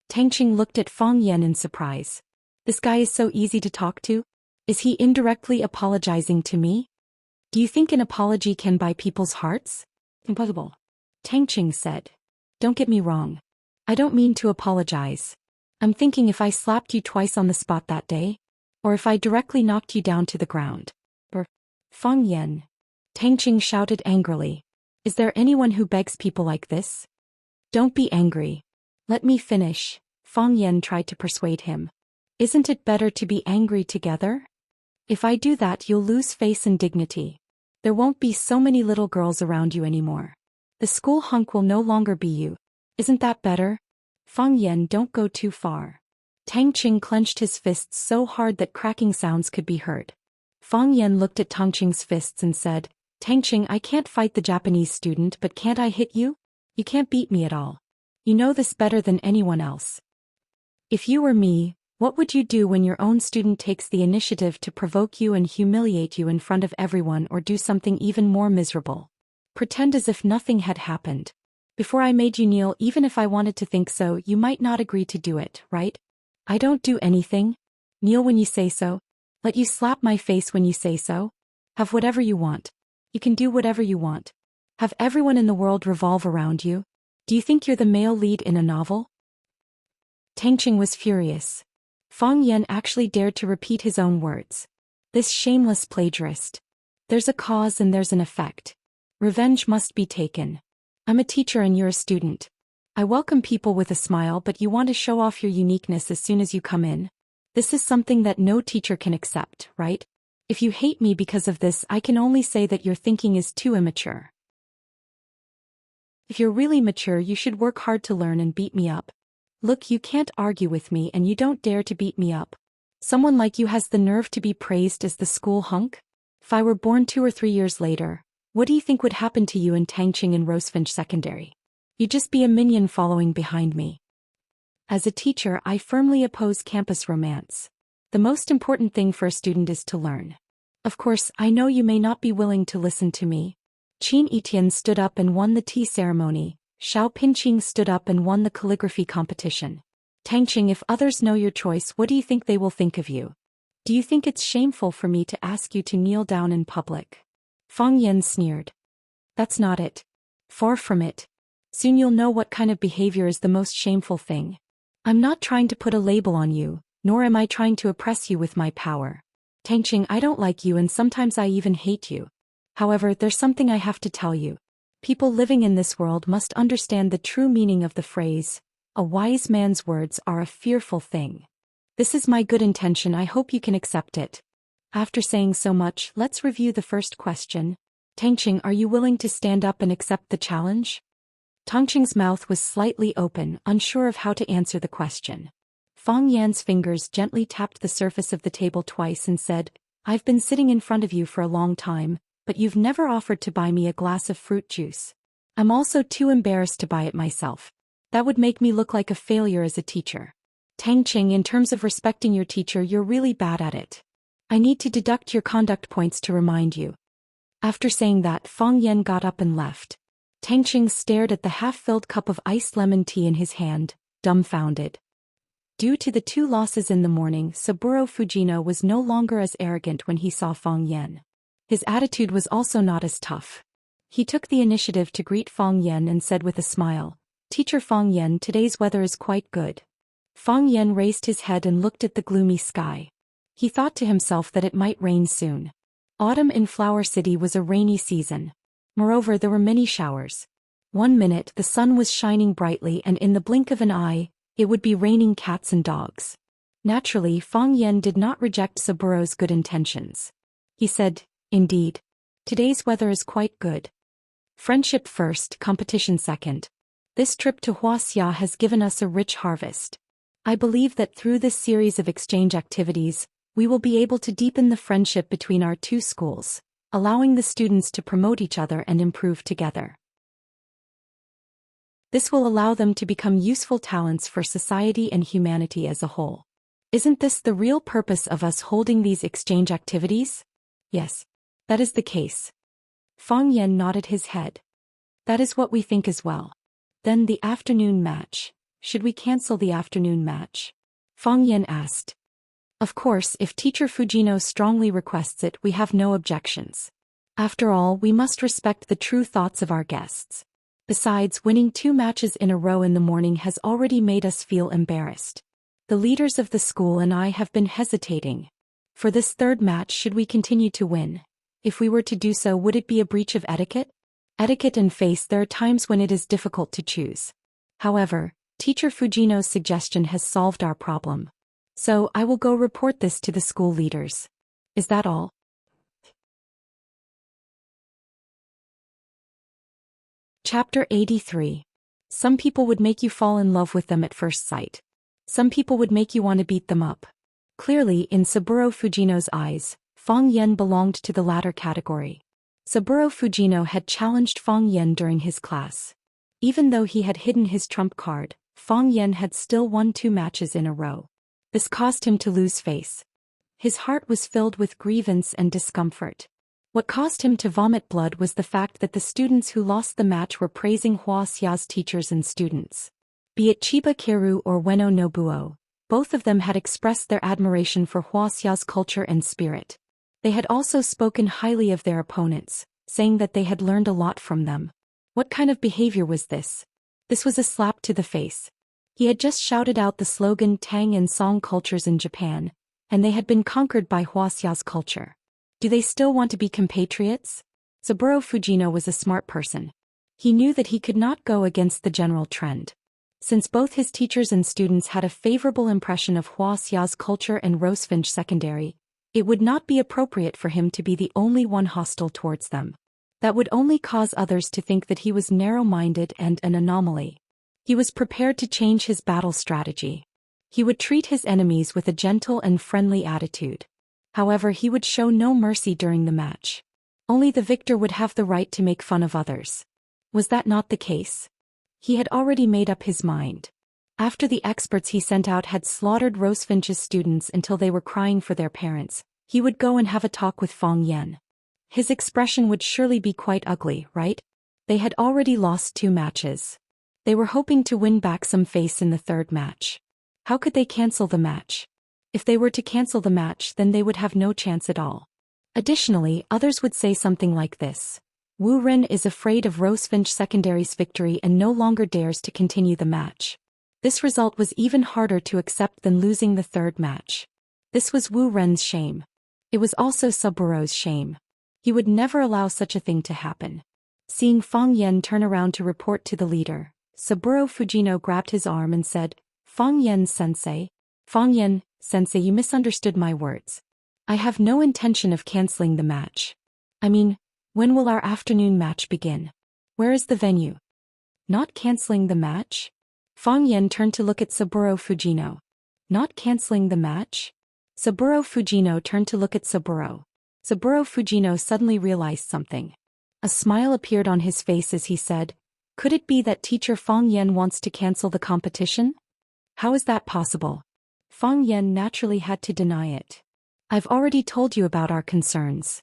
Tangqing looked at Fang Yan in surprise. This guy is so easy to talk to? Is he indirectly apologizing to me? Do you think an apology can buy people's hearts? Impossible. Tangqing said. Don't get me wrong. I don't mean to apologize. I'm thinking if I slapped you twice on the spot that day, or if I directly knocked you down to the ground. Fang Yan. Tangqing shouted angrily. Is there anyone who begs people like this? Don't be angry. Let me finish. Fang Yan tried to persuade him. Isn't it better to be angry together? If I do that, you'll lose face and dignity. There won't be so many little girls around you anymore. The school hunk will no longer be you. Isn't that better? Fang Yan, don't go too far. Tangqing clenched his fists so hard that cracking sounds could be heard. Fang Yan looked at Tangqing's fists and said, Tangqing, I can't fight the Japanese student, but can't I hit you? You can't beat me at all. You know this better than anyone else. If you were me, what would you do when your own student takes the initiative to provoke you and humiliate you in front of everyone, or do something even more miserable? Pretend as if nothing had happened. Before I made you kneel, even if I wanted to think so, you might not agree to do it, right? I don't do anything. Kneel when you say so. Let you slap my face when you say so. Have whatever you want. You can do whatever you want. Have everyone in the world revolve around you. Do you think you're the male lead in a novel? Tangqing was furious. Fang Yan actually dared to repeat his own words. This shameless plagiarist. There's a cause and there's an effect. Revenge must be taken. I'm a teacher and you're a student. I welcome people with a smile, but you want to show off your uniqueness as soon as you come in. This is something that no teacher can accept, right? If you hate me because of this, I can only say that your thinking is too immature. If you're really mature, you should work hard to learn and beat me up. Look, you can't argue with me and you don't dare to beat me up. Someone like you has the nerve to be praised as the school hunk? If I were born 2 or 3 years later, what do you think would happen to you in Tangqing and Rosefinch Secondary? You'd just be a minion following behind me. As a teacher, I firmly oppose campus romance. The most important thing for a student is to learn. Of course, I know you may not be willing to listen to me. Qin Yitian stood up and won the tea ceremony. Xiao Pinqing stood up and won the calligraphy competition. Tangqing, if others know your choice, what do you think they will think of you? Do you think it's shameful for me to ask you to kneel down in public? Fang Yan sneered. That's not it. Far from it. Soon you'll know what kind of behavior is the most shameful thing. I'm not trying to put a label on you, nor am I trying to oppress you with my power. Tangqing, I don't like you and sometimes I even hate you. However, there's something I have to tell you. People living in this world must understand the true meaning of the phrase, a wise man's words are a fearful thing. This is my good intention, I hope you can accept it. After saying so much, let's review the first question. Tangqing, are you willing to stand up and accept the challenge? Tangqing's mouth was slightly open, unsure of how to answer the question. Fang Yan's fingers gently tapped the surface of the table twice and said, "I've been sitting in front of you for a long time, but you've never offered to buy me a glass of fruit juice. I'm also too embarrassed to buy it myself. That would make me look like a failure as a teacher. Tang Qing, in terms of respecting your teacher, you're really bad at it. I need to deduct your conduct points to remind you." After saying that, Fang Yan got up and left. Tang Qing stared at the half-filled cup of iced lemon tea in his hand, dumbfounded. Due to the 2 losses in the morning, Saburo Fujino was no longer as arrogant when he saw Fang Yan. His attitude was also not as tough. He took the initiative to greet Fang Yan and said with a smile, "Teacher Fang Yan, today's weather is quite good." Fang Yan raised his head and looked at the gloomy sky. He thought to himself that it might rain soon. Autumn in Flower City was a rainy season. Moreover, there were many showers. One minute the sun was shining brightly, and in the blink of an eye, it would be raining cats and dogs. Naturally, Fang Yan did not reject Saburo's good intentions. He said, "Indeed. Today's weather is quite good. Friendship first, competition second. This trip to Wuxia has given us a rich harvest. I believe that through this series of exchange activities, we will be able to deepen the friendship between our 2 schools, allowing the students to promote each other and improve together. This will allow them to become useful talents for society and humanity as a whole. Isn't this the real purpose of us holding these exchange activities?" "Yes, that is the case." Fang Yan nodded his head. "That is what we think as well." "Then the afternoon match. Should we cancel the afternoon match?" Fang Yan asked. "Of course, if Teacher Fujino strongly requests it, we have no objections. After all, we must respect the true thoughts of our guests. Besides, winning 2 matches in a row in the morning has already made us feel embarrassed. The leaders of the school and I have been hesitating. For this 3rd match, should we continue to win? If we were to do so, would it be a breach of etiquette? Etiquette and face, there are times when it is difficult to choose. However, Teacher Fujino's suggestion has solved our problem. So, I will go report this to the school leaders. Is that all?" Chapter 83. Some people would make you fall in love with them at first sight. Some people would make you want to beat them up. Clearly, in Saburo Fujino's eyes, Fang Yan belonged to the latter category. Saburo Fujino had challenged Fang Yan during his class. Even though he had hidden his trump card, Fang Yan had still won 2 matches in a row. This caused him to lose face. His heart was filled with grievance and discomfort. What caused him to vomit blood was the fact that the students who lost the match were praising Wuxia's teachers and students. Be it Chiba Keru or Ueno Nobuo, both of them had expressed their admiration for Wuxia's culture and spirit. They had also spoken highly of their opponents, saying that they had learned a lot from them. What kind of behavior was this? This was a slap to the face. He had just shouted out the slogan Tang and Song cultures in Japan, and they had been conquered by Wuxia's culture. Do they still want to be compatriots? Saburo Fujino was a smart person. He knew that he could not go against the general trend. Since both his teachers and students had a favorable impression of Wuxia's culture and Rosefinch Secondary, it would not be appropriate for him to be the only one hostile towards them. That would only cause others to think that he was narrow-minded and an anomaly. He was prepared to change his battle strategy. He would treat his enemies with a gentle and friendly attitude. However, he would show no mercy during the match. Only the victor would have the right to make fun of others. Was that not the case? He had already made up his mind. After the experts he sent out had slaughtered Rosefinch's students until they were crying for their parents, he would go and have a talk with Fang Yan. His expression would surely be quite ugly, right? They had already lost 2 matches. They were hoping to win back some face in the 3rd match. How could they cancel the match? If they were to cancel the match, then they would have no chance at all. Additionally, others would say something like this. Wu Ren is afraid of Rosefinch Secondary's victory and no longer dares to continue the match. This result was even harder to accept than losing the 3rd match. This was Wu Ren's shame. It was also Saburo's shame. He would never allow such a thing to happen. Seeing Fang Yan turn around to report to the leader, Saburo Fujino grabbed his arm and said, "Fang Yan sensei." "Fang Yan, sensei, you misunderstood my words. I have no intention of canceling the match. I mean, when will our afternoon match begin? Where is the venue?" "Not canceling the match?" Fang Yan turned to look at Saburo Fujino. Not canceling the match? Saburo Fujino turned to look at Saburo. Saburo Fujino suddenly realized something. A smile appeared on his face as he said, "Could it be that teacher Fang Yan wants to cancel the competition? How is that possible?" Fang Yan naturally had to deny it. "I've already told you about our concerns.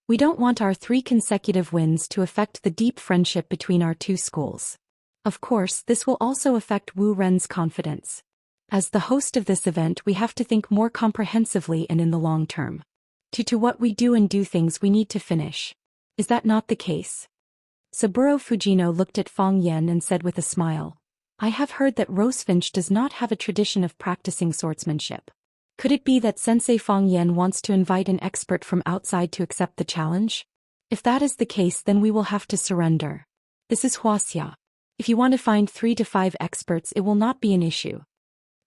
We don't want our 3 consecutive wins to affect the deep friendship between our 2 schools. Of course, this will also affect Wu Ren's confidence. As the host of this event, we have to think more comprehensively and in the long term. To what we do and do things we need to finish. Is that not the case?" Saburo Fujino looked at Fang Yan and said with a smile, "I have heard that Rosefinch does not have a tradition of practicing swordsmanship. Could it be that Sensei Fang Yan wants to invite an expert from outside to accept the challenge? If that is the case, then we will have to surrender. This is Wuxia. If you want to find 3 to 5 experts, it will not be an issue."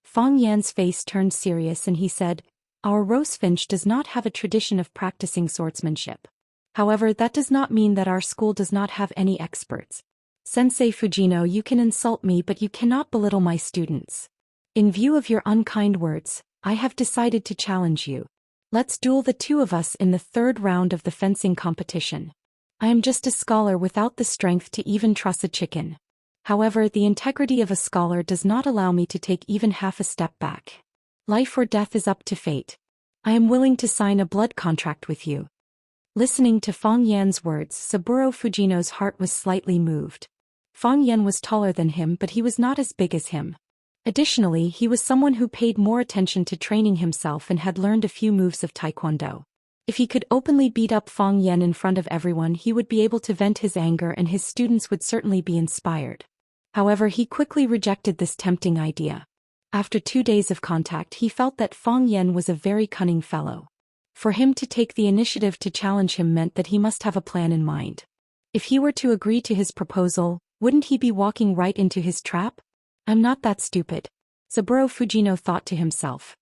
Fang Yan's face turned serious and he said, "Our Rosefinch does not have a tradition of practicing swordsmanship. However, that does not mean that our school does not have any experts. Sensei Fujino, you can insult me, but you cannot belittle my students. In view of your unkind words, I have decided to challenge you. Let's duel, the 2 of us, in the 3rd round of the fencing competition. I am just a scholar without the strength to even truss a chicken. However, the integrity of a scholar does not allow me to take even half a step back. Life or death is up to fate. I am willing to sign a blood contract with you." Listening to Fang Yan's words, Saburo Fujino's heart was slightly moved. Fang Yan was taller than him, but he was not as big as him. Additionally, he was someone who paid more attention to training himself and had learned a few moves of Taekwondo. If he could openly beat up Fang Yan in front of everyone, he would be able to vent his anger and his students would certainly be inspired. However, he quickly rejected this tempting idea. After 2 days of contact, he felt that Fang Yan was a very cunning fellow. For him to take the initiative to challenge him meant that he must have a plan in mind. If he were to agree to his proposal, wouldn't he be walking right into his trap? "I'm not that stupid," Saburo Fujino thought to himself.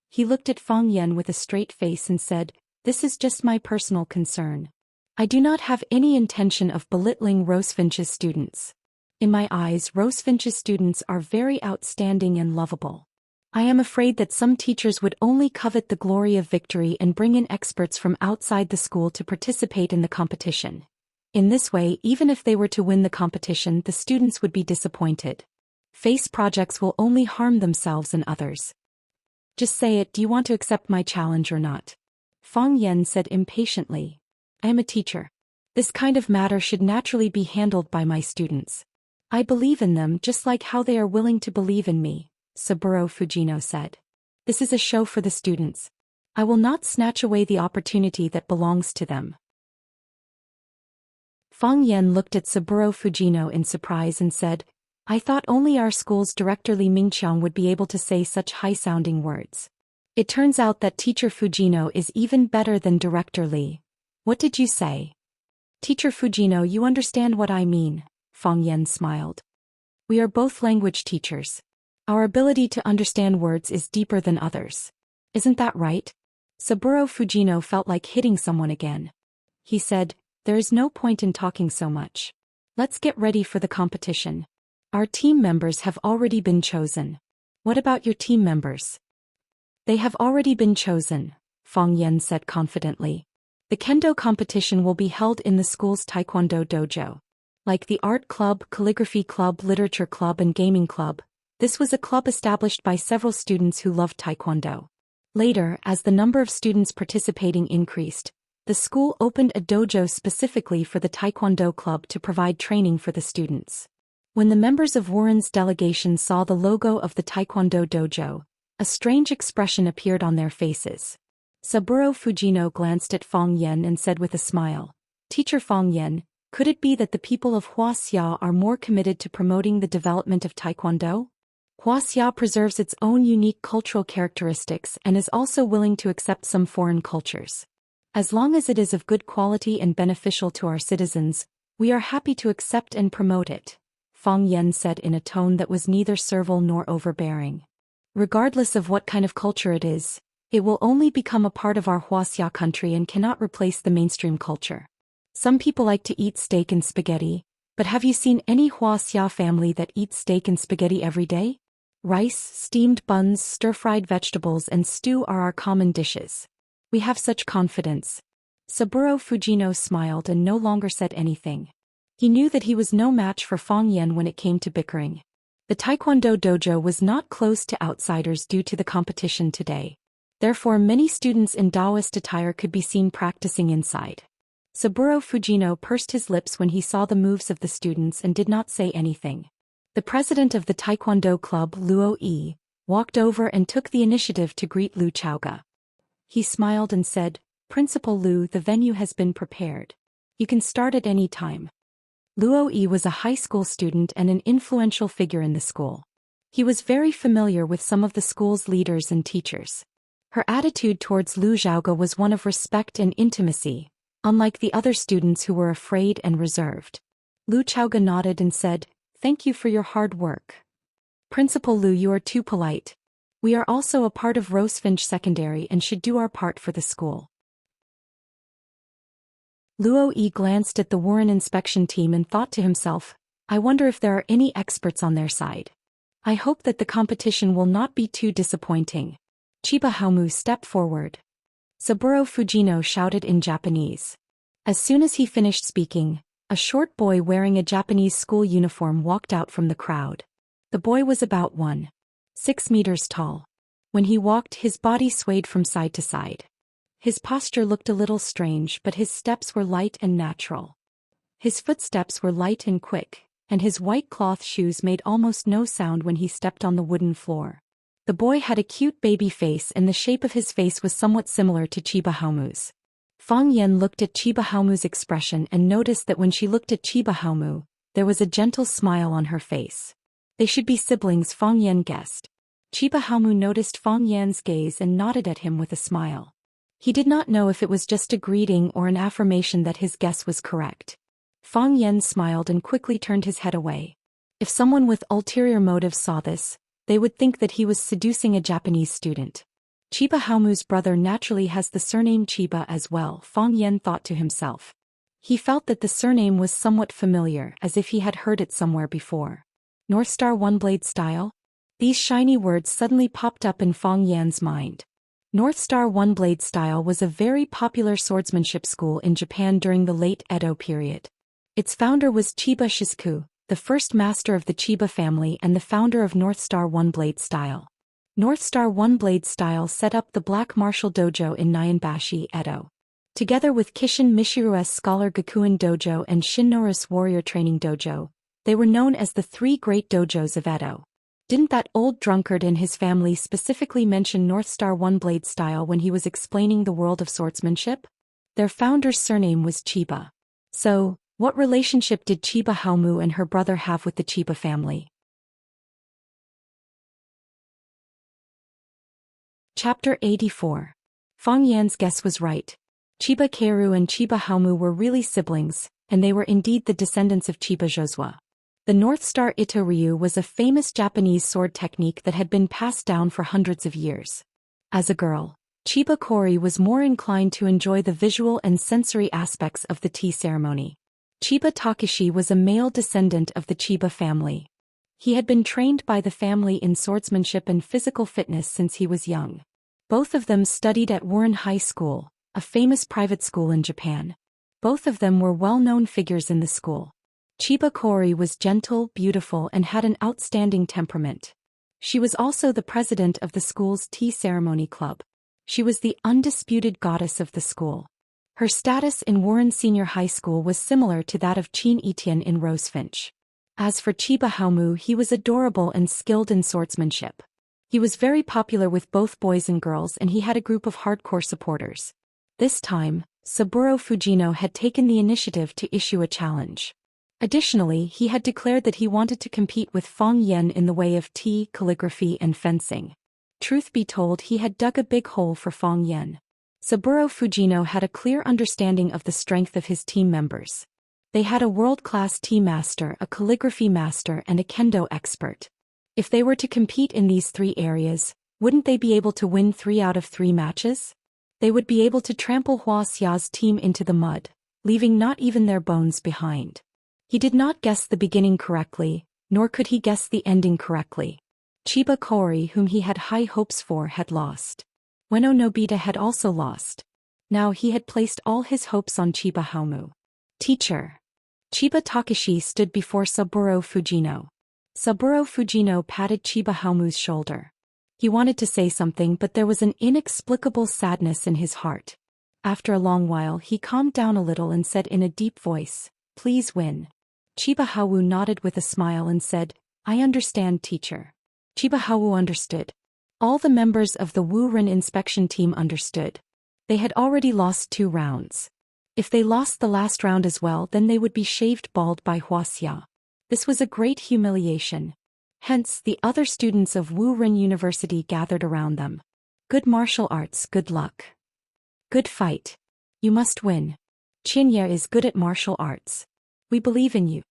He looked at Fang Yan with a straight face and said, "This is just my personal concern. I do not have any intention of belittling Rosefinch's students. In my eyes, Rosefinch's students are very outstanding and lovable. I am afraid that some teachers would only covet the glory of victory and bring in experts from outside the school to participate in the competition. In this way, even if they were to win the competition, the students would be disappointed. Face projects will only harm themselves and others. Just say it, do you want to accept my challenge or not?" Fang Yan said impatiently. "I am a teacher. This kind of matter should naturally be handled by my students. I believe in them just like how they are willing to believe in me," Saburo Fujino said. "This is a show for the students. I will not snatch away the opportunity that belongs to them." Fang Yan looked at Saburo Fujino in surprise and said, "I thought only our school's director Li Mingqiang would be able to say such high-sounding words. It turns out that teacher Fujino is even better than director Li. What did you say?" "Teacher Fujino, you understand what I mean," Fang Yan smiled. "We are both language teachers. Our ability to understand words is deeper than others. Isn't that right?" Saburo Fujino felt like hitting someone again. He said, "There is no point in talking so much. Let's get ready for the competition. Our team members have already been chosen." "What about your team members?" "They have already been chosen," Fang Yan said confidently. "The kendo competition will be held in the school's taekwondo dojo. Like the art club, calligraphy club, literature club and gaming club, this was a club established by several students who loved taekwondo. Later, as the number of students participating increased, the school opened a dojo specifically for the taekwondo club to provide training for the students. When the members of Warren's delegation saw the logo of the taekwondo dojo, a strange expression appeared on their faces. Saburo Fujino glanced at Fang Yan and said with a smile, "Teacher Fang Yan, could it be that the people of Wuxia are more committed to promoting the development of taekwondo? Wuxia preserves its own unique cultural characteristics and is also willing to accept some foreign cultures. As long as it is of good quality and beneficial to our citizens, we are happy to accept and promote it," Fang Yan said in a tone that was neither servile nor overbearing. "Regardless of what kind of culture it is, it will only become a part of our Wuxia country and cannot replace the mainstream culture. Some people like to eat steak and spaghetti, but have you seen any Wuxia family that eats steak and spaghetti every day? Rice, steamed buns, stir-fried vegetables and stew are our common dishes. We have such confidence. Saburo Fujino smiled and no longer said anything. He knew that he was no match for Fang Yan when it came to bickering. The Taekwondo dojo was not closed to outsiders due to the competition today. Therefore, many students in Taoist attire could be seen practicing inside. Saburo Fujino pursed his lips when he saw the moves of the students and did not say anything. The president of the Taekwondo club, Luo Yi, walked over and took the initiative to greet Lu Chaoga. He smiled and said, "Principal Lu, the venue has been prepared. You can start at any time." Luo Yi was a high school student and an influential figure in the school. He was very familiar with some of the school's leaders and teachers. Her attitude towards Lu Xiaoga was one of respect and intimacy, unlike the other students who were afraid and reserved. Lu Xiaoga nodded and said, "Thank you for your hard work. Principal Lu, you are too polite. We are also a part of Rosefinch Secondary and should do our part for the school." Luo Yi glanced at the Warren inspection team and thought to himself, "I wonder if there are any experts on their side. I hope that the competition will not be too disappointing." Chiba Haomu, step forward. Saburo Fujino shouted in Japanese. As soon as he finished speaking, a short boy wearing a Japanese school uniform walked out from the crowd. The boy was about 1.6 meters tall. When he walked, his body swayed from side to side. His posture looked a little strange, but his steps were light and natural. His footsteps were light and quick, and his white cloth shoes made almost no sound when he stepped on the wooden floor. The boy had a cute baby face and the shape of his face was somewhat similar to Chiba Haomu's. Fang Yan looked at Chiba Haomu's expression and noticed that when she looked at Chiba Haomu, there was a gentle smile on her face. They should be siblings, Fang Yan guessed. Chiba Haomu noticed Fang Yan's gaze and nodded at him with a smile. He did not know if it was just a greeting or an affirmation that his guess was correct. Fang Yan smiled and quickly turned his head away. If someone with ulterior motives saw this, they would think that he was seducing a Japanese student. Chiba Haomu's brother naturally has the surname Chiba as well, Fang Yan thought to himself. He felt that the surname was somewhat familiar, as if he had heard it somewhere before. North Star One Blade Style? These shiny words suddenly popped up in Fang Yan's mind. North Star One Blade Style was a very popular swordsmanship school in Japan during the late Edo period. Its founder was Chiba Shizuku, the first master of the Chiba family and the founder of North Star One Blade Style. North Star One Blade Style set up the Black Martial Dojo in Nyanbashi, Edo. Together with Kishin Mishiru's Scholar Gakuen Dojo and Shinnora's Warrior Training Dojo, they were known as the three great dojos of Edo. Didn't that old drunkard and his family specifically mention North Star One Blade Style when he was explaining the world of swordsmanship? Their founder's surname was Chiba. So, what relationship did Chiba Haomu and her brother have with the Chiba family? Chapter 84. Fang Yan's guess was right. Chiba Keiru and Chiba Haomu were really siblings, and they were indeed the descendants of Chiba Josua. The North Star Ito Ryu was a famous Japanese sword technique that had been passed down for hundreds of years. As a girl, Chiba Kori was more inclined to enjoy the visual and sensory aspects of the tea ceremony. Chiba Takeshi was a male descendant of the Chiba family. He had been trained by the family in swordsmanship and physical fitness since he was young. Both of them studied at Warren High School, a famous private school in Japan. Both of them were well-known figures in the school. Chiba Kori was gentle, beautiful, and had an outstanding temperament. She was also the president of the school's tea ceremony club. She was the undisputed goddess of the school. Her status in Warren Senior High School was similar to that of Qin Etienne in Rosefinch. As for Chiba Haomu, he was adorable and skilled in swordsmanship. He was very popular with both boys and girls, and he had a group of hardcore supporters. This time, Saburo Fujino had taken the initiative to issue a challenge. Additionally, he had declared that he wanted to compete with Fang Yan in the way of tea, calligraphy, and fencing. Truth be told, he had dug a big hole for Fang Yan. Saburo Fujino had a clear understanding of the strength of his team members. They had a world-class tea master, a calligraphy master, and a kendo expert. If they were to compete in these three areas, wouldn't they be able to win 3 out of 3 matches? They would be able to trample Hua Xia's team into the mud, leaving not even their bones behind. He did not guess the beginning correctly, nor could he guess the ending correctly. Chiba Kori, whom he had high hopes for, had lost. Ueno Nobita had also lost. Now he had placed all his hopes on Chiba Haomu. Teacher. Chiba Takashi stood before Saburo Fujino. Saburo Fujino patted Chiba Haomu's shoulder. He wanted to say something, but there was an inexplicable sadness in his heart. After a long while he calmed down a little and said in a deep voice, "Please win." Chiba Haomu nodded with a smile and said, "I understand, teacher." Chiba Haomu understood. All the members of the Wu-Ren inspection team understood. They had already lost 2 rounds. If they lost the last round as well, then they would be shaved bald by Wuxia. This was a great humiliation. Hence, the other students of Wu-Ren University gathered around them. "Good martial arts, good luck. Good fight. You must win. Xianxia is good at martial arts. We believe in you."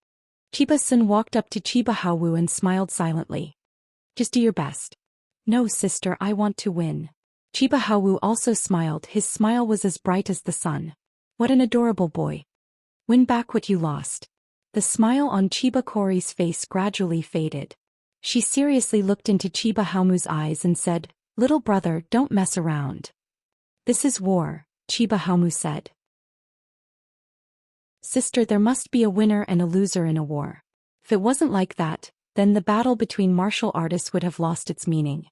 Chiba-san walked up to Chiba Haomu and smiled silently. "Just do your best." "No, sister, I want to win." Chiba Haomu also smiled. His smile was as bright as the sun. "What an adorable boy. Win back what you lost." The smile on Chiba Kori's face gradually faded. She seriously looked into Chiba Haomu's eyes and said, "Little brother, don't mess around. This is war," Chiba Haomu said. "Sister, there must be a winner and a loser in a war. If it wasn't like that, then the battle between martial artists would have lost its meaning."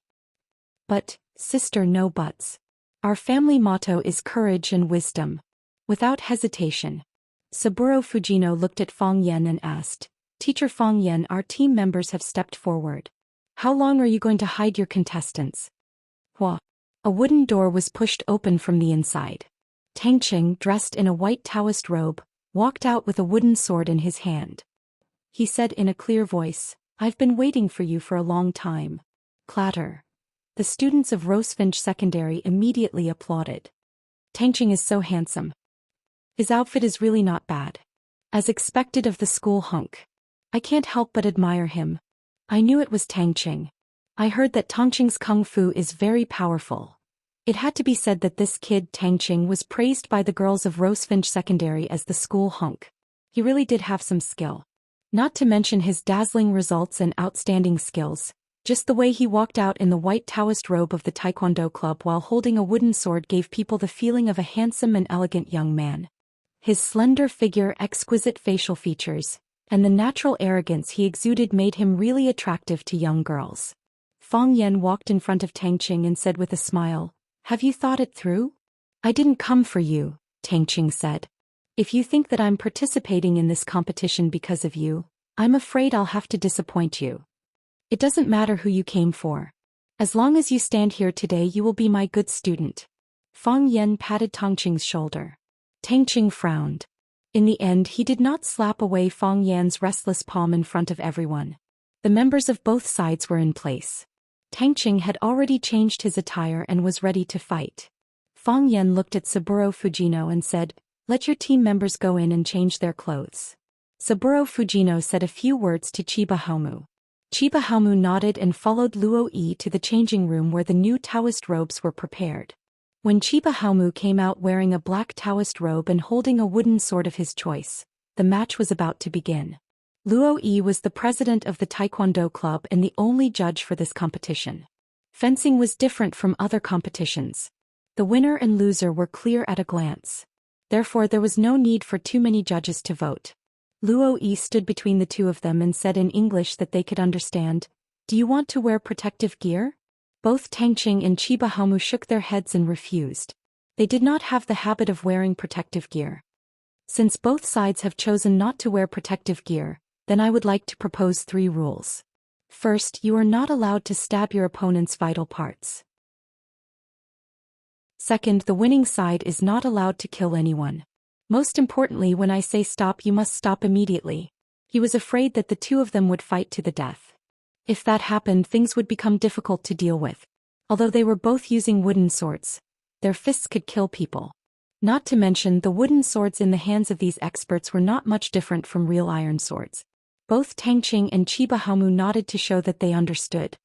"But, sister, no buts. Our family motto is courage and wisdom." Without hesitation, Saburo Fujino looked at Fang Yen and asked, "Teacher Fang Yen, our team members have stepped forward. How long are you going to hide your contestants?" Hua. A wooden door was pushed open from the inside. Tangqing, dressed in a white Taoist robe, walked out with a wooden sword in his hand. He said in a clear voice, "I've been waiting for you for a long time." Clatter. The students of Rosefinch Secondary immediately applauded. "Tangqing is so handsome. His outfit is really not bad. As expected of the school hunk. I can't help but admire him." I knew it was Tangqing. I heard that Tangqing's kung fu is very powerful. It had to be said that this kid Tangqing was praised by the girls of Rosefinch Secondary as the school hunk. He really did have some skill. Not to mention his dazzling results and outstanding skills. Just the way he walked out in the white Taoist robe of the Taekwondo club while holding a wooden sword gave people the feeling of a handsome and elegant young man. His slender figure, exquisite facial features, and the natural arrogance he exuded made him really attractive to young girls. Fang Yen walked in front of Tangqing and said with a smile, "Have you thought it through?" "I didn't come for you," Tangqing said. "If you think that I'm participating in this competition because of you, I'm afraid I'll have to disappoint you. It doesn't matter who you came for. As long as you stand here today, you will be my good student." Fang Yen patted Tangqing's shoulder. Tangqing frowned. In the end, he did not slap away Fang Yan's restless palm in front of everyone. The members of both sides were in place. Tangqing had already changed his attire and was ready to fight. Fang Yen looked at Saburo Fujino and said, "Let your team members go in and change their clothes." Saburo Fujino said a few words to Chiba Haomu. Chiba Haomu nodded and followed Luo Yi to the changing room where the new Taoist robes were prepared. When Chiba Haomu came out wearing a black Taoist robe and holding a wooden sword of his choice, the match was about to begin. Luo Yi was the president of the Taekwondo club and the only judge for this competition. Fencing was different from other competitions. The winner and loser were clear at a glance. Therefore, there was no need for too many judges to vote. Luo Yi stood between the two of them and said in English that they could understand, "Do you want to wear protective gear?" Both Tangqing and Chiba Haomu shook their heads and refused. They did not have the habit of wearing protective gear. Since both sides have chosen not to wear protective gear, then I would like to propose 3 rules. First, you are not allowed to stab your opponent's vital parts. Second, the winning side is not allowed to kill anyone. Most importantly, when I say stop, you must stop immediately. He was afraid that the two of them would fight to the death. If that happened, things would become difficult to deal with. Although they were both using wooden swords, their fists could kill people. Not to mention, the wooden swords in the hands of these experts were not much different from real iron swords. Both Tangqing and Chiba Haomu nodded to show that they understood.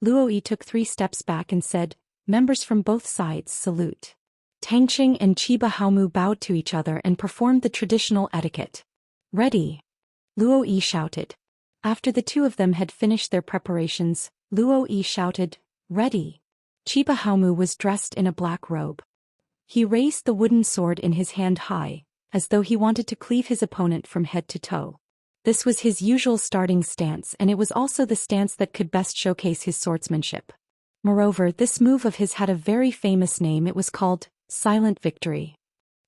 Luo Yi took 3 steps back and said, "Members from both sides, salute." Tangqing and Chiba Haomu bowed to each other and performed the traditional etiquette. "Ready!" Luo Yi shouted. After the two of them had finished their preparations, Luo Yi shouted, "Ready!" Chiba Haomu was dressed in a black robe. He raised the wooden sword in his hand high, as though he wanted to cleave his opponent from head to toe. This was his usual starting stance, and it was also the stance that could best showcase his swordsmanship. Moreover, this move of his had a very famous name. It was called Silent Victory.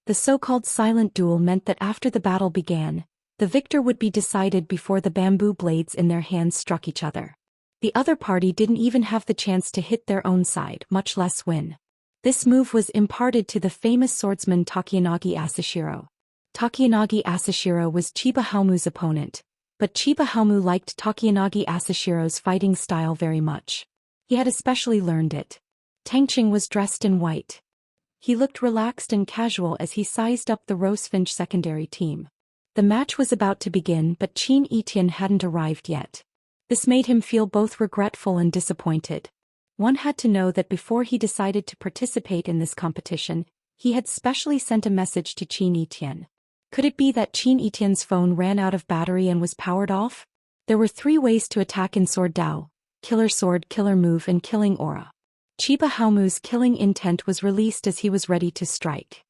The so-called silent duel meant that after the battle began, the victor would be decided before the bamboo blades in their hands struck each other. The other party didn't even have the chance to hit their own side, much less win. This move was imparted to the famous swordsman Takeyanagi Asashiro. Takeyanagi Asashiro was Chiba Haomu's opponent, but Chiba Haomu liked Takeyanagi Asashiro's fighting style very much. He had especially learned it. Tangqing was dressed in white. He looked relaxed and casual as he sized up the Rosefinch secondary team. The match was about to begin, but Qin Etian hadn't arrived yet. This made him feel both regretful and disappointed. One had to know that before he decided to participate in this competition, he had specially sent a message to Qin Etian. Could it be that Qin Etian's phone ran out of battery and was powered off? There were 3 ways to attack in Sword Dao: Killer Sword, Killer Move, and Killing Aura. Chiba Haomu's killing intent was released as he was ready to strike.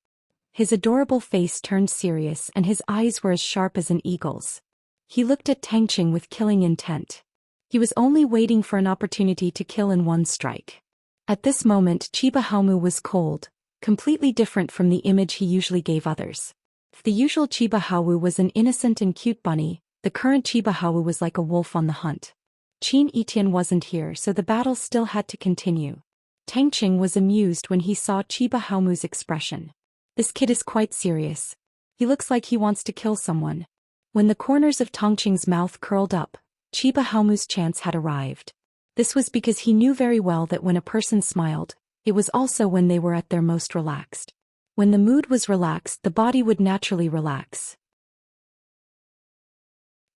His adorable face turned serious and his eyes were as sharp as an eagle's. He looked at Tangqing with killing intent. He was only waiting for an opportunity to kill in one strike. At this moment, Chiba Haomu was cold, completely different from the image he usually gave others. If the usual Chiba Haomu was an innocent and cute bunny, the current Chiba Haomu was like a wolf on the hunt. Qin Etian wasn't here, so the battle still had to continue. Tangqing was amused when he saw Chiba Haomu's expression. This kid is quite serious. He looks like he wants to kill someone. When the corners of Tangqing's mouth curled up, Chiba Haomu's chance had arrived. This was because he knew very well that when a person smiled, it was also when they were at their most relaxed. When the mood was relaxed, the body would naturally relax.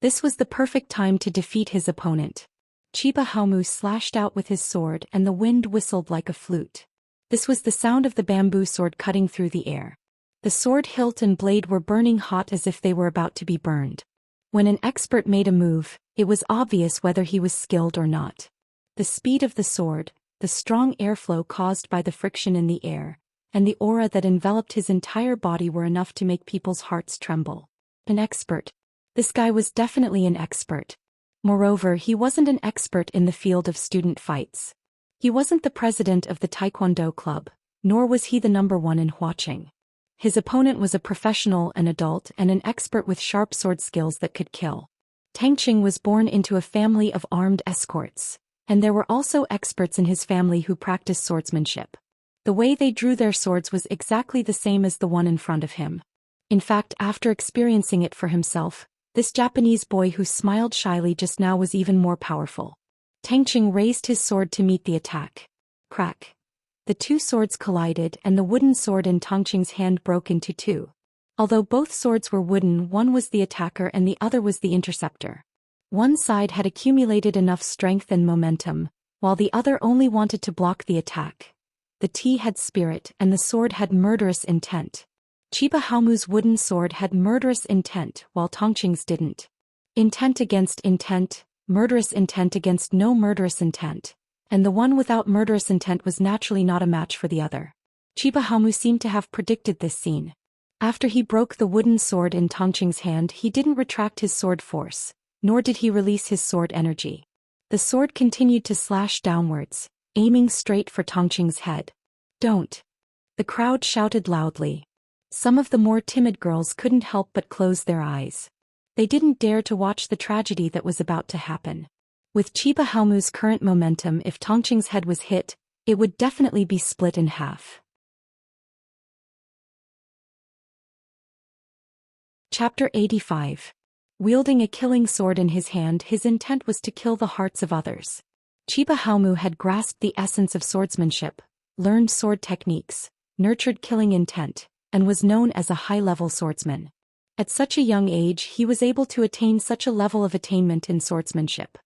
This was the perfect time to defeat his opponent. Chiba Haomu slashed out with his sword and the wind whistled like a flute. This was the sound of the bamboo sword cutting through the air. The sword hilt and blade were burning hot as if they were about to be burned. When an expert made a move, it was obvious whether he was skilled or not. The speed of the sword, the strong airflow caused by the friction in the air, and the aura that enveloped his entire body were enough to make people's hearts tremble. An expert. This guy was definitely an expert. Moreover, he wasn't an expert in the field of student fights. He wasn't the president of the Taekwondo club, nor was he the #1 in Huaqing. His opponent was a professional, an adult, and an expert with sharp sword skills that could kill. Tangqing was born into a family of armed escorts, and there were also experts in his family who practiced swordsmanship. The way they drew their swords was exactly the same as the one in front of him. In fact, after experiencing it for himself, this Japanese boy who smiled shyly just now was even more powerful. Tangqing raised his sword to meet the attack. Crack. The 2 swords collided and the wooden sword in Tangqing's hand broke into 2. Although both swords were wooden, one was the attacker and the other was the interceptor. One side had accumulated enough strength and momentum, while the other only wanted to block the attack. The T had spirit and the sword had murderous intent. Chiba Haomu's wooden sword had murderous intent, while Tangqing's didn't. Intent against intent, murderous intent against no murderous intent, and the one without murderous intent was naturally not a match for the other. Chiba Haomu seemed to have predicted this scene. After he broke the wooden sword in Tangqing's hand, he didn't retract his sword force, nor did he release his sword energy. The sword continued to slash downwards, aiming straight for Tangqing's head. "Don't!" The crowd shouted loudly. Some of the more timid girls couldn't help but close their eyes. They didn't dare to watch the tragedy that was about to happen. With Chiba Haomu's current momentum, if Tangqing's head was hit, it would definitely be split in half. Chapter 85. Wielding a killing sword in his hand, his intent was to kill the hearts of others. Chiba Haomu had grasped the essence of swordsmanship, learned sword techniques, nurtured killing intent, and was known as a high-level swordsman. At such a young age, he was able to attain such a level of attainment in swordsmanship.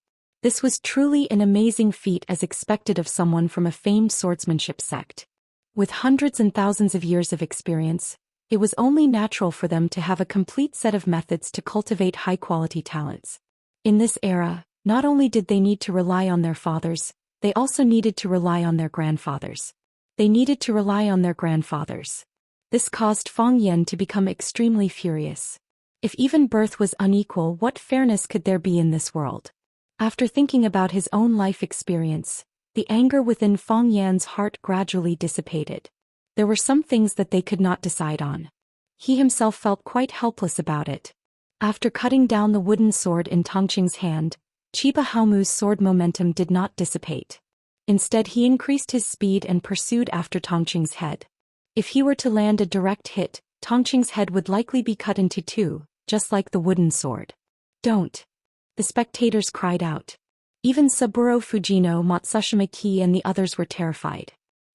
This was truly an amazing feat as expected of someone from a famed swordsmanship sect. With hundreds and thousands of years of experience, it was only natural for them to have a complete set of methods to cultivate high-quality talents. In this era, Not only did they need to rely on their fathers, they also needed to rely on their grandfathers. They needed to rely on their grandfathers. This caused Fang Yan to become extremely furious. If even birth was unequal, what fairness could there be in this world? After thinking about his own life experience, the anger within Fang Yan's heart gradually dissipated. There were some things that they could not decide on. He himself felt quite helpless about it. After cutting down the wooden sword in Tongqing's hand, Chiba Haomu's sword momentum did not dissipate. Instead, he increased his speed and pursued after Tongqing's head. If he were to land a direct hit, Tongqing's head would likely be cut into two, just like the wooden sword. Don't! The spectators cried out. Even Saburo Fujino, Matsushima Ki and the others were terrified.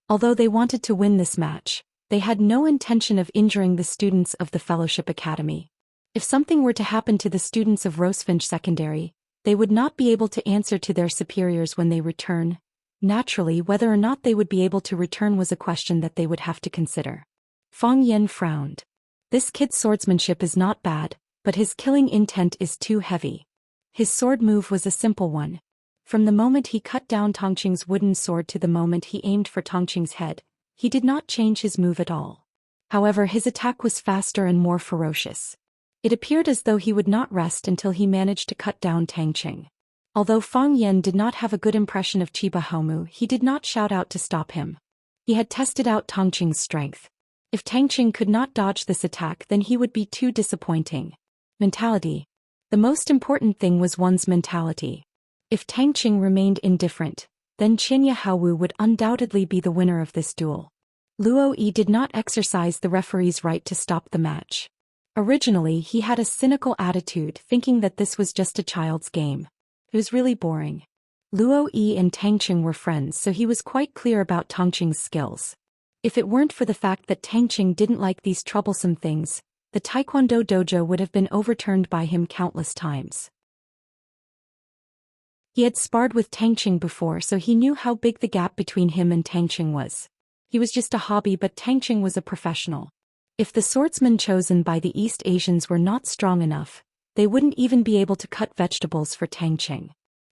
Although they wanted to win this match, they had no intention of injuring the students of the Fellowship Academy. If something were to happen to the students of Rosefinch Secondary, they would not be able to answer to their superiors when they return. Naturally, whether or not they would be able to return was a question that they would have to consider. Fang Yan frowned. This kid's swordsmanship is not bad, but his killing intent is too heavy. His sword move was a simple one. From the moment he cut down Tongqing's wooden sword to the moment he aimed for Tongqing's head, he did not change his move at all. However, his attack was faster and more ferocious. It appeared as though he would not rest until he managed to cut down Tongqing. Although Fang Yan did not have a good impression of Chiba Haomu, he did not shout out to stop him. He had tested out Tongqing's strength. If Tongqing could not dodge this attack, then he would be too disappointing. Mentality. The most important thing was one's mentality. If Tongqing remained indifferent, then Xianxia Haowu would undoubtedly be the winner of this duel. Luo Yi did not exercise the referee's right to stop the match. Originally, he had a cynical attitude, thinking that this was just a child's game. It was really boring. Luo Yi and Tongqing were friends, so he was quite clear about Tongqing's skills. If it weren't for the fact that Tongqing didn't like these troublesome things, the Taekwondo dojo would have been overturned by him countless times. He had sparred with Tongqing before, so he knew how big the gap between him and Tongqing was. He was just a hobby, but Tongqing was a professional. If the swordsmen chosen by the East Asians were not strong enough, they wouldn't even be able to cut vegetables for Tongqing.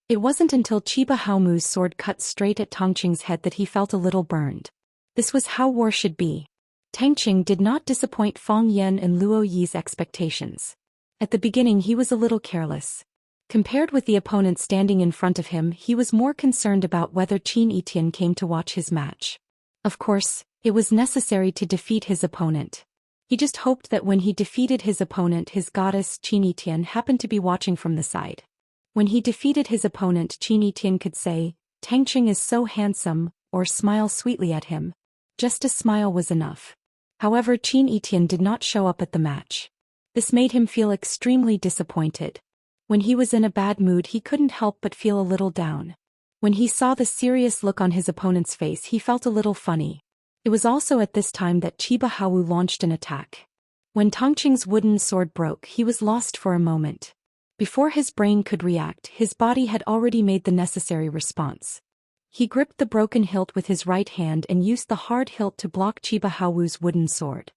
It wasn't until Chiba Haomu's sword cut straight at Tongqing's head that he felt a little burned. This was how war should be. Tongqing did not disappoint Fang Yan and Luo Yi's expectations. At the beginning he was a little careless. Compared with the opponent standing in front of him, he was more concerned about whether Qin Etian came to watch his match. Of course, it was necessary to defeat his opponent. He just hoped that when he defeated his opponent, his goddess Qin Etian happened to be watching from the side. When he defeated his opponent, Qin Etian could say, "Tongqing is so handsome," or smile sweetly at him. Just a smile was enough. However, Qin Etian did not show up at the match. This made him feel extremely disappointed. When he was in a bad mood, he couldn't help but feel a little down. When he saw the serious look on his opponent's face, he felt a little funny. It was also at this time that Chiba Haowu launched an attack. When Tongqing's wooden sword broke, he was lost for a moment. Before his brain could react, his body had already made the necessary response. He gripped the broken hilt with his right hand and used the hard hilt to block Chiba Haowu's wooden sword.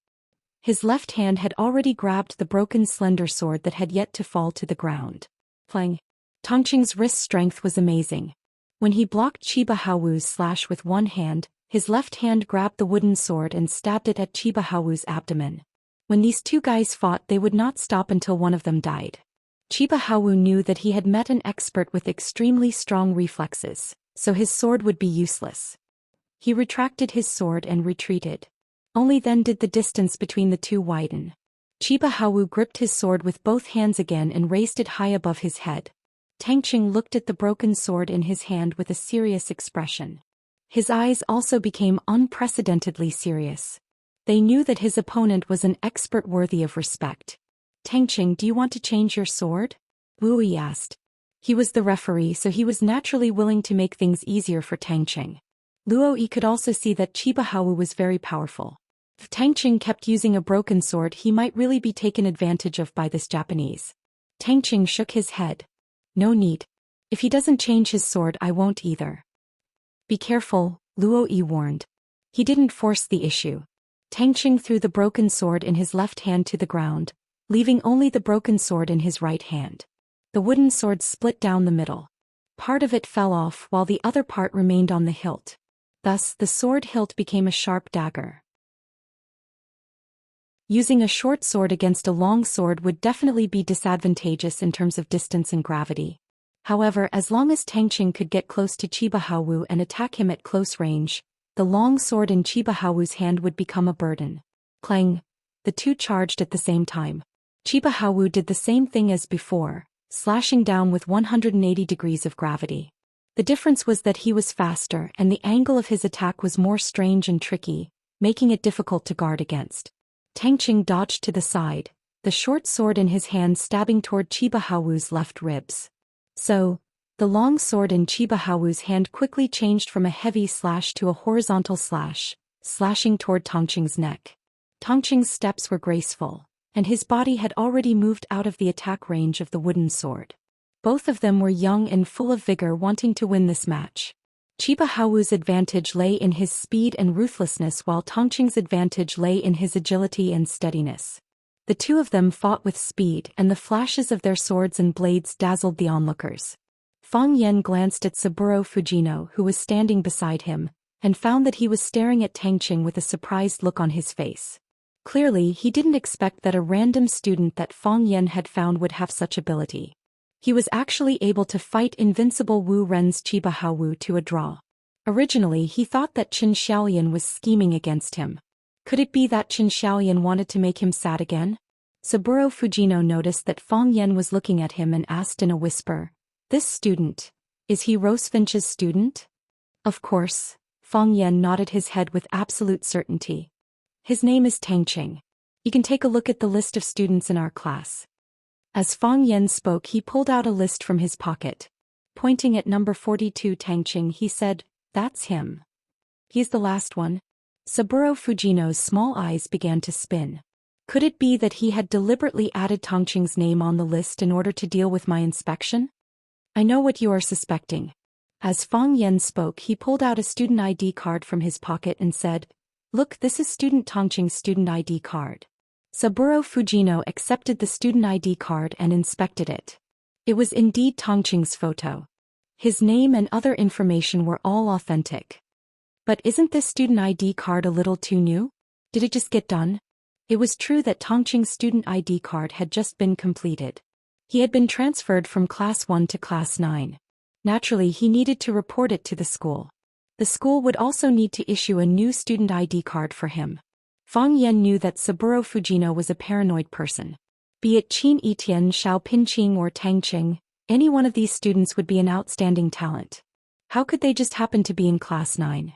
His left hand had already grabbed the broken slender sword that had yet to fall to the ground. Clang! Tongqing's wrist strength was amazing. When he blocked Chiba Haowu's slash with one hand, his left hand grabbed the wooden sword and stabbed it at Chiba Haowu's abdomen. When these two guys fought, they would not stop until one of them died. Chiba Haowu knew that he had met an expert with extremely strong reflexes, so his sword would be useless. He retracted his sword and retreated. Only then did the distance between the two widen. Chiba Haowu gripped his sword with both hands again and raised it high above his head. Tongqing looked at the broken sword in his hand with a serious expression. His eyes also became unprecedentedly serious. They knew that his opponent was an expert worthy of respect. "Tongqing, do you want to change your sword?" Wu Yi asked. He was the referee, so he was naturally willing to make things easier for Tongqing. Luo Yi could also see that Chiba Haowu was very powerful. If Tongqing kept using a broken sword, he might really be taken advantage of by this Japanese. Tongqing shook his head. "No need. If he doesn't change his sword, I won't either." "Be careful," Luo Yi warned. He didn't force the issue. Tongqing threw the broken sword in his left hand to the ground, leaving only the broken sword in his right hand. The wooden sword split down the middle. Part of it fell off while the other part remained on the hilt. Thus, the sword hilt became a sharp dagger. Using a short sword against a long sword would definitely be disadvantageous in terms of distance and gravity. However, as long as Tangqing could get close to Chiba Haowu and attack him at close range, the long sword in Chiba Haowu's hand would become a burden. Clang! The two charged at the same time. Chiba Haowu did the same thing as before, slashing down with 180 degrees of gravity. The difference was that he was faster and the angle of his attack was more strange and tricky, making it difficult to guard against. Tangqing dodged to the side, the short sword in his hand stabbing toward Chiba Haowu's left ribs. So, the long sword in Chiba Haowu's hand quickly changed from a heavy slash to a horizontal slash, slashing toward Tangqing's neck. Tangqing's steps were graceful, and his body had already moved out of the attack range of the wooden sword. Both of them were young and full of vigor, wanting to win this match. Chiba Haowu's advantage lay in his speed and ruthlessness while Tangqing's advantage lay in his agility and steadiness. The two of them fought with speed and the flashes of their swords and blades dazzled the onlookers. Fang Yan glanced at Saburo Fujino, who was standing beside him, and found that he was staring at Tangqing with a surprised look on his face. Clearly, he didn't expect that a random student that Fang Yan had found would have such ability. He was actually able to fight invincible Wu Ren's Chiba Haowu to a draw. Originally, he thought that Qin Xiaolian was scheming against him. Could it be that Qin Xiaolian wanted to make him sad again? Saburo Fujino noticed that Fang Yan was looking at him and asked in a whisper, "This student, is he Rosefinch's student?" Of course, Fang Yan nodded his head with absolute certainty. His name is Tangqing. You can take a look at the list of students in our class. As Fang Yan spoke, he pulled out a list from his pocket. Pointing at number 42 Tangqing, he said, "That's him. He's the last one." Saburo Fujino's small eyes began to spin. Could it be that he had deliberately added Tangqing's name on the list in order to deal with my inspection? I know what you are suspecting. As Fang Yan spoke, he pulled out a student ID card from his pocket and said, "Look, this is student Tangqing's student ID card." Saburo Fujino accepted the student ID card and inspected it. It was indeed Tangqing's photo. His name and other information were all authentic. But isn't this student ID card a little too new? Did it just get done? It was true that Tangqing's student ID card had just been completed. He had been transferred from Class 1 to Class 9. Naturally, he needed to report it to the school. The school would also need to issue a new student ID card for him. Fang Yan knew that Saburo Fujino was a paranoid person. Be it Qin Etian, Xiao Pinqing or Tangqing, any one of these students would be an outstanding talent. How could they just happen to be in Class 9?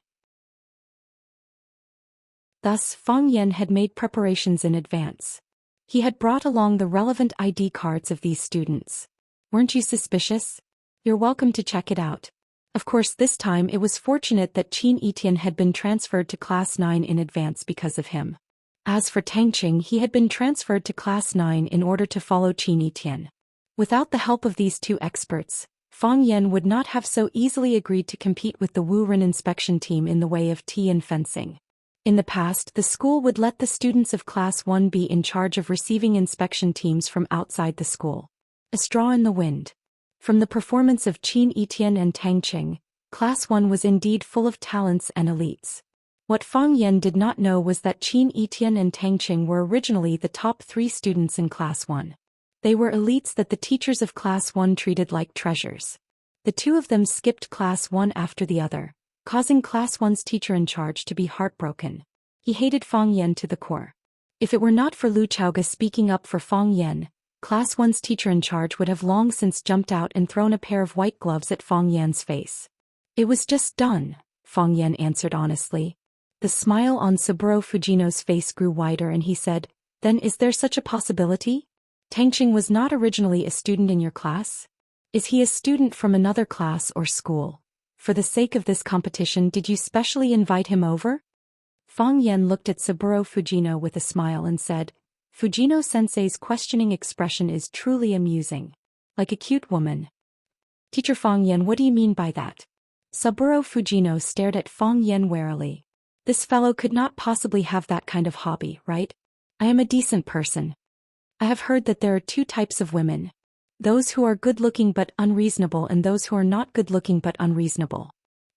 Thus, Fang Yan had made preparations in advance. He had brought along the relevant ID cards of these students. Weren't you suspicious? You're welcome to check it out. Of course, this time it was fortunate that Qin Etian had been transferred to Class 9 in advance because of him. As for Tangqing, he had been transferred to Class 9 in order to follow Qin Etian. Without the help of these two experts, Fang Yan would not have so easily agreed to compete with the Wu Ren inspection team in the way of tea and fencing. In the past, the school would let the students of Class 1 be in charge of receiving inspection teams from outside the school. A straw in the wind. From the performance of Qin Etian and Tangqing, Class 1 was indeed full of talents and elites. What Fang Yan did not know was that Qin Etian and Tangqing were originally the top 3 students in Class 1. They were elites that the teachers of Class 1 treated like treasures. The two of them skipped Class 1 after the other, causing Class 1's teacher in charge to be heartbroken. He hated Fang Yan to the core. If it were not for Lu Chaoga speaking up for Fang Yan, Class 1's teacher in charge would have long since jumped out and thrown a pair of white gloves at Fang Yan's face. "It was just done," Fang Yan answered honestly. The smile on Saburo Fujino's face grew wider and he said, "Then is there such a possibility? Tangqing was not originally a student in your class? Is he a student from another class or school? For the sake of this competition, did you specially invite him over?" Fang Yan looked at Saburo Fujino with a smile and said, "Fujino-sensei's questioning expression is truly amusing. Like a cute woman." "Teacher Fang Yan, what do you mean by that?" Saburo Fujino stared at Fang Yan warily. "This fellow could not possibly have that kind of hobby, right? I am a decent person. I have heard that there are 2 types of women. Those who are good-looking but unreasonable and those who are not good-looking but unreasonable.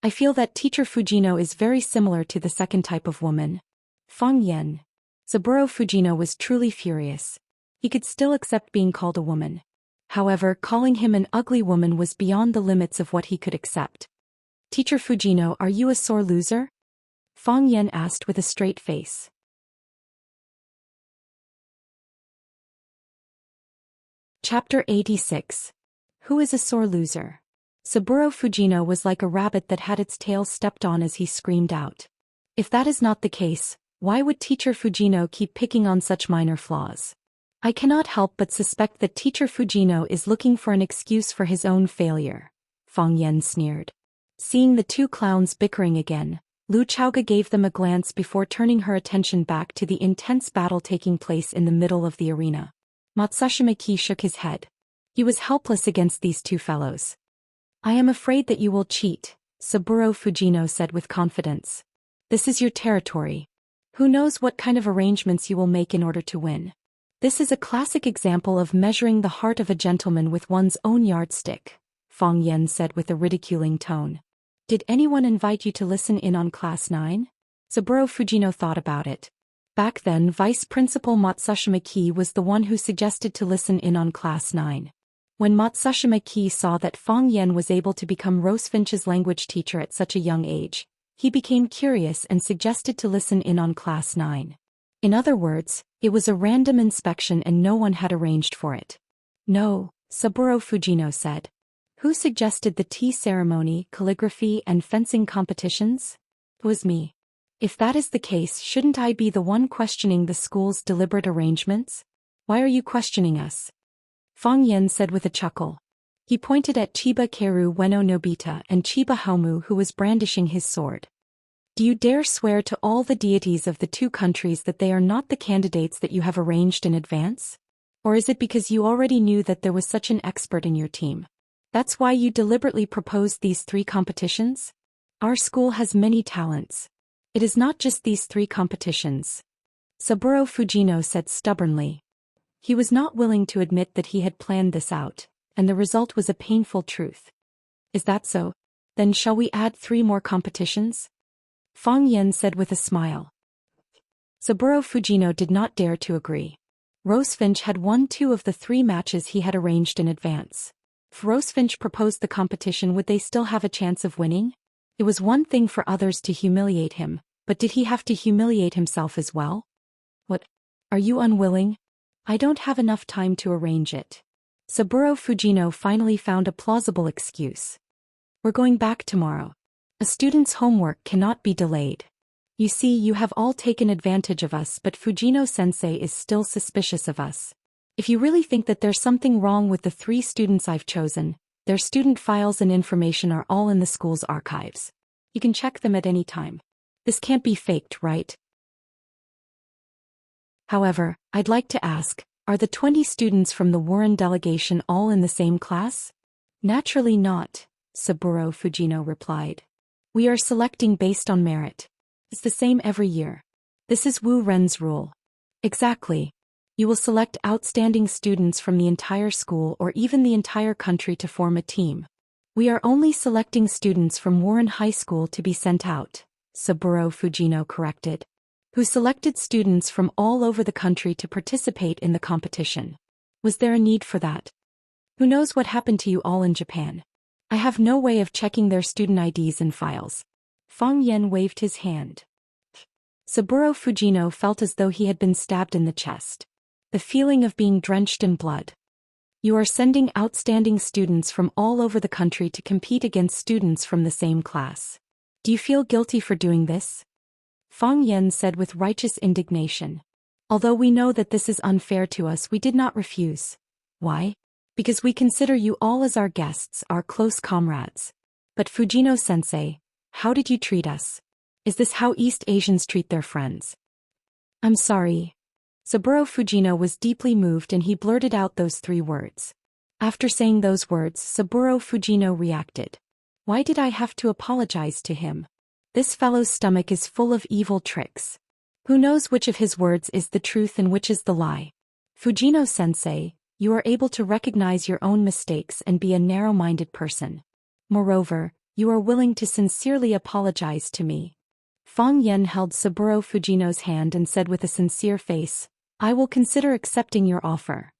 I feel that Teacher Fujino is very similar to the second type of woman. Fang Yan. Saburo Fujino was truly furious. He could still accept being called a woman. However, calling him an ugly woman was beyond the limits of what he could accept. Teacher Fujino, are you a sore loser? Fang Yan asked with a straight face. Chapter 86. Who is a sore loser? Saburo Fujino was like a rabbit that had its tail stepped on as he screamed out. If that is not the case, why would Teacher Fujino keep picking on such minor flaws? I cannot help but suspect that Teacher Fujino is looking for an excuse for his own failure. Fang Yan sneered. Seeing the two clowns bickering again, Lu Chaoga gave them a glance before turning her attention back to the intense battle taking place in the middle of the arena. Matsushima shook his head. He was helpless against these two fellows. I am afraid that you will cheat, Saburo Fujino said with confidence. This is your territory. Who knows what kind of arrangements you will make in order to win? This is a classic example of measuring the heart of a gentleman with one's own yardstick, Fang Yan said with a ridiculing tone. Did anyone invite you to listen in on Class 9? Saburo Fujino thought about it. Back then, Vice Principal Matsushima was the one who suggested to listen in on Class 9. When Matsushima saw that Fang Yan was able to become Rosefinch's language teacher at such a young age, he became curious and suggested to listen in on Class 9. In other words, it was a random inspection and no one had arranged for it. No, Saburo Fujino said. Who suggested the tea ceremony, calligraphy, and fencing competitions? It was me. If that is the case, shouldn't I be the one questioning the school's deliberate arrangements? Why are you questioning us? Fang Yan said with a chuckle. He pointed at Chiba Keru Ueno Nobita and Chiba Haomu, who was brandishing his sword. Do you dare swear to all the deities of the two countries that they are not the candidates that you have arranged in advance? Or is it because you already knew that there was such an expert in your team? That's why you deliberately proposed these 3 competitions? Our school has many talents. It is not just these 3 competitions. Saburo Fujino said stubbornly. He was not willing to admit that he had planned this out, and the result was a painful truth. Is that so? Then shall we add 3 more competitions? Fang Yan said with a smile. Saburo Fujino did not dare to agree. Rosefinch had won 2 of the 3 matches he had arranged in advance. If Rosefinch proposed the competition, would they still have a chance of winning? It was one thing for others to humiliate him, but did he have to humiliate himself as well? What? Are you unwilling? I don't have enough time to arrange it. Saburo Fujino finally found a plausible excuse. We're going back tomorrow. A student's homework cannot be delayed. You see, you have all taken advantage of us, but Fujino-sensei is still suspicious of us. If you really think that there's something wrong with the 3 students I've chosen, their student files and information are all in the school's archives. You can check them at any time. This can't be faked, right? However, I'd like to ask, are the 20 students from the Warren delegation all in the same class? Naturally not, Saburo Fujino replied. We are selecting based on merit. It's the same every year. This is Wu Ren's rule. Exactly. You will select outstanding students from the entire school or even the entire country to form a team. We are only selecting students from Warren High School to be sent out, Saburo Fujino corrected. Who selected students from all over the country to participate in the competition. Was there a need for that? Who knows what happened to you all in Japan? I have no way of checking their student IDs and files. Fang Yan waved his hand. Saburo Fujino felt as though he had been stabbed in the chest. The feeling of being drenched in blood. You are sending outstanding students from all over the country to compete against students from the same class. Do you feel guilty for doing this? Fang Yan said with righteous indignation. Although we know that this is unfair to us, we did not refuse. Why? Because we consider you all as our guests, our close comrades. But Fujino-sensei, how did you treat us? Is this how East Asians treat their friends? I'm sorry. Saburo Fujino was deeply moved and he blurted out those 3 words. After saying those words, Saburo Fujino reacted. Why did I have to apologize to him? This fellow's stomach is full of evil tricks. Who knows which of his words is the truth and which is the lie? Fujino-sensei, you are able to recognize your own mistakes and be a narrow-minded person. Moreover, you are willing to sincerely apologize to me. Fang Yen held Saburo Fujino's hand and said with a sincere face, I will consider accepting your offer.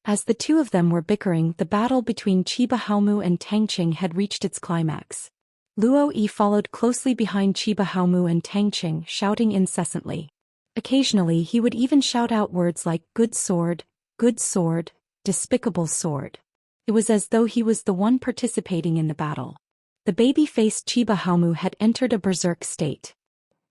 As the two of them were bickering, the battle between Chiba Haomu and Tang Qing had reached its climax. Luo Yi followed closely behind Chiba Haomu and Tang Qing, shouting incessantly. Occasionally he would even shout out words like good sword, despicable sword. It was as though he was the one participating in the battle. The baby-faced Chiba Haomu had entered a berserk state.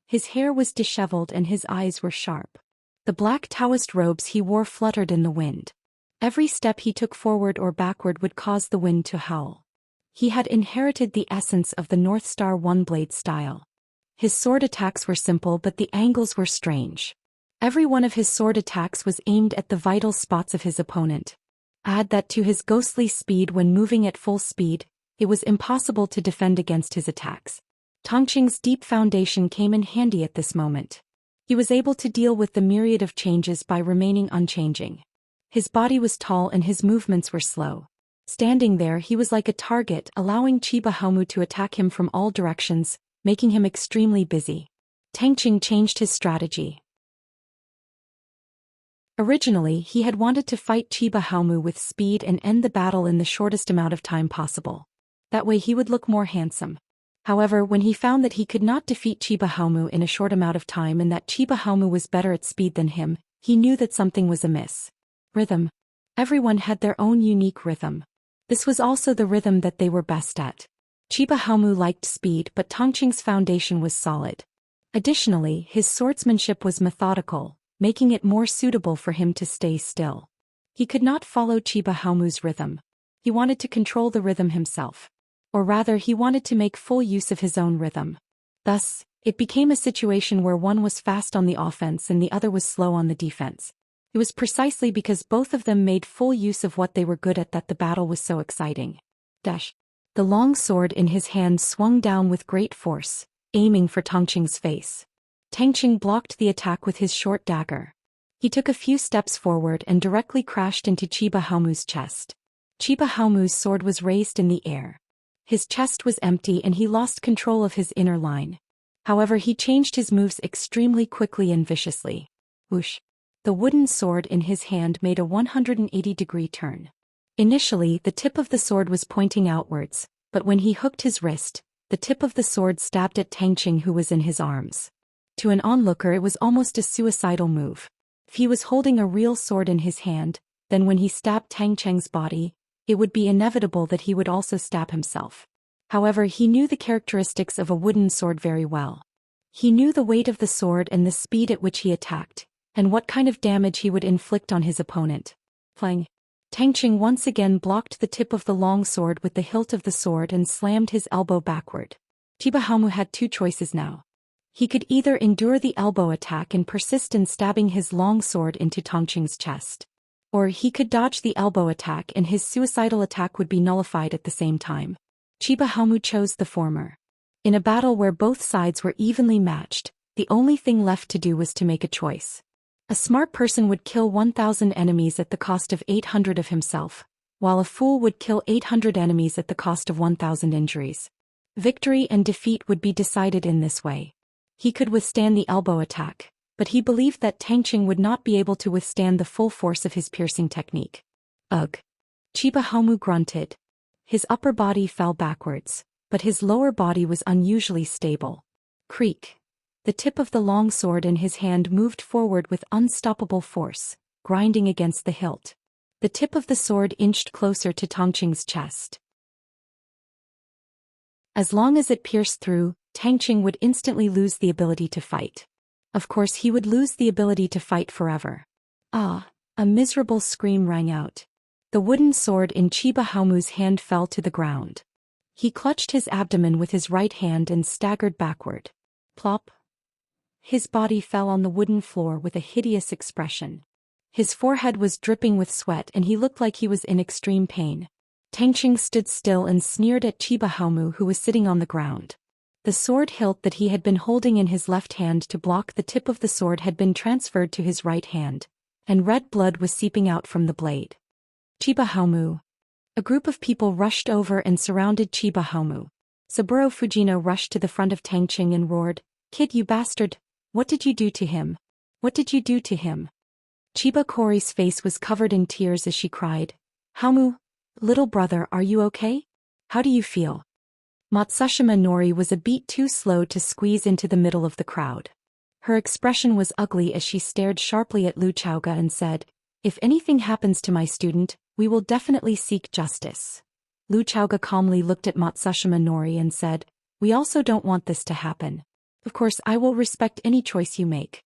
His hair was disheveled and his eyes were sharp. The black Taoist robes he wore fluttered in the wind. Every step he took forward or backward would cause the wind to howl. He had inherited the essence of the North Star one-blade style. His sword attacks were simple but the angles were strange. Every one of his sword attacks was aimed at the vital spots of his opponent. Add that to his ghostly speed when moving at full speed, it was impossible to defend against his attacks. Tang Qing's deep foundation came in handy at this moment. He was able to deal with the myriad of changes by remaining unchanging. His body was tall and his movements were slow. Standing there he was like a target, allowing Chiba Haomu to attack him from all directions, making him extremely busy. Tang Qing changed his strategy. Originally he had wanted to fight Chiba Haomu with speed and end the battle in the shortest amount of time possible. That way he would look more handsome. However, when he found that he could not defeat Chiba Haomu in a short amount of time and that Chiba Haomu was better at speed than him, he knew that something was amiss. Rhythm. Everyone had their own unique rhythm. This was also the rhythm that they were best at. Chiba Haomu liked speed but Tang Qing's foundation was solid. Additionally, his swordsmanship was methodical, making it more suitable for him to stay still. He could not follow Chiba Haomu's rhythm. He wanted to control the rhythm himself. Or rather, he wanted to make full use of his own rhythm. Thus, it became a situation where one was fast on the offense and the other was slow on the defense. It was precisely because both of them made full use of what they were good at that the battle was so exciting. The long sword in his hand swung down with great force, aiming for Tang Qing's face. Tang Qing blocked the attack with his short dagger. He took a few steps forward and directly crashed into Chiba Haomu's chest. Chiba Haomu's sword was raised in the air. His chest was empty and he lost control of his inner line. However, he changed his moves extremely quickly and viciously. Whoosh! The wooden sword in his hand made a 180-degree turn. Initially, the tip of the sword was pointing outwards, but when he hooked his wrist, the tip of the sword stabbed at Tang Qing who was in his arms. To an onlooker it was almost a suicidal move. If he was holding a real sword in his hand, then when he stabbed Tang Qing's body, it would be inevitable that he would also stab himself. However, he knew the characteristics of a wooden sword very well. He knew the weight of the sword and the speed at which he attacked, and what kind of damage he would inflict on his opponent. Clang! Tang Qing once again blocked the tip of the long sword with the hilt of the sword and slammed his elbow backward. Chiba Haomu had two choices now. He could either endure the elbow attack and persist in stabbing his long sword into Tang Qing's chest. Or he could dodge the elbow attack and his suicidal attack would be nullified at the same time. Chiba Haomu chose the former. In a battle where both sides were evenly matched, the only thing left to do was to make a choice. A smart person would kill 1,000 enemies at the cost of 800 of himself, while a fool would kill 800 enemies at the cost of 1,000 injuries. Victory and defeat would be decided in this way. He could withstand the elbow attack, but he believed that Tang Qing would not be able to withstand the full force of his piercing technique. Ugh! Chiba Haomu grunted. His upper body fell backwards, but his lower body was unusually stable. Creak! The tip of the long sword in his hand moved forward with unstoppable force, grinding against the hilt. The tip of the sword inched closer to Tang Qing's chest. As long as it pierced through, Tang Qing would instantly lose the ability to fight. Of course, he would lose the ability to fight forever. Ah! A miserable scream rang out. The wooden sword in Chiba Haomu's hand fell to the ground. He clutched his abdomen with his right hand and staggered backward. Plop! His body fell on the wooden floor with a hideous expression. His forehead was dripping with sweat and he looked like he was in extreme pain. Tang Qing stood still and sneered at Chiba Haomu who was sitting on the ground. The sword hilt that he had been holding in his left hand to block the tip of the sword had been transferred to his right hand, and red blood was seeping out from the blade. Chiba Haomu. A group of people rushed over and surrounded Chiba Haomu. Saburo Fujino rushed to the front of Tangqing and roared, "Kid, you bastard! What did you do to him? What did you do to him?" Chiba Kori's face was covered in tears as she cried, "Haomu, little brother, are you okay? How do you feel?" Matsushima Nori was a beat too slow to squeeze into the middle of the crowd. Her expression was ugly as she stared sharply at Lu Chaoga and said, "If anything happens to my student, we will definitely seek justice." Lu Chaoga calmly looked at Matsushima Nori and said, "We also don't want this to happen. Of course, I will respect any choice you make."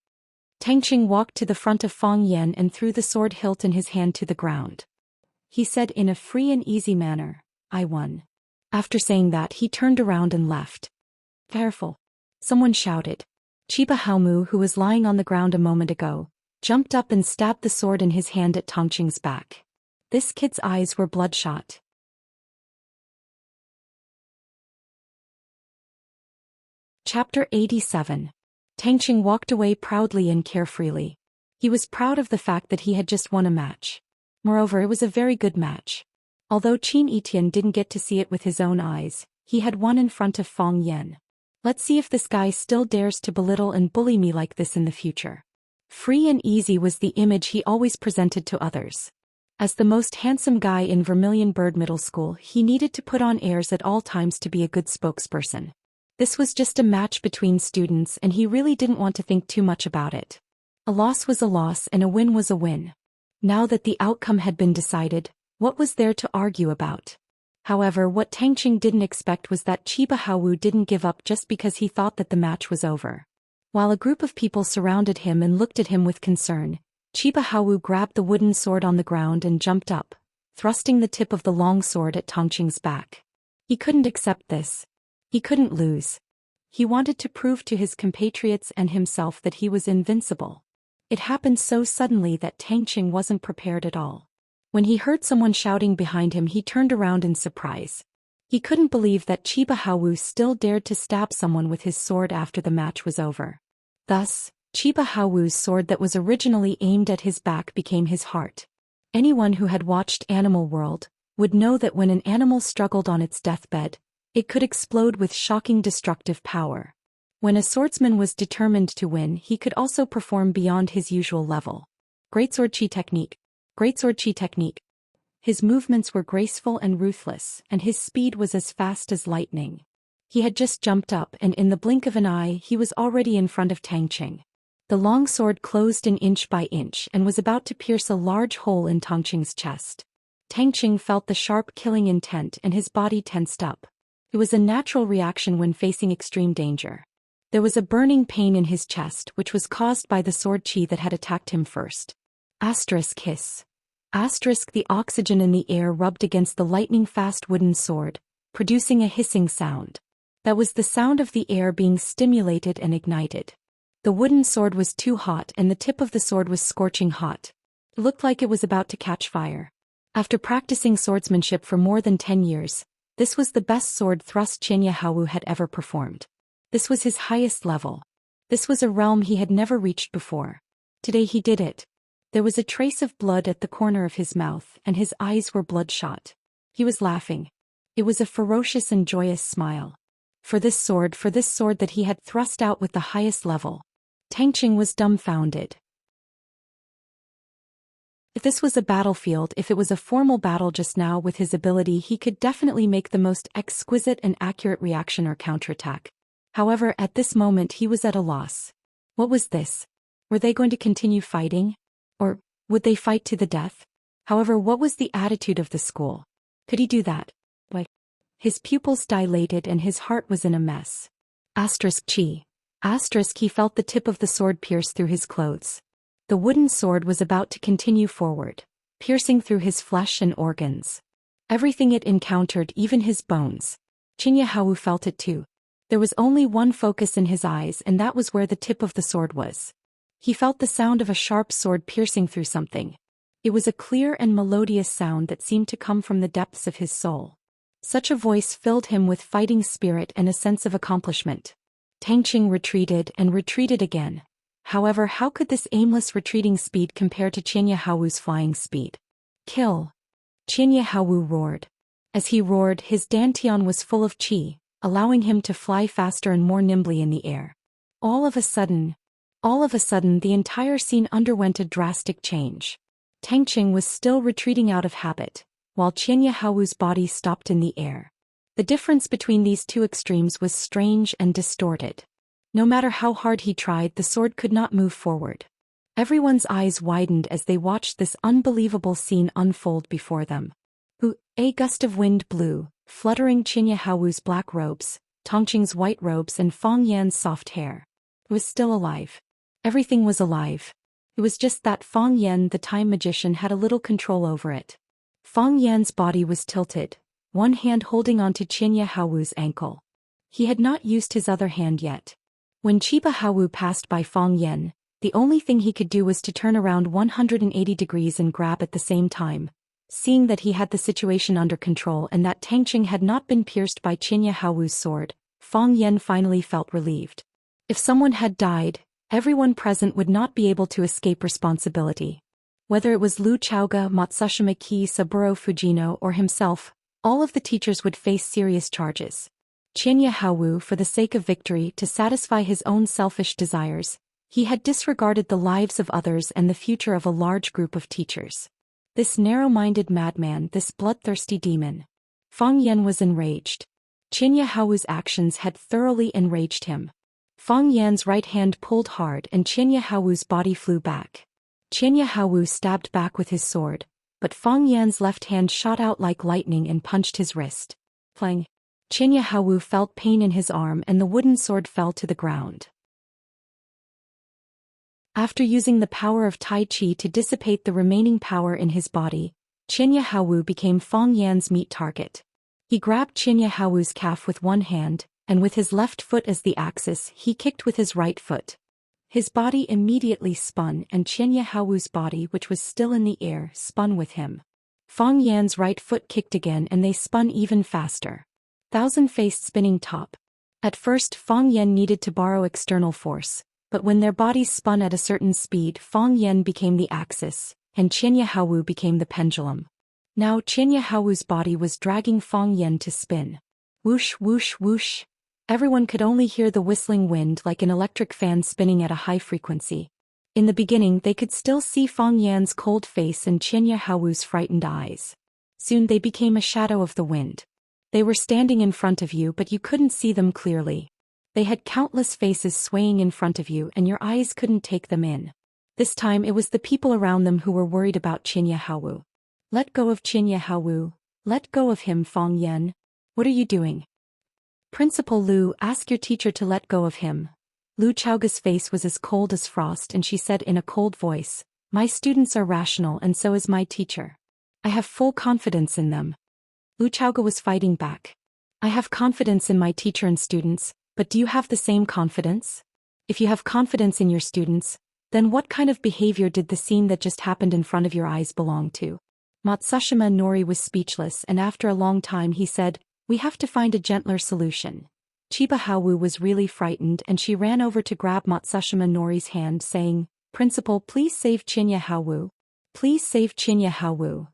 Tangqing walked to the front of Fang Yan and threw the sword hilt in his hand to the ground. He said in a free and easy manner, "I won." After saying that, he turned around and left. "Careful!" Someone shouted. Chiba Haomu, who was lying on the ground a moment ago, jumped up and stabbed the sword in his hand at Tangqing's back. This kid's eyes were bloodshot. Chapter 87. Tangqing walked away proudly and carefreely. He was proud of the fact that he had just won a match. Moreover, it was a very good match. Although Qin Etian didn't get to see it with his own eyes, he had won in front of Fang Yan. Let's see if this guy still dares to belittle and bully me like this in the future. Free and easy was the image he always presented to others. As the most handsome guy in Vermilion Bird Middle School, he needed to put on airs at all times to be a good spokesperson. This was just a match between students and he really didn't want to think too much about it. A loss was a loss and a win was a win. Now that the outcome had been decided, what was there to argue about? However, what Tangqing didn't expect was that Chiba Haomu didn't give up just because he thought that the match was over. While a group of people surrounded him and looked at him with concern, Chiba Haomu grabbed the wooden sword on the ground and jumped up, thrusting the tip of the long sword at Tangqing's back. He couldn't accept this. He couldn't lose. He wanted to prove to his compatriots and himself that he was invincible. It happened so suddenly that Tangqing wasn't prepared at all. When he heard someone shouting behind him, he turned around in surprise. He couldn't believe that Chiba Haomu still dared to stab someone with his sword after the match was over. Thus, Chiba Haomu's sword that was originally aimed at his back became his heart. Anyone who had watched Animal World would know that when an animal struggled on its deathbed, it could explode with shocking destructive power. When a swordsman was determined to win, he could also perform beyond his usual level. Greatsword Chi Technique. Greatsword Chi Technique. His movements were graceful and ruthless, and his speed was as fast as lightning. He had just jumped up and in the blink of an eye he was already in front of Tangqing. The long sword closed in inch by inch and was about to pierce a large hole in Tangqing's chest. Tangqing felt the sharp killing intent and his body tensed up. It was a natural reaction when facing extreme danger. There was a burning pain in his chest which was caused by the sword chi that had attacked him first. Hiss. The oxygen in the air rubbed against the lightning-fast wooden sword, producing a hissing sound. That was the sound of the air being stimulated and ignited. The wooden sword was too hot and the tip of the sword was scorching hot. It looked like it was about to catch fire. After practicing swordsmanship for more than 10 years, this was the best sword thrust Chinya Haomu had ever performed. This was his highest level. This was a realm he had never reached before. Today he did it. There was a trace of blood at the corner of his mouth and his eyes were bloodshot. He was laughing. It was a ferocious and joyous smile. For this sword that he had thrust out with the highest level. Tangqing was dumbfounded. If this was a battlefield, if it was a formal battle just now with his ability, he could definitely make the most exquisite and accurate reaction or counterattack. However, at this moment he was at a loss. What was this? Were they going to continue fighting? Or would they fight to the death? However, what was the attitude of the school? Could he do that? Why? His pupils dilated and his heart was in a mess. Chi. He felt the tip of the sword pierce through his clothes. The wooden sword was about to continue forward, piercing through his flesh and organs. Everything it encountered, even his bones. Chinya Haomu felt it too. There was only one focus in his eyes and that was where the tip of the sword was. He felt the sound of a sharp sword piercing through something. It was a clear and melodious sound that seemed to come from the depths of his soul. Such a voice filled him with fighting spirit and a sense of accomplishment. Tangqing retreated and retreated again. However, how could this aimless retreating speed compare to Chinya Haomu's flying speed? Kill. Qian Haowu roared. As he roared, his dantian was full of qi, allowing him to fly faster and more nimbly in the air. All of a sudden, the entire scene underwent a drastic change. Tangqing was still retreating out of habit, while Qian Haowu's body stopped in the air. The difference between these two extremes was strange and distorted. No matter how hard he tried, the sword could not move forward. Everyone's eyes widened as they watched this unbelievable scene unfold before them. A gust of wind blew, fluttering Qian Haowu's black robes, Tangqing's white robes and Fang Yan's soft hair. It was still alive. Everything was alive. It was just that Fang Yan, the time magician, had a little control over it. Fang Yan's body was tilted, one hand holding onto Qian Haowu's ankle. He had not used his other hand yet. When Qiba Haowu passed by Fang Yan, the only thing he could do was to turn around 180 degrees and grab at the same time. Seeing that he had the situation under control and that Tangqing had not been pierced by Qian Haowu's sword, Fang Yan finally felt relieved. If someone had died, everyone present would not be able to escape responsibility. Whether it was Lu Chaoga, Matsushima Ki, Saburo Fujino, or himself, all of the teachers would face serious charges. Qian Haowu, for the sake of victory, to satisfy his own selfish desires, he had disregarded the lives of others and the future of a large group of teachers. This narrow-minded madman, this bloodthirsty demon. Fang Yan was enraged. Qian Haowu's actions had thoroughly enraged him. Fang Yan's right hand pulled hard and Qian Haowu's body flew back. Qian Haowu stabbed back with his sword, but Fang Yan's left hand shot out like lightning and punched his wrist. Clang! Qian Haowu felt pain in his arm and the wooden sword fell to the ground. After using the power of Tai Chi to dissipate the remaining power in his body, Qian Haowu became Fang Yan's meat target. He grabbed Qian Haowu's calf with one hand, and with his left foot as the axis, he kicked with his right foot. His body immediately spun and Qian Haowu's body, which was still in the air, spun with him. Fang Yan's right foot kicked again and they spun even faster. Thousand-faced spinning top. At first Fang Yan needed to borrow external force. But when their bodies spun at a certain speed, Fang Yan became the axis, and Qian Haowu became the pendulum. Now Qian Haowu's body was dragging Fang Yan to spin. Whoosh, whoosh, whoosh. Everyone could only hear the whistling wind like an electric fan spinning at a high frequency. In the beginning they could still see Fang Yan's cold face and Qian Haowu's frightened eyes. Soon they became a shadow of the wind. They were standing in front of you but you couldn't see them clearly. They had countless faces swaying in front of you and your eyes couldn't take them in. This time it was the people around them who were worried about Qian Haowu. Let go of Qian Haowu. Let go of him, Fang Yan. What are you doing? Principal Lu, ask your teacher to let go of him. Lu Chaoga's face was as cold as frost and she said in a cold voice, my students are rational and so is my teacher. I have full confidence in them. Lu Chaoga was fighting back. I have confidence in my teacher and students. But do you have the same confidence? If you have confidence in your students, then what kind of behavior did the scene that just happened in front of your eyes belong to? Matsushima Nori was speechless and after a long time he said, we have to find a gentler solution. Chiba Haowu was really frightened and she ran over to grab Matsushima Nori's hand saying, Principal, please save Qian Haowu. Please save Qian Haowu.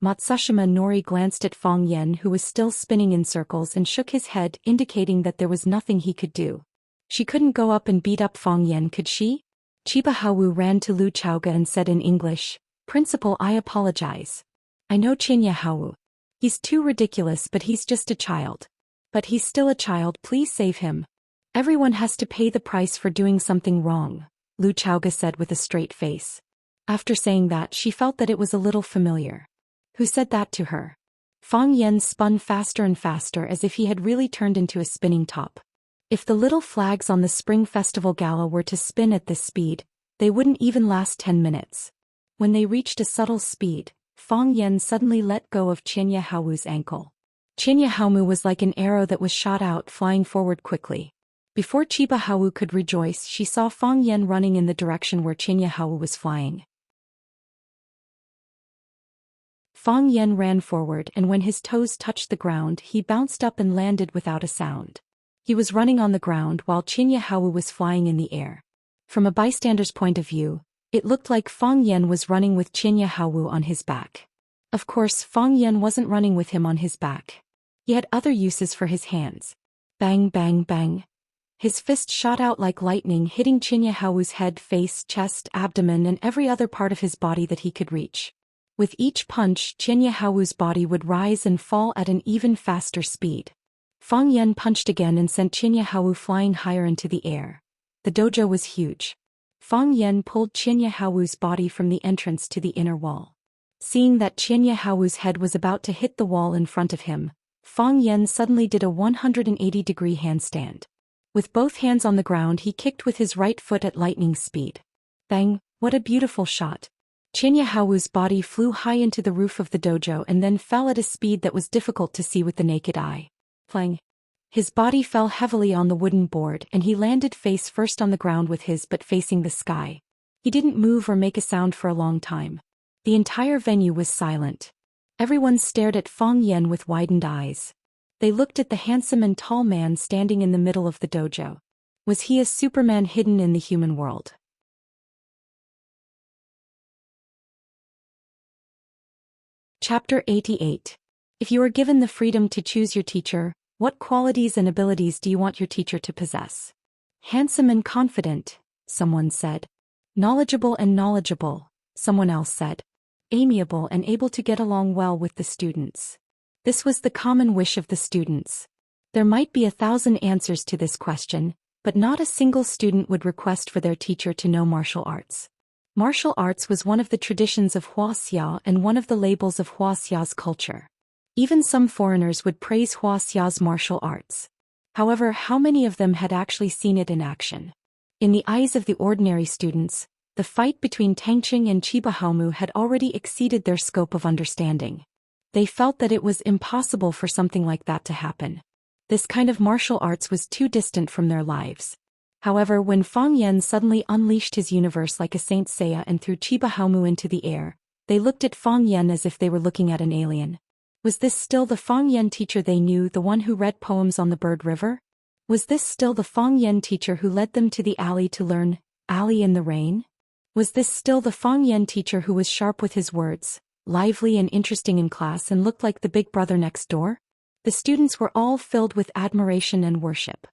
Matsushima Nori glanced at Fang Yan who was still spinning in circles and shook his head indicating that there was nothing he could do. She couldn't go up and beat up Fang Yan, could she? Chiba Haowu ran to Lu Chaoga and said in English, Principal, I apologize. I know Qian Haowu. He's too ridiculous but he's just a child. But he's still a child, please save him. Everyone has to pay the price for doing something wrong, Lu Chaoga said with a straight face. After saying that she felt that it was a little familiar. Who said that to her? Fang Yan spun faster and faster as if he had really turned into a spinning top. If the little flags on the Spring Festival Gala were to spin at this speed, they wouldn't even last 10 minutes. When they reached a subtle speed, Fang Yan suddenly let go of Qian Haowu's ankle. Qian Haowu was like an arrow that was shot out, flying forward quickly. Before Chiba Haowu could rejoice, she saw Fang Yan running in the direction where Qian Haowu was flying. Fang Yan ran forward and when his toes touched the ground he bounced up and landed without a sound. He was running on the ground while Qian Haowu was flying in the air. From a bystander's point of view, it looked like Fang Yan was running with Qian Haowu on his back. Of course, Fang Yan wasn't running with him on his back. He had other uses for his hands. Bang bang bang. His fist shot out like lightning, hitting Xianxia's head, face, chest, abdomen and every other part of his body that he could reach. With each punch, Xianxia's body would rise and fall at an even faster speed. Fang Yan punched again and sent Xianxia flying higher into the air. The dojo was huge. Fang Yan pulled Xianxia's body from the entrance to the inner wall. Seeing that Xianxia's head was about to hit the wall in front of him, Fang Yan suddenly did a 180-degree handstand. With both hands on the ground, he kicked with his right foot at lightning speed. Bang, what a beautiful shot. Xianxia's body flew high into the roof of the dojo and then fell at a speed that was difficult to see with the naked eye. Clang. His body fell heavily on the wooden board and he landed face first on the ground with his butt facing the sky. He didn't move or make a sound for a long time. The entire venue was silent. Everyone stared at Fang Yan with widened eyes. They looked at the handsome and tall man standing in the middle of the dojo. Was he a Superman hidden in the human world? Chapter 88. If you are given the freedom to choose your teacher, what qualities and abilities do you want your teacher to possess? Handsome and confident, someone said. Knowledgeable and knowledgeable, someone else said. Amiable and able to get along well with the students. This was the common wish of the students. There might be 1,000 answers to this question, but not a single student would request for their teacher to know martial arts. Martial arts was one of the traditions of Wuxia and one of the labels of Wuxia's culture. Even some foreigners would praise Wuxia's martial arts. However, how many of them had actually seen it in action? In the eyes of the ordinary students, the fight between Tangqing and Chibahaomu had already exceeded their scope of understanding. They felt that it was impossible for something like that to happen. This kind of martial arts was too distant from their lives. However, when Fang Yan suddenly unleashed his universe like a Saint Seiya and threw Chibahaomu into the air, they looked at Fang Yan as if they were looking at an alien. Was this still the Fang Yan teacher they knew, the one who read poems on the Bird River? Was this still the Fang Yan teacher who led them to the alley to learn Alley in the Rain? Was this still the Fang Yan teacher who was sharp with his words, lively and interesting in class and looked like the big brother next door? The students were all filled with admiration and worship.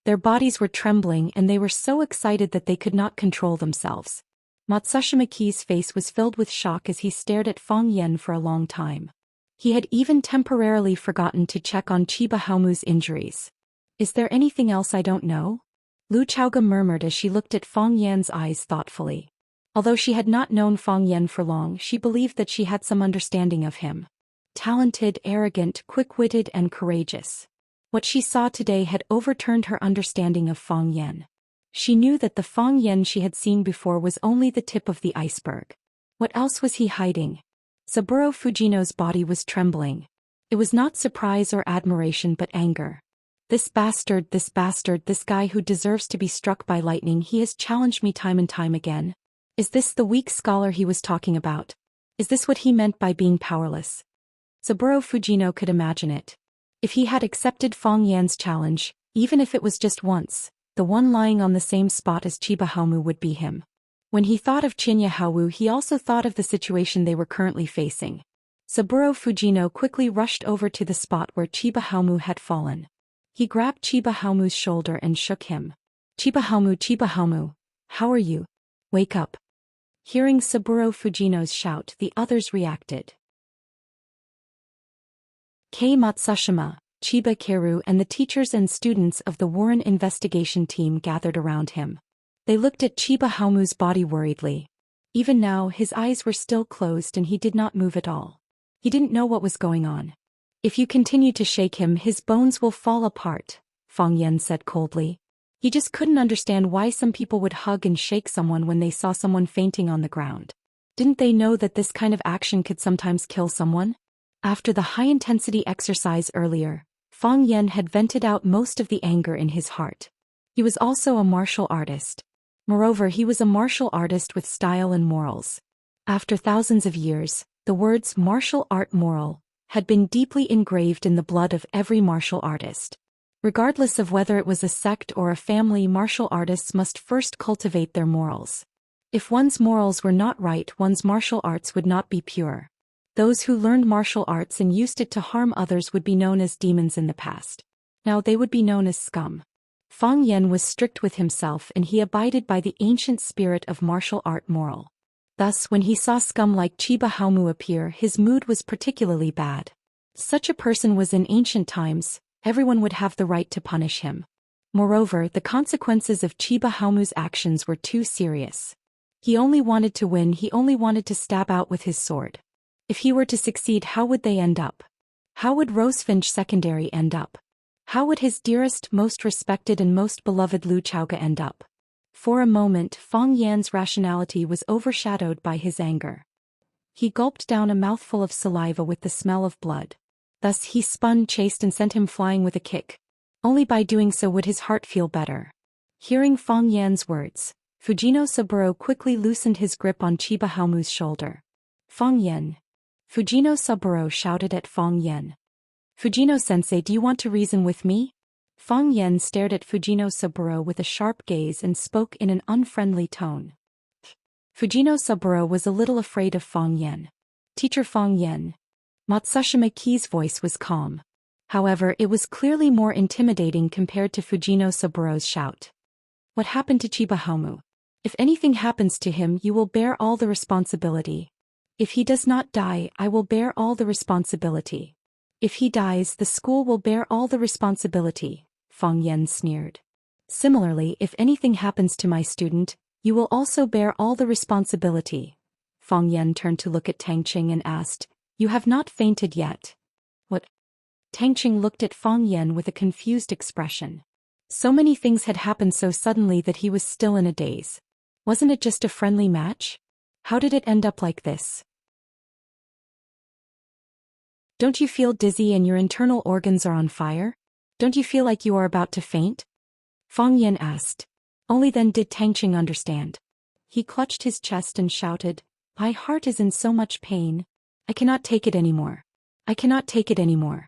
Their bodies were trembling and they were so excited that they could not control themselves. Matsushimaki's face was filled with shock as he stared at Fang Yan for a long time. He had even temporarily forgotten to check on Chibahaomu's injuries. Is there anything else I don't know? Lu Chaoga murmured as she looked at Fang Yan's eyes thoughtfully. Although she had not known Fang Yan for long, she believed that she had some understanding of him. Talented, arrogant, quick-witted and courageous. What she saw today had overturned her understanding of Fang Yan. She knew that the Fang Yan she had seen before was only the tip of the iceberg. What else was he hiding? Saburo Fujino's body was trembling. It was not surprise or admiration but anger. This bastard, this guy who deserves to be struck by lightning, he has challenged me time and time again. Is this the weak scholar he was talking about? Is this what he meant by being powerless? Saburo Fujino could imagine it. If he had accepted Fang Yan's challenge, even if it was just once, the one lying on the same spot as Chibahaomu would be him. When he thought of Xianxia, he also thought of the situation they were currently facing. Saburo Fujino quickly rushed over to the spot where Chibahaomu had fallen. He grabbed Chibahaomu's shoulder and shook him. Chibahaomu, how are you? Wake up. Hearing Saburo Fujino's shout, the others reacted. Kei Matsushima, Chiba Keru and the teachers and students of the Warren investigation team gathered around him. They looked at Chibahaomu's body worriedly. Even now, his eyes were still closed and he did not move at all. He didn't know what was going on. If you continue to shake him, his bones will fall apart, Fang Yan said coldly. He just couldn't understand why some people would hug and shake someone when they saw someone fainting on the ground. Didn't they know that this kind of action could sometimes kill someone? After the high-intensity exercise earlier, Fang Yan had vented out most of the anger in his heart. He was also a martial artist. Moreover, he was a martial artist with style and morals. After thousands of years, the words martial art moral had been deeply engraved in the blood of every martial artist. Regardless of whether it was a sect or a family, martial artists must first cultivate their morals. If one's morals were not right, one's martial arts would not be pure. Those who learned martial arts and used it to harm others would be known as demons in the past. Now they would be known as scum. Fang Yan was strict with himself and he abided by the ancient spirit of martial art moral. Thus, when he saw scum like Chiba Haomu appear, his mood was particularly bad. Such a person was in ancient times, everyone would have the right to punish him. Moreover, the consequences of Chiba Haomu's actions were too serious. He only wanted to win, he only wanted to stab out with his sword. If he were to succeed, how would they end up? How would Rosefinch Secondary end up? How would his dearest, most respected and most beloved Lu Chaoga end up? For a moment, Fang Yan's rationality was overshadowed by his anger. He gulped down a mouthful of saliva with the smell of blood. Thus he spun, chased and sent him flying with a kick. Only by doing so would his heart feel better. Hearing Fang Yan's words, Fujino Saburo quickly loosened his grip on Chiba Haomu's shoulder. Fang Yan. Fujino Saburo shouted at Fang Yan. Fujino-sensei, do you want to reason with me? Fang Yan stared at Fujino Saburo with a sharp gaze and spoke in an unfriendly tone. Fujino Saburo was a little afraid of Fang Yan. Teacher Fang Yan. Matsushima Ki's voice was calm. However, it was clearly more intimidating compared to Fujino Saburo's shout. What happened to Chiba Haomu? If anything happens to him, you will bear all the responsibility. If he does not die, I will bear all the responsibility. If he dies, the school will bear all the responsibility, Fang Yan sneered. Similarly, if anything happens to my student, you will also bear all the responsibility. Fang Yan turned to look at Tang Qing and asked, You have not fainted yet. What? Tang Qing looked at Fang Yan with a confused expression. So many things had happened so suddenly that he was still in a daze. Wasn't it just a friendly match? How did it end up like this? Don't you feel dizzy and your internal organs are on fire? Don't you feel like you are about to faint? Fang Yan asked. Only then did Tang Qing understand. He clutched his chest and shouted, My heart is in so much pain. I cannot take it anymore. I cannot take it anymore.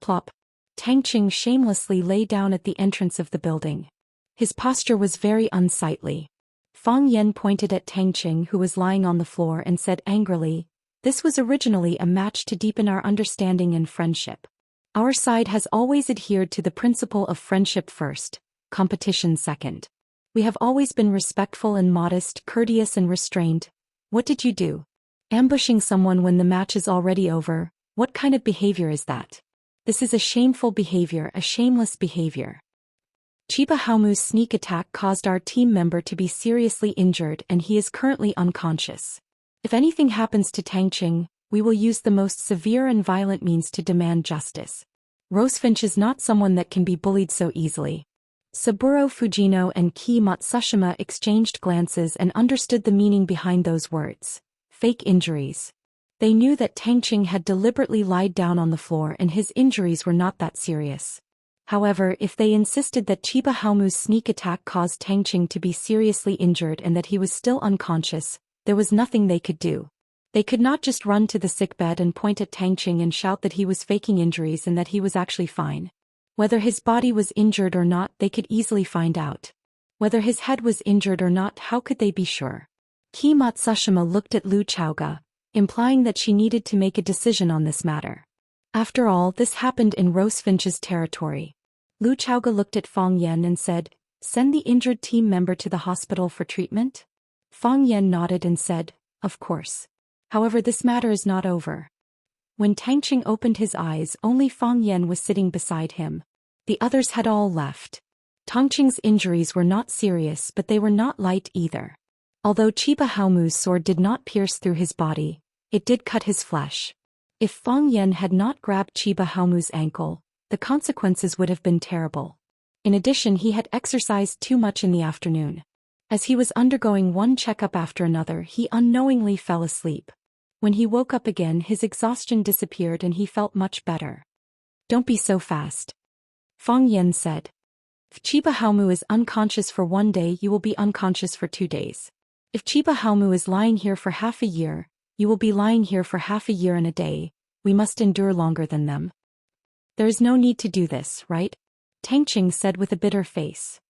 Plop. Tang Qing shamelessly lay down at the entrance of the building. His posture was very unsightly. Fang Yan pointed at Tang Qing, who was lying on the floor, and said angrily, This was originally a match to deepen our understanding and friendship. Our side has always adhered to the principle of friendship first, competition second. We have always been respectful and modest, courteous and restrained. What did you do? Ambushing someone when the match is already over, what kind of behavior is that? This is a shameful behavior, a shameless behavior. Chiba Haomu's sneak attack caused our team member to be seriously injured and he is currently unconscious. If anything happens to Tang Qing, we will use the most severe and violent means to demand justice. Rosefinch is not someone that can be bullied so easily. Saburo Fujino and Ki Matsushima exchanged glances and understood the meaning behind those words. Fake injuries. They knew that Tang Qing had deliberately lied down on the floor and his injuries were not that serious. However, if they insisted that Chiba Haomu's sneak attack caused Tang Qing to be seriously injured and that he was still unconscious, there was nothing they could do. They could not just run to the sickbed and point at Tang Qing and shout that he was faking injuries and that he was actually fine. Whether his body was injured or not, they could easily find out. Whether his head was injured or not, how could they be sure? Ki Matsushima looked at Lu Chaoga, implying that she needed to make a decision on this matter. After all, this happened in Rosefinch's territory. Lu Chaoga looked at Fang Yan and said, Send the injured team member to the hospital for treatment? Fang Yan nodded and said, Of course. However, this matter is not over. When Tang Qing opened his eyes, only Fang Yan was sitting beside him. The others had all left. Tang Qing's injuries were not serious, but they were not light either. Although Chiba Haomu's sword did not pierce through his body, it did cut his flesh. If Fang Yan had not grabbed Chiba Haomu's ankle, the consequences would have been terrible. In addition, he had exercised too much in the afternoon. As he was undergoing one checkup after another, he unknowingly fell asleep. When he woke up again, his exhaustion disappeared and he felt much better. Don't be so fast. Fang Yan said. If Chiba Haomu is unconscious for 1 day, you will be unconscious for 2 days. If Chiba Haomu is lying here for half a year, you will be lying here for half a year and a day. We must endure longer than them. There is no need to do this, right? Tang Qing said with a bitter face.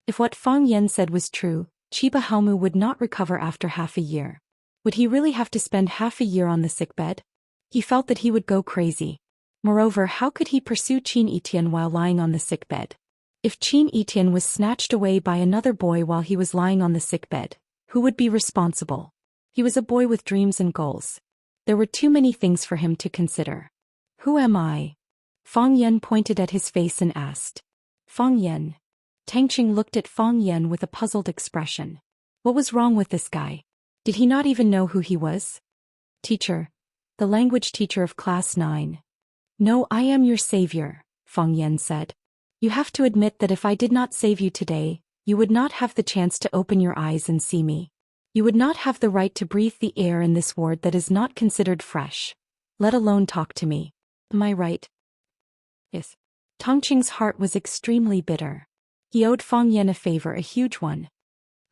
If what Fang Yan said was true, Chiba Haomu would not recover after half a year. Would he really have to spend half a year on the sickbed? He felt that he would go crazy. Moreover, how could he pursue Qin Etienne while lying on the sickbed? If Qin Etienne was snatched away by another boy while he was lying on the sickbed, who would be responsible? He was a boy with dreams and goals. There were too many things for him to consider. Who am I? Fang Yan pointed at his face and asked. Fang Yan. Tangqing looked at Fang Yan with a puzzled expression. What was wrong with this guy? Did he not even know who he was? Teacher. The language teacher of class 9. No, I am your savior, Fang Yan said. You have to admit that if I did not save you today, you would not have the chance to open your eyes and see me. You would not have the right to breathe the air in this ward that is not considered fresh, let alone talk to me. Am I right? Yes. Tongqing's heart was extremely bitter. He owed Fang Yan a favor, a huge one.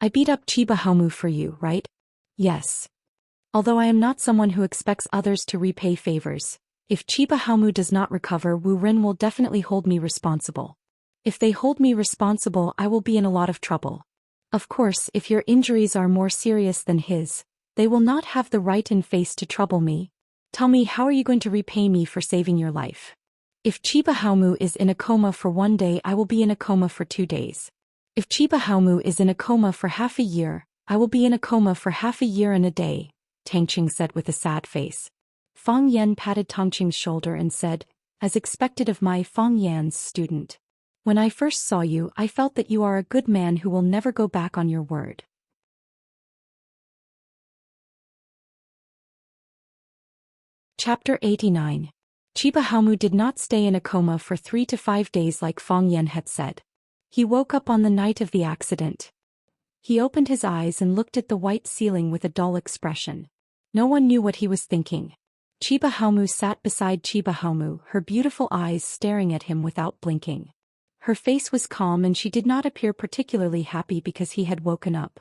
I beat up Chiba Haomu for you, right? Yes. Although I am not someone who expects others to repay favors, if Chiba Haomu does not recover, Wu Ren will definitely hold me responsible. If they hold me responsible, I will be in a lot of trouble. Of course, if your injuries are more serious than his, they will not have the right and face to trouble me. Tell me, how are you going to repay me for saving your life? If Chiba Haomu is in a coma for 1 day, I will be in a coma for 2 days. If Chiba Haomu is in a coma for half a year, I will be in a coma for half a year and a day, Tangqing said with a sad face. Fang Yan patted Tongqing's shoulder and said, as expected of my Fang Yan's student. When I first saw you, I felt that you are a good man who will never go back on your word. Chapter 89. Chiba Haomu did not stay in a coma for 3 to 5 days like Fang Yan had said. He woke up on the night of the accident. He opened his eyes and looked at the white ceiling with a dull expression. No one knew what he was thinking. Chiba Haomu sat beside Chiba Haomu, her beautiful eyes staring at him without blinking. Her face was calm and she did not appear particularly happy because he had woken up.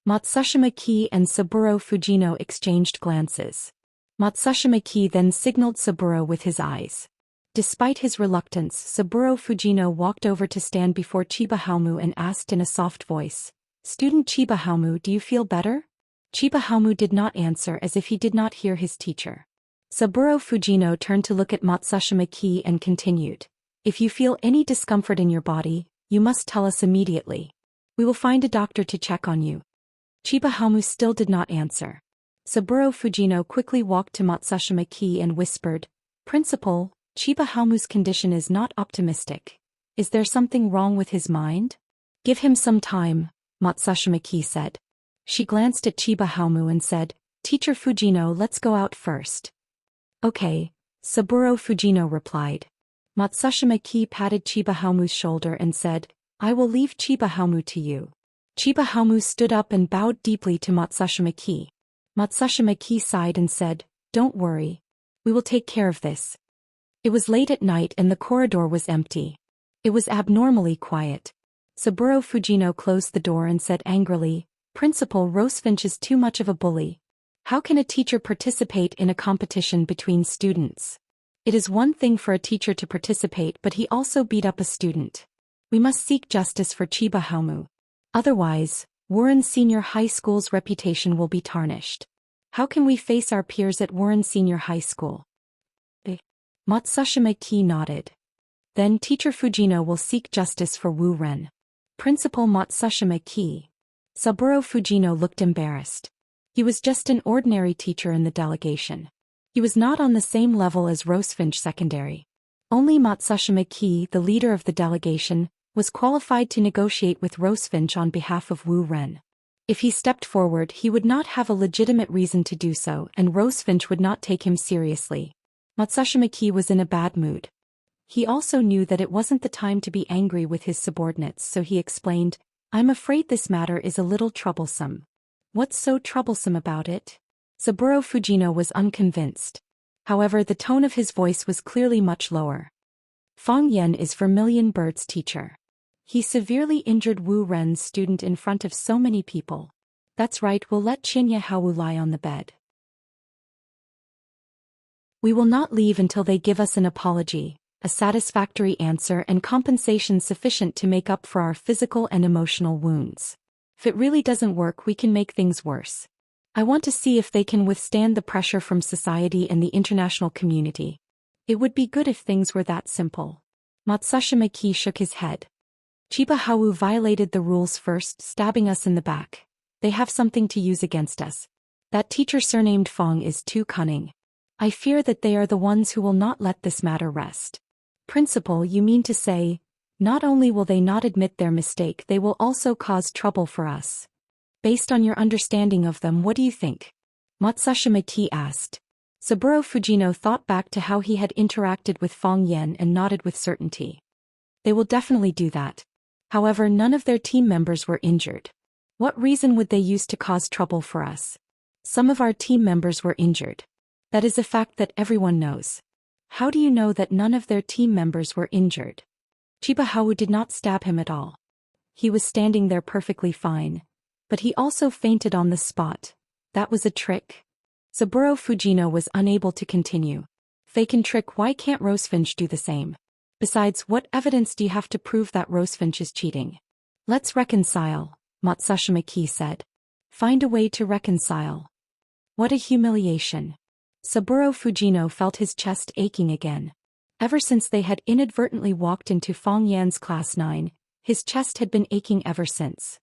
Matsushima Ki and Saburo Fujino exchanged glances. Matsushima Ki then signaled Saburo with his eyes. Despite his reluctance, Saburo Fujino walked over to stand before Chiba Haomu and asked in a soft voice, "Student Chiba Haomu, do you feel better?" Chiba Haomu did not answer, as if he did not hear his teacher. Saburo Fujino turned to look at Matsushima Ki and continued, "If you feel any discomfort in your body, you must tell us immediately. We will find a doctor to check on you." Chiba Haomu still did not answer. Saburo Fujino quickly walked to Matsushima Ki and whispered, "Principal, Chiba Haomu's condition is not optimistic. Is there something wrong with his mind?" "Give him some time," Matsushima Ki said. She glanced at Chiba Haomu and said, "Teacher Fujino, let's go out first." "Okay," Saburo Fujino replied. Matsushima Ki patted Chiba Haomu's shoulder and said, "I will leave Chiba Haomu to you." Chiba Haomu stood up and bowed deeply to Matsushima Ki. Matsushima Ki sighed and said, "Don't worry. We will take care of this." It was late at night and the corridor was empty. It was abnormally quiet. Saburo Fujino closed the door and said angrily, "Principal Rosefinch is too much of a bully. How can a teacher participate in a competition between students? It is one thing for a teacher to participate, but he also beat up a student. We must seek justice for Chiba Haomu. Otherwise, Warren Senior High School's reputation will be tarnished. How can we face our peers at Warren Senior High School?" Matsushima Ki nodded. "Then Teacher Fujino will seek justice for Wu Ren." Principal Matsushima Ki. Saburo Fujino looked embarrassed. He was just an ordinary teacher in the delegation. He was not on the same level as Rosefinch Secondary. Only Matsushima Ki, the leader of the delegation, was qualified to negotiate with Rosefinch on behalf of Wu Ren. If he stepped forward, he would not have a legitimate reason to do so, and Rosefinch would not take him seriously. Matsushima Ki was in a bad mood. He also knew that it wasn't the time to be angry with his subordinates, so he explained, "I'm afraid this matter is a little troublesome." "What's so troublesome about it?" Saburo Fujino was unconvinced. However, the tone of his voice was clearly much lower. "Fang Yan is Vermilion Bird's teacher. He severely injured Wu Ren's student in front of so many people. That's right, we'll let Xianxia Haowu lie on the bed. We will not leave until they give us an apology, a satisfactory answer and compensation sufficient to make up for our physical and emotional wounds. If it really doesn't work, we can make things worse. I want to see if they can withstand the pressure from society and the international community. It would be good if things were that simple. Matsushima shook his head. Chiba Hawu violated the rules first, stabbing us in the back. They have something to use against us. That teacher surnamed Fong is too cunning. I fear that they are the ones who will not let this matter rest. Principal, you mean to say, not only will they not admit their mistake, they will also cause trouble for us. Based on your understanding of them, what do you think? Matsushima asked. Saburo Fujino thought back to how he had interacted with Fong Yan and nodded with certainty. They will definitely do that. However, none of their team members were injured. What reason would they use to cause trouble for us? Some of our team members were injured. That is a fact that everyone knows. How do you know that none of their team members were injured? Chiba Hawu did not stab him at all. He was standing there perfectly fine. But he also fainted on the spot. That was a trick. Saburo Fujino was unable to continue. Fake and trick, why can't Rosefinch do the same? Besides, what evidence do you have to prove that Rosefinch is cheating? Let's reconcile, Matsushima said. Find a way to reconcile. What a humiliation. Saburo Fujino felt his chest aching again. Ever since they had inadvertently walked into Fong Yan's class 9, his chest had been aching ever since.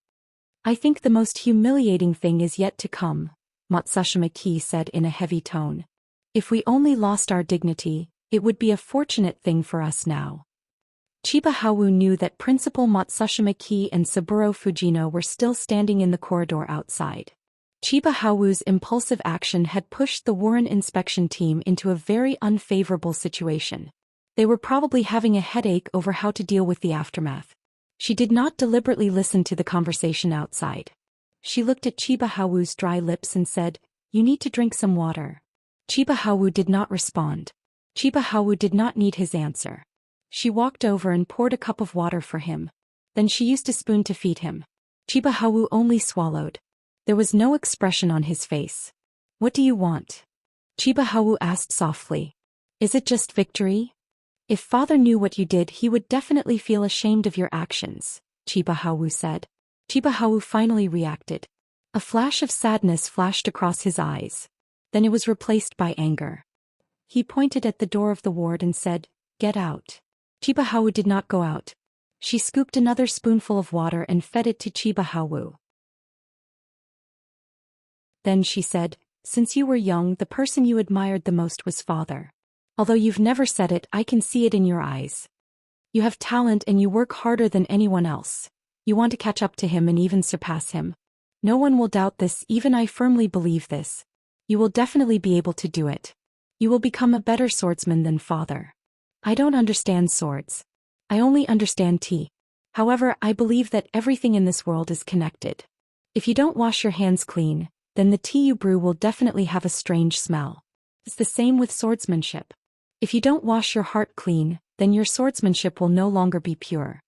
I think the most humiliating thing is yet to come, Matsushima said in a heavy tone. If we only lost our dignity, it would be a fortunate thing for us now. Chiba Hawu knew that Principal Matsushima and Saburo Fujino were still standing in the corridor outside. Chiba Hawu's impulsive action had pushed the Warren inspection team into a very unfavorable situation. They were probably having a headache over how to deal with the aftermath. She did not deliberately listen to the conversation outside. She looked at Chiba Hawu's dry lips and said, "You need to drink some water." Chiba Hawu did not respond. Chiba Hawu did not need his answer. She walked over and poured a cup of water for him. Then she used a spoon to feed him. Chiba Hawu only swallowed. There was no expression on his face. "What do you want?" Chiba Hawu asked softly. "Is it just victory?" "If father knew what you did, he would definitely feel ashamed of your actions," Chiba Hawu said. Chiba Hawu finally reacted. A flash of sadness flashed across his eyes. Then it was replaced by anger. He pointed at the door of the ward and said, "Get out." Chiba Hawu did not go out. She scooped another spoonful of water and fed it to Chiba Hawu. Then she said, "Since you were young, the person you admired the most was father. Although you've never said it, I can see it in your eyes. You have talent and you work harder than anyone else. You want to catch up to him and even surpass him. No one will doubt this, even I firmly believe this. You will definitely be able to do it. You will become a better swordsman than father. I don't understand swords. I only understand tea. However, I believe that everything in this world is connected. If you don't wash your hands clean, then the tea you brew will definitely have a strange smell. It's the same with swordsmanship. If you don't wash your heart clean, then your swordsmanship will no longer be pure."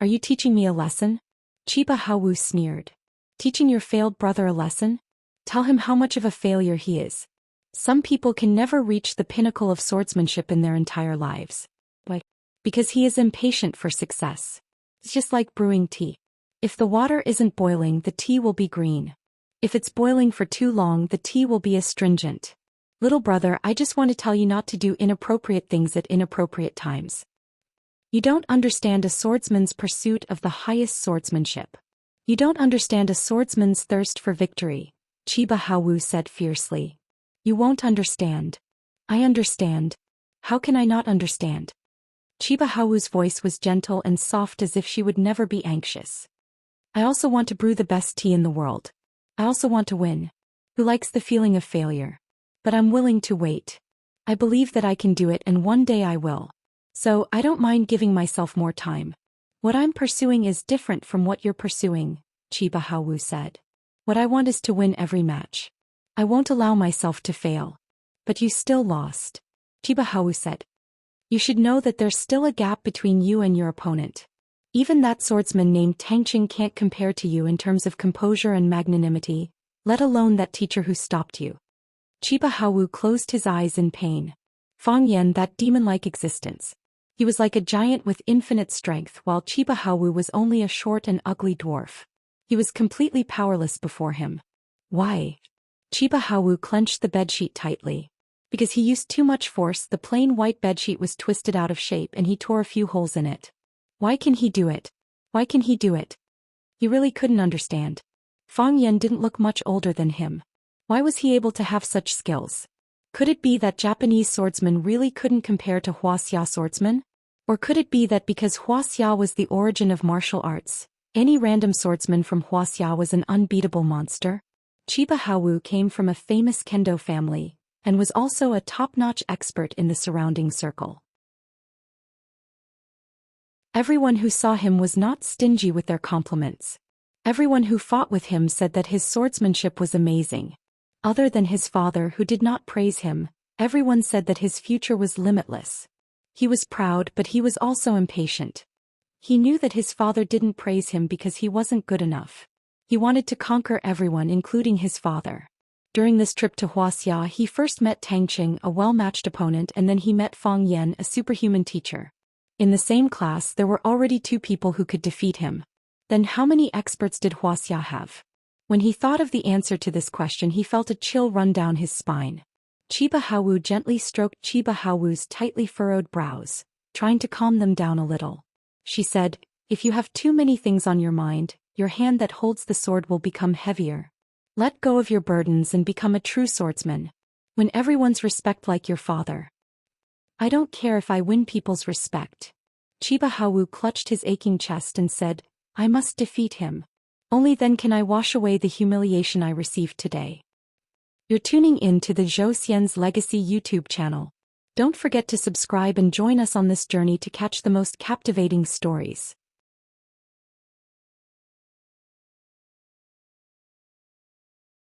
"Are you teaching me a lesson?" Chiba Hawu sneered. "Teaching your failed brother a lesson? Tell him how much of a failure he is. Some people can never reach the pinnacle of swordsmanship in their entire lives. Why? Because he is impatient for success. It's just like brewing tea. If the water isn't boiling, the tea will be green. If it's boiling for too long, the tea will be astringent. Little brother, I just want to tell you not to do inappropriate things at inappropriate times. You don't understand a swordsman's pursuit of the highest swordsmanship. You don't understand a swordsman's thirst for victory," Chiba Hawu said fiercely. "You won't understand." "I understand. How can I not understand?" Chiba Hawu's voice was gentle and soft as if she would never be anxious. "I also want to brew the best tea in the world. I also want to win. Who likes the feeling of failure? But I'm willing to wait. I believe that I can do it and one day I will. So, I don't mind giving myself more time. What I'm pursuing is different from what you're pursuing," Chiba Hawu said. "What I want is to win every match. I won't allow myself to fail." "But you still lost," Chiba Hawu said. "You should know that there's still a gap between you and your opponent. Even that swordsman named Tangqing can't compare to you in terms of composure and magnanimity, let alone that teacher who stopped you." Chiba Hawu closed his eyes in pain. Fong Yan, that demon-like existence. He was like a giant with infinite strength, while Chiba Hawu was only a short and ugly dwarf. He was completely powerless before him. Why? Chiba Hawu clenched the bedsheet tightly. Because he used too much force, the plain white bedsheet was twisted out of shape and he tore a few holes in it. Why can he do it? Why can he do it? He really couldn't understand. Fang Yan didn't look much older than him. Why was he able to have such skills? Could it be that Japanese swordsmen really couldn't compare to Wuxia swordsmen? Or could it be that because Wuxia was the origin of martial arts, any random swordsman from Wuxia was an unbeatable monster? Chiba Hawu came from a famous kendo family, and was also a top-notch expert in the surrounding circle. Everyone who saw him was not stingy with their compliments. Everyone who fought with him said that his swordsmanship was amazing. Other than his father, who did not praise him, everyone said that his future was limitless. He was proud, but he was also impatient. He knew that his father didn't praise him because he wasn't good enough. He wanted to conquer everyone, including his father. During this trip to Wuxia, he first met Tang Qing, a well-matched opponent, and then he met Fang Yan, a superhuman teacher. In the same class, there were already 2 people who could defeat him. Then how many experts did Wuxia have? When he thought of the answer to this question, he felt a chill run down his spine. Chiba Hawu gently stroked Chiba Hawu's tightly furrowed brows, trying to calm them down a little. She said, "If you have too many things on your mind, your hand that holds the sword will become heavier. Let go of your burdens and become a true swordsman. Win everyone's respect like your father." "I don't care if I win people's respect." Chiba Hawu clutched his aching chest and said, "I must defeat him. Only then can I wash away the humiliation I received today." You're tuning in to the Zhou Xian's Legacy YouTube channel. Don't forget to subscribe and join us on this journey to catch the most captivating stories.